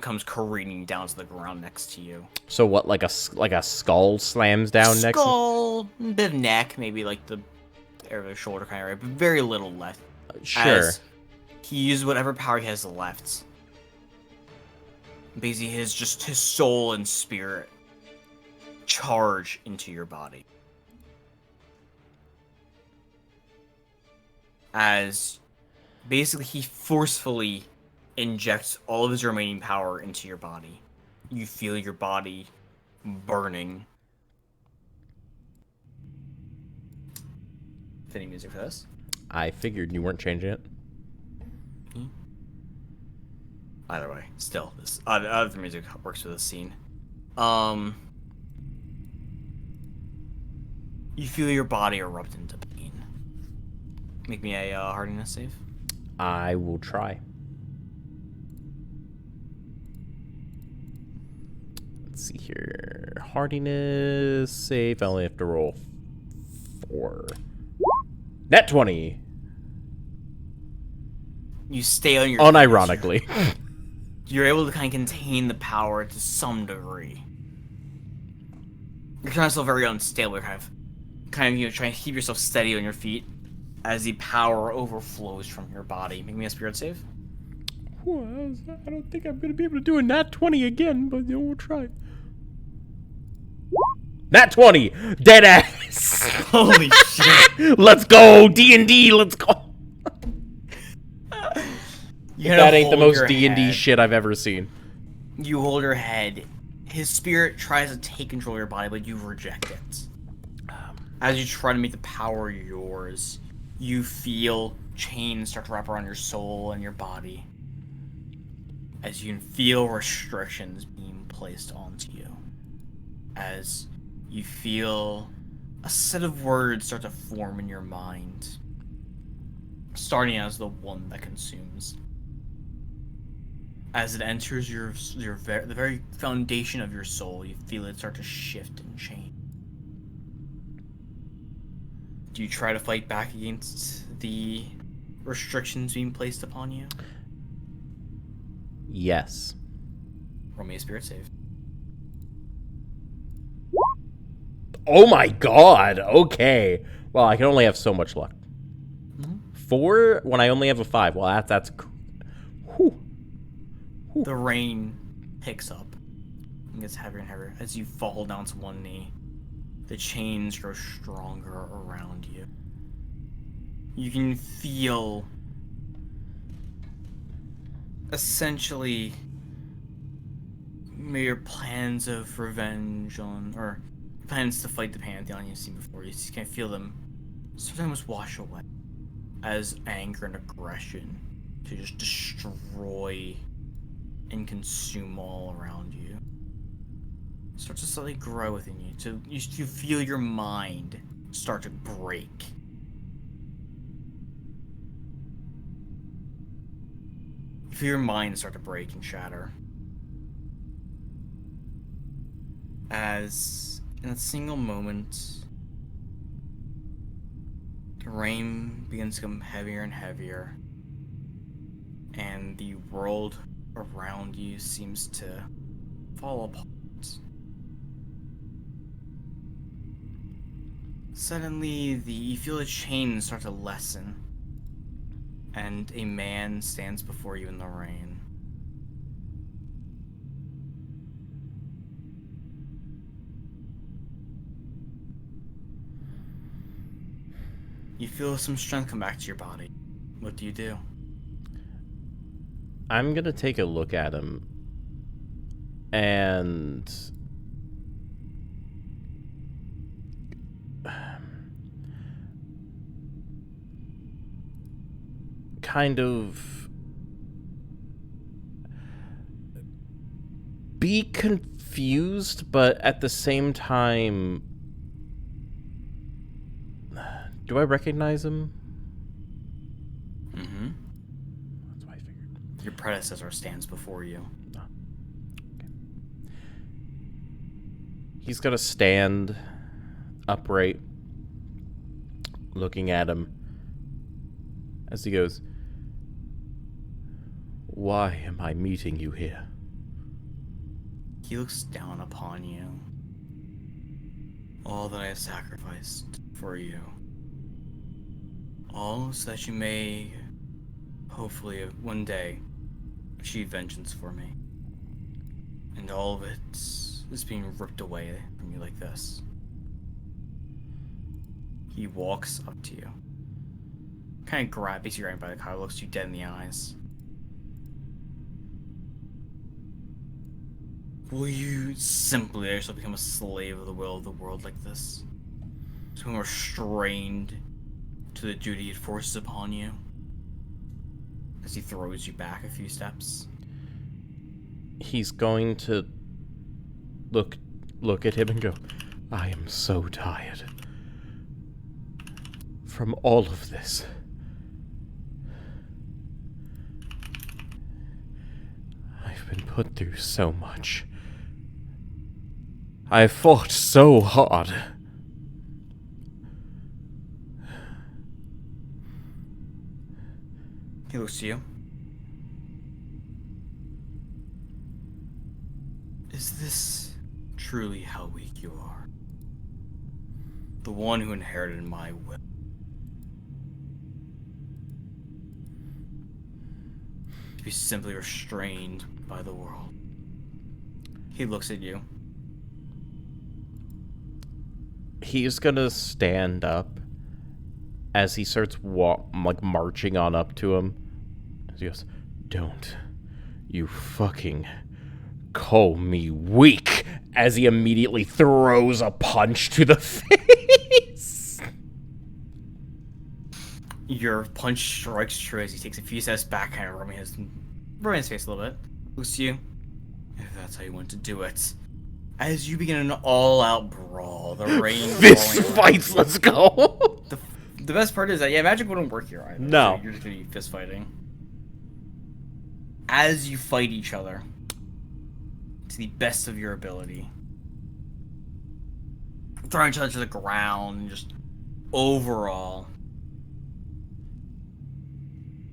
comes careening down to the ground next to you. So what, like a skull slams down next to... Skull, bit of neck, maybe like the area of the shoulder kind of area, but very little left. Sure. As he uses whatever power he has left. Basically, his soul and spirit charge into your body. As basically he forcefully injects all of his remaining power into your body. You feel your body burning. Fitting music for this. I figured you weren't changing it. Either way, still, this other music works for this scene. You feel your body erupt into pain. Make me a hardiness save. I will try. Let's see here. Hardiness save. I only have to roll 4. Nat 20. You stay on your Unironically. You're able to kind of contain the power to some degree. You're kind of still very unstable. You're kind of trying to keep yourself steady on your feet as the power overflows from your body. Make me a spirit save. I don't think I'm gonna be able to do a nat 20 again, but we'll try. Nat 20, dead ass. Holy shit! Let's go D&D. Let's go. That ain't the most D&D shit I've ever seen. You hold your head. His spirit tries to take control of your body, but you reject it. As you try to make the power yours, you feel chains start to wrap around your soul and your body. As you can feel restrictions being placed onto you. As you feel a set of words start to form in your mind. Starting as the one that consumes. As it enters the very foundation of your soul, you feel it start to shift and change. Do you try to fight back against the restrictions being placed upon you? Yes. Roll me a spirit save. Oh my god. Okay. Well, I can only have so much luck. 4 when I only have a 5. Well, that's. Whew. The rain picks up and gets heavier and heavier as you fall down to one knee. The chains grow stronger around you. You can feel essentially your plans of revenge or plans to fight the Pantheon you've seen before. You just can't feel them sometimes wash away as anger and aggression to just destroy and consume all around you. Start to slowly grow within you. You feel your mind start to break. You feel your mind start to break and shatter. As in a single moment, the rain begins to become heavier and heavier, and the world around you seems to fall apart. Suddenly, you feel the chains start to lessen, and a man stands before you in the rain. You feel some strength come back to your body. What do you do? I'm gonna take a look at him and kind of be confused, but at the same time, do I recognize him? Mm-hmm. That's what I figured. Your predecessor stands before you. Oh. Okay. He's gonna stand upright, looking at him as he goes, "Why am I meeting you here?" He looks down upon you. All that I have sacrificed for you. All so that you may, hopefully, one day, achieve vengeance for me. And all of it is being ripped away from you like this. He walks up to you. Kind of grabs you right by the collar, looks you dead in the eyes. Will you simply actually become a slave of the will of the world like this? To become restrained to the duty it forces upon you? As he throws you back a few steps. He's going to look at him and go, "I am so tired from all of this. I've been put through so much. I've fought so hard. He looks to you. Is this truly how weak you are? The one who inherited my will. To be simply restrained by the world. He looks at you. He's gonna stand up as he starts marching on up to him. He goes, "Don't you fucking call me weak," as he immediately throws a punch to the face. Your punch strikes true as he takes a few steps back, kind of rubbing his face a little bit. Looks to you. If that's how you want to do it. As you begin an all-out brawl, the rain Fist fights, let's go. The best part is that, yeah, magic wouldn't work here either. No. So you're just gonna be fist fighting. As you fight each other, to the best of your ability, throwing each other to the ground, and just overall,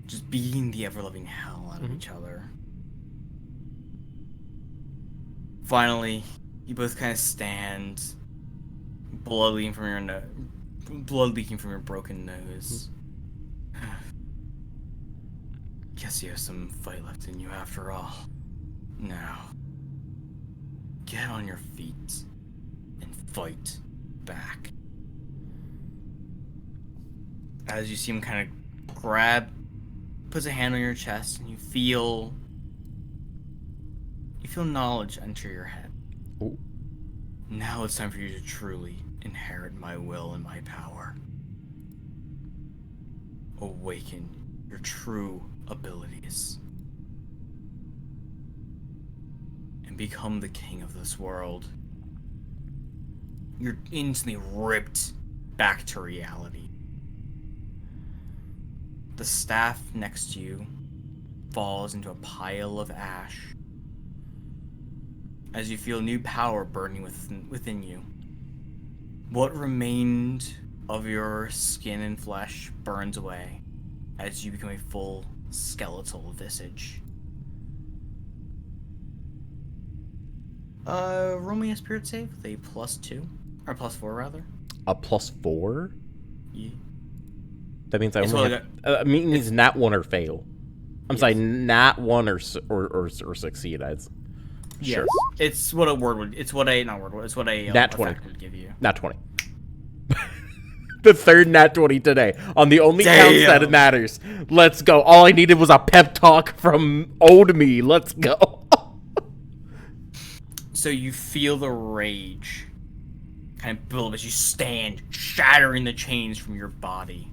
just beating the ever-loving hell out of each other. Finally, you both kind of stand, blood leaking from your broken nose. Guess you have some fight left in you after all. Now, get on your feet and fight back. As you see him kind of puts a hand on your chest, and you feel knowledge enter your head. Ooh. Now it's time for you to truly inherit my will and my power. Awaken your true abilities. And become the king of this world. You're instantly ripped back to reality. The staff next to you falls into a pile of ash as you feel new power burning within you. What remained of your skin and flesh burns away as you become a full skeletal visage. Roll me a spirit save with a +2, or +4 rather. A +4? Yeah. That means I It's only well, have, means nat 1 or fail. I'm sorry, nat 1 or succeed. Yes. Sure. It's what a word would. It's what a Nat 20 effect would give you. Nat 20. The third nat 20 today. On the only counts that it matters. Let's go. All I needed was a pep talk from old me. Let's go. So you feel the rage kind of build up as you stand, shattering the chains from your body.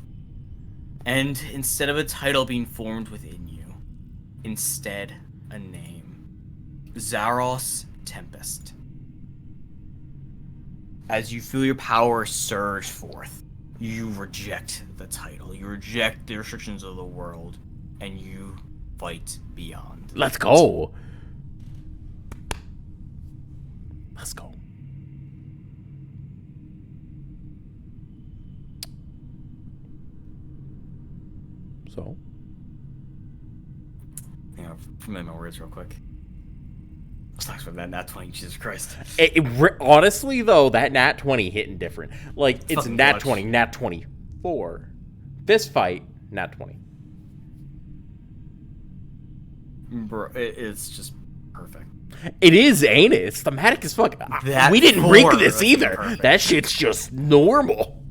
And instead of a title being formed within you, instead a name. Zaros Tempest. As you feel your power surge forth, you reject the title, you reject the restrictions of the world, and you fight beyond. Let's go. Let's go. So, Hang on, familiar my words real quick. Sucks for that nat 20, Jesus Christ. Honestly, though, that nat 20 hitting different. Like, it's Fucking nat clutch. 20, nat 24. Fist fight, nat 20. Bro, it's just perfect. It is, ain't it? It's thematic as fuck. That We didn't four rank this was either. perfect. That shit's just normal.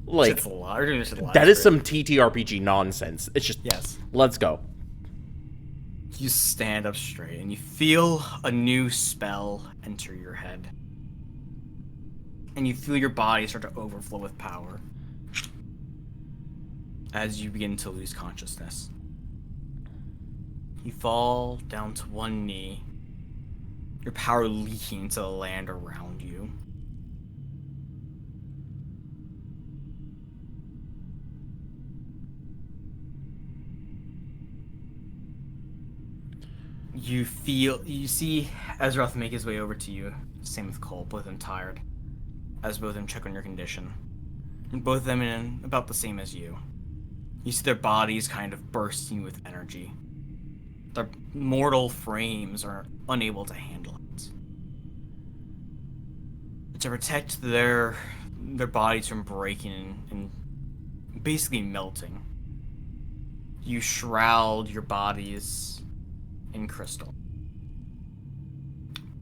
Like, Shit's a lot. We're doing this shit a lot. that is some TTRPG nonsense. It's just, Yes. let's go. You stand up straight and you feel a new spell enter your head. And you feel your body start to overflow with power. As you begin to lose consciousness. You fall down to one knee, your power leaking into the land around you. You see Ezroth make his way over to you. Same with Cole, both of them tired. As both of them check on your condition. And both of them in about the same as you. You see their bodies kind of bursting with energy. Their mortal frames are unable to handle it. To protect their bodies from breaking and basically melting, you shroud your bodies in crystal.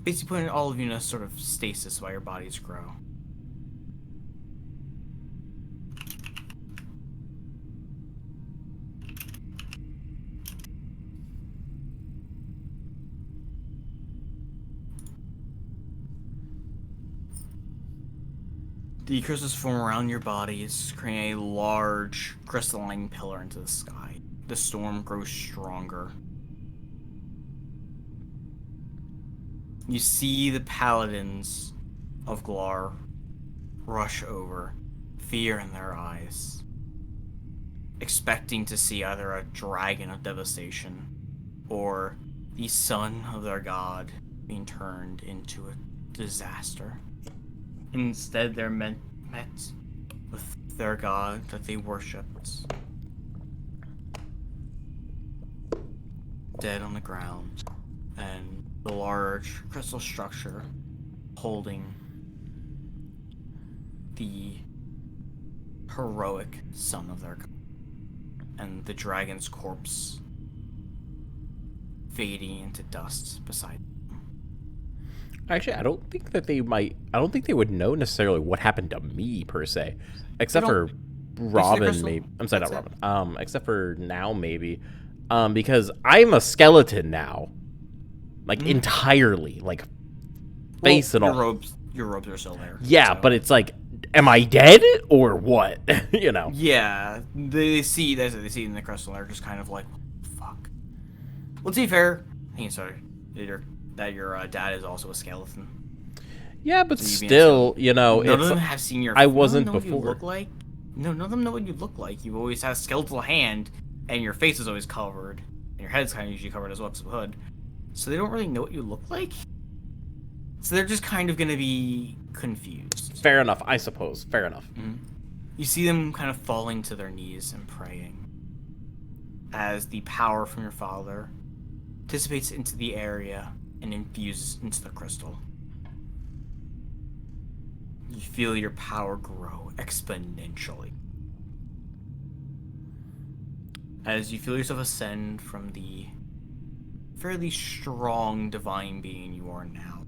Basically putting all of you in a sort of stasis while your bodies grow. The crystals form around your bodies, creating a large crystalline pillar into the sky. The storm grows stronger. You see the paladins of Glar rush over, fear in their eyes, expecting to see either a dragon of devastation or the son of their god being turned into a disaster. Instead, they're met with their god that they worshipped, dead on the ground, and the large crystal structure holding the heroic son of their god, and the dragon's corpse fading into dust beside them. Actually, I don't think they would know necessarily what happened to me per se, except for Robin. Maybe I'm sorry, not Robin. Except for now, maybe, because I'm a skeleton now, like entirely, like face and all. Your robes are still there. Yeah, so. but it's like, am I dead or what? You know? Yeah, they see it in the crystal. They're just kind of like, fuck. Well, to be fair, hey, sorry, that your dad is also a skeleton. Yeah, but still, you know, none of them have seen your. I wasn't know what before. you look like. No, none of them know what you look like. You've always had a skeletal hand, and your face is always covered, and your head's kind of usually covered as well, because of a hood. So they don't really know what you look like. So they're just kind of gonna be confused. Fair enough, I suppose. Fair enough. Mm-hmm. You see them kind of falling to their knees and praying as the power from your father dissipates into the area and infuses into the crystal. You feel your power grow exponentially as you feel yourself ascend from the fairly strong divine being you are now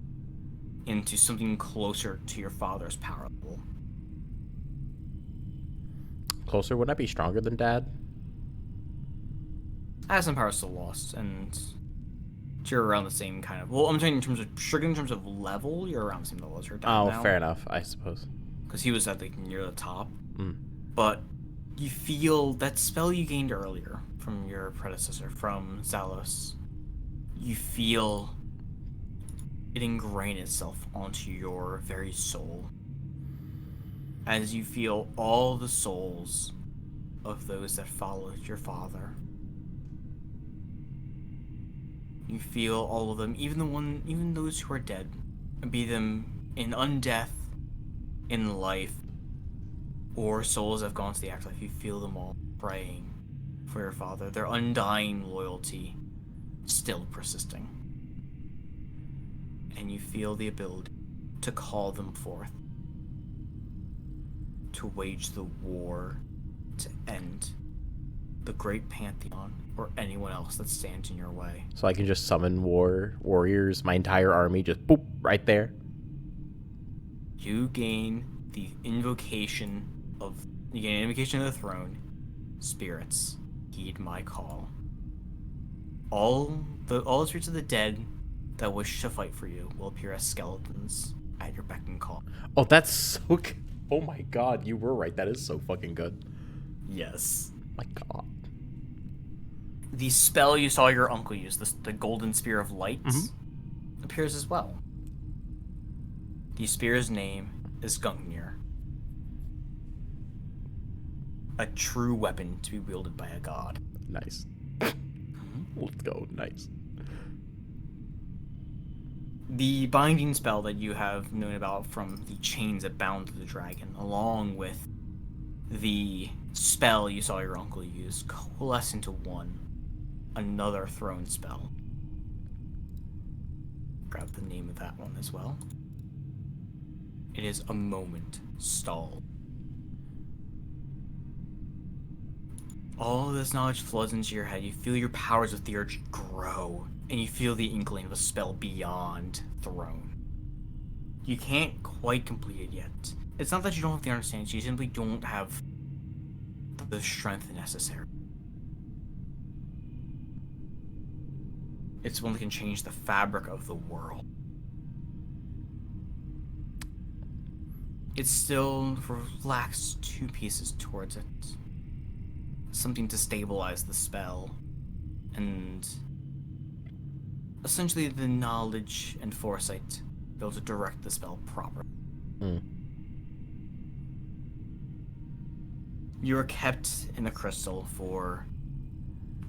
into something closer to your father's power level. Closer? Wouldn't I be stronger than Dad? I have some power still lost, and you're around the same kind of. Well, I'm saying in terms of level, you're around the same level as your dad now. Fair enough, I suppose. Because he was at near the top. Mm. But You feel that spell you gained earlier from your predecessor, from Zalos. You feel it ingrain itself onto your very soul. As you feel all the souls of those that followed your father. You feel all of them, even those who are dead, be them in undeath, in life, or souls that have gone to the afterlife. You feel them all praying for your father, their undying loyalty still persisting. And you feel the ability to call them forth, to wage the war to end the great pantheon or anyone else that stands in your way. So I can just summon warriors, my entire army, just boop, right there. You gain the invocation of the throne. Spirits, heed my call. All the spirits of the dead that wish to fight for you will appear as skeletons at your beck and call. Oh, that's so good. Oh my god, you were right. That is so fucking good. Yes. My god. The spell you saw your uncle use, the Golden Spear of Light, appears as well. The spear's name is Gungnir. A true weapon to be wielded by a god. Nice. Let's go. Nice. The binding spell that you have known about from the chains that bound the dragon, along with the spell you saw your uncle use, coalesce into one. Another throne spell. Grab the name of that one as well. It is a moment stall. All this knowledge floods into your head. You feel your powers of the urge grow, and you feel the inkling of a spell beyond throne. You can't quite complete it yet. It's not that you don't have the understanding, you simply don't have the strength necessary. It's one that can change the fabric of the world. It still lacks two pieces towards it. Something to stabilize the spell, and essentially the knowledge and foresight to be able to direct the spell properly. You are kept in the crystal for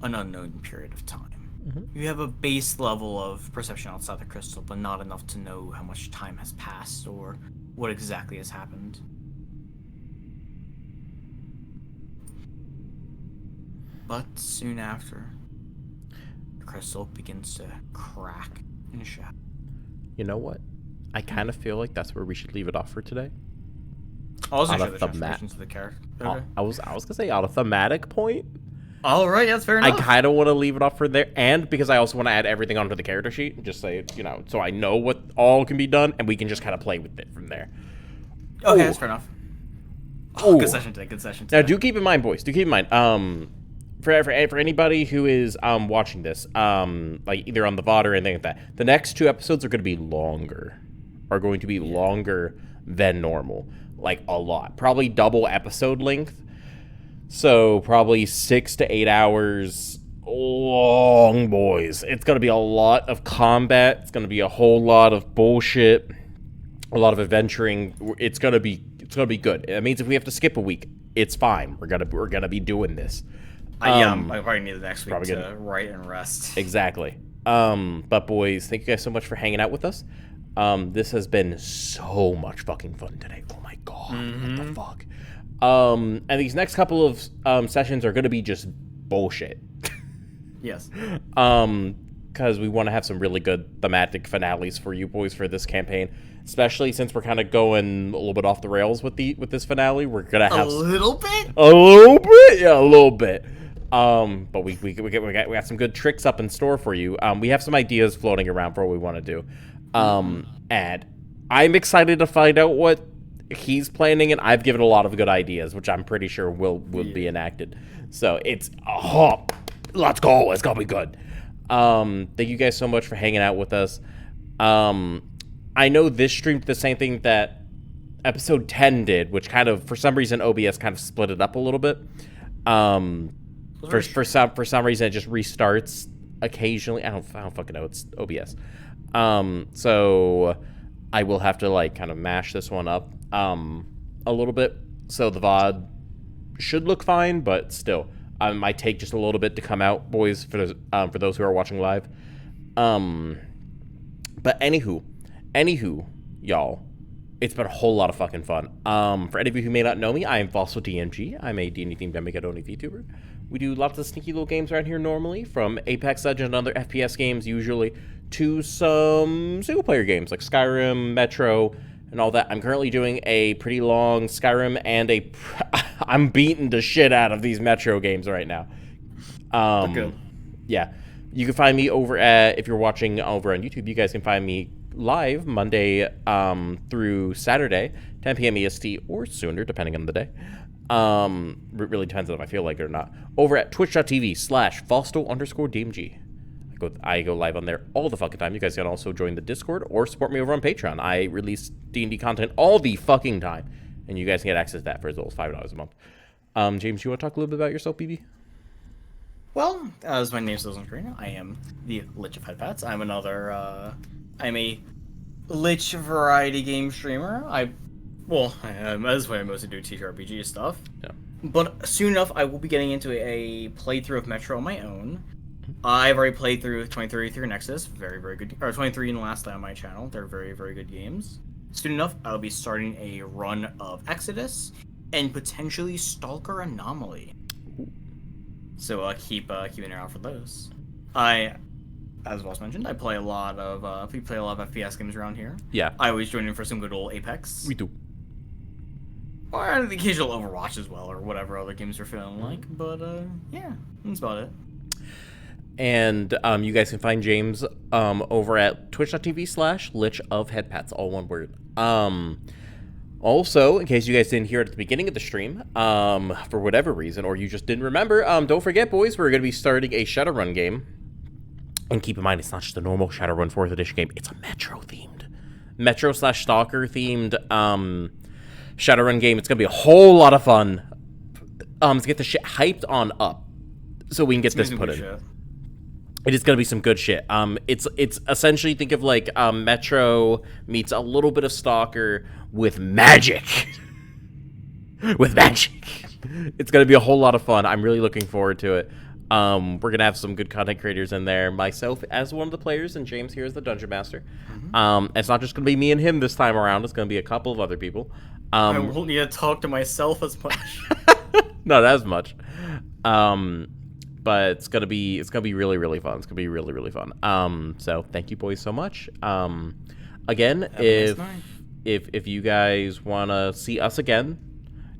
an unknown period of time. You have a base level of perception outside the crystal, but not enough to know how much time has passed or what exactly has happened. But soon after, the crystal begins to crack and shatter. You know what? I kind of feel like that's where we should leave it off for today. I was On gonna a show the transformations of the character. Okay. I was gonna say on a thematic point. All right, that's fair enough. I kind of want to leave it off for there, and because I also want to add everything onto the character sheet, and just say, so I know what all can be done, and we can just kind of play with it from there. Okay, Ooh. that's fair enough. Ooh. Good session today. Now, do keep in mind, boys. Do keep in mind. For anybody who is watching this, like either on the VOD or anything like that, the next 2 episodes are going to be longer. Longer than normal, like a lot. Probably double episode length. So probably 6 to 8 hours long, boys. It's going to be a lot of combat. It's going to be a whole lot of bullshit. A lot of adventuring. It's going to be good. It means if we have to skip a week, it's fine. We're going to be doing this. I probably need the next week to good. write and rest. Exactly. But boys, thank you guys so much for hanging out with us. This has been so much fucking fun today. Oh my god. What the fuck? And these next couple of sessions are going to be just bullshit. Yes. Because we want to have some really good thematic finales for you boys for this campaign, especially since we're kind of going a little bit off the rails with this finale. We're gonna have a little bit. Yeah, a little bit. But we got some good tricks up in store for you. We have some ideas floating around for what we want to do. And I'm excited to find out what he's planning, and I've given a lot of good ideas, which I'm pretty sure will be enacted. So it's let's go. It's gonna be good. Thank you guys so much for hanging out with us. I know this stream did the same thing that episode 10 did, which kind of, for some reason, OBS kind of split it up a little bit. For some reason, it just restarts occasionally. I don't fucking know. It's OBS. So I will have to like kind of mash this one up a little bit, so the VOD should look fine, but still, might take just a little bit to come out, boys, for those who are watching live. But anywho, y'all, it's been a whole lot of fucking fun. For any of you who may not know me, I am Fossil DMG. I'm a D&D themed Demigodoni VTuber. We do lots of sneaky little games around here normally, from Apex Legends and other FPS games usually, to some single-player games like Skyrim, Metro, and all that. I'm currently doing a pretty long Skyrim and I'm beating the shit out of these Metro games right now. Good. Yeah. You can find me over at, if you're watching over on YouTube, you guys can find me live Monday through Saturday, 10 p.m. EST or sooner, depending on the day. It really depends on if I feel like it or not. Over at twitch.tv/Fausto_DMG. I go live on there all the fucking time. You guys can also join the Discord or support me over on Patreon. I release D&D content all the fucking time, and you guys can get access to that for as little as $5 a month. James, you want to talk a little bit about yourself, BB? Well, as my name says on screen, I am the Lich of Headpats. I'm I'm a Lich variety game streamer. That's why I mostly do TTRPG stuff. Yeah. But soon enough, I will be getting into a playthrough of Metro on my own. I've already played through 23 Nexus, very, very good, or 23 and Last Day on my channel. They're very, very good games. Soon enough, I'll be starting a run of Exodus and potentially Stalker Anomaly. So keep an eye out for those. As was mentioned, I play a lot of FPS games around here. Yeah. I always join in for some good old Apex. We do. Or the occasional Overwatch as well, or whatever other games are feeling like. But yeah, that's about it. And you guys can find James over at twitch.tv/LichOfHeadpats, all one word. Also, in case you guys didn't hear it at the beginning of the stream, for whatever reason, or you just didn't remember, don't forget, boys, we're going to be starting a Shadowrun game. And keep in mind, it's not just a normal Shadowrun 4th edition game, it's a Metro-themed. Metro/Stalker-themed Shadowrun game. It's going to be a whole lot of fun to get the shit hyped on up so we can get this put in. Shit. It is going to be some good shit. It's essentially, think of like Metro meets a little bit of Stalker with magic. With magic. It's going to be a whole lot of fun. I'm really looking forward to it. We're going to have some good content creators in there. Myself as one of the players, and James here as the Dungeon Master. It's not just going to be me and him this time around. It's going to be a couple of other people. I won't need to talk to myself as much. Not as much. But it's gonna be really, really fun. It's gonna be really, really fun. So thank you, boys, so much. Again, if you guys wanna see us again,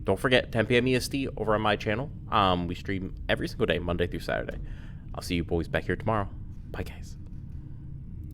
don't forget 10 p.m. EST over on my channel. We stream every single day, Monday through Saturday. I'll see you boys back here tomorrow. Bye, guys.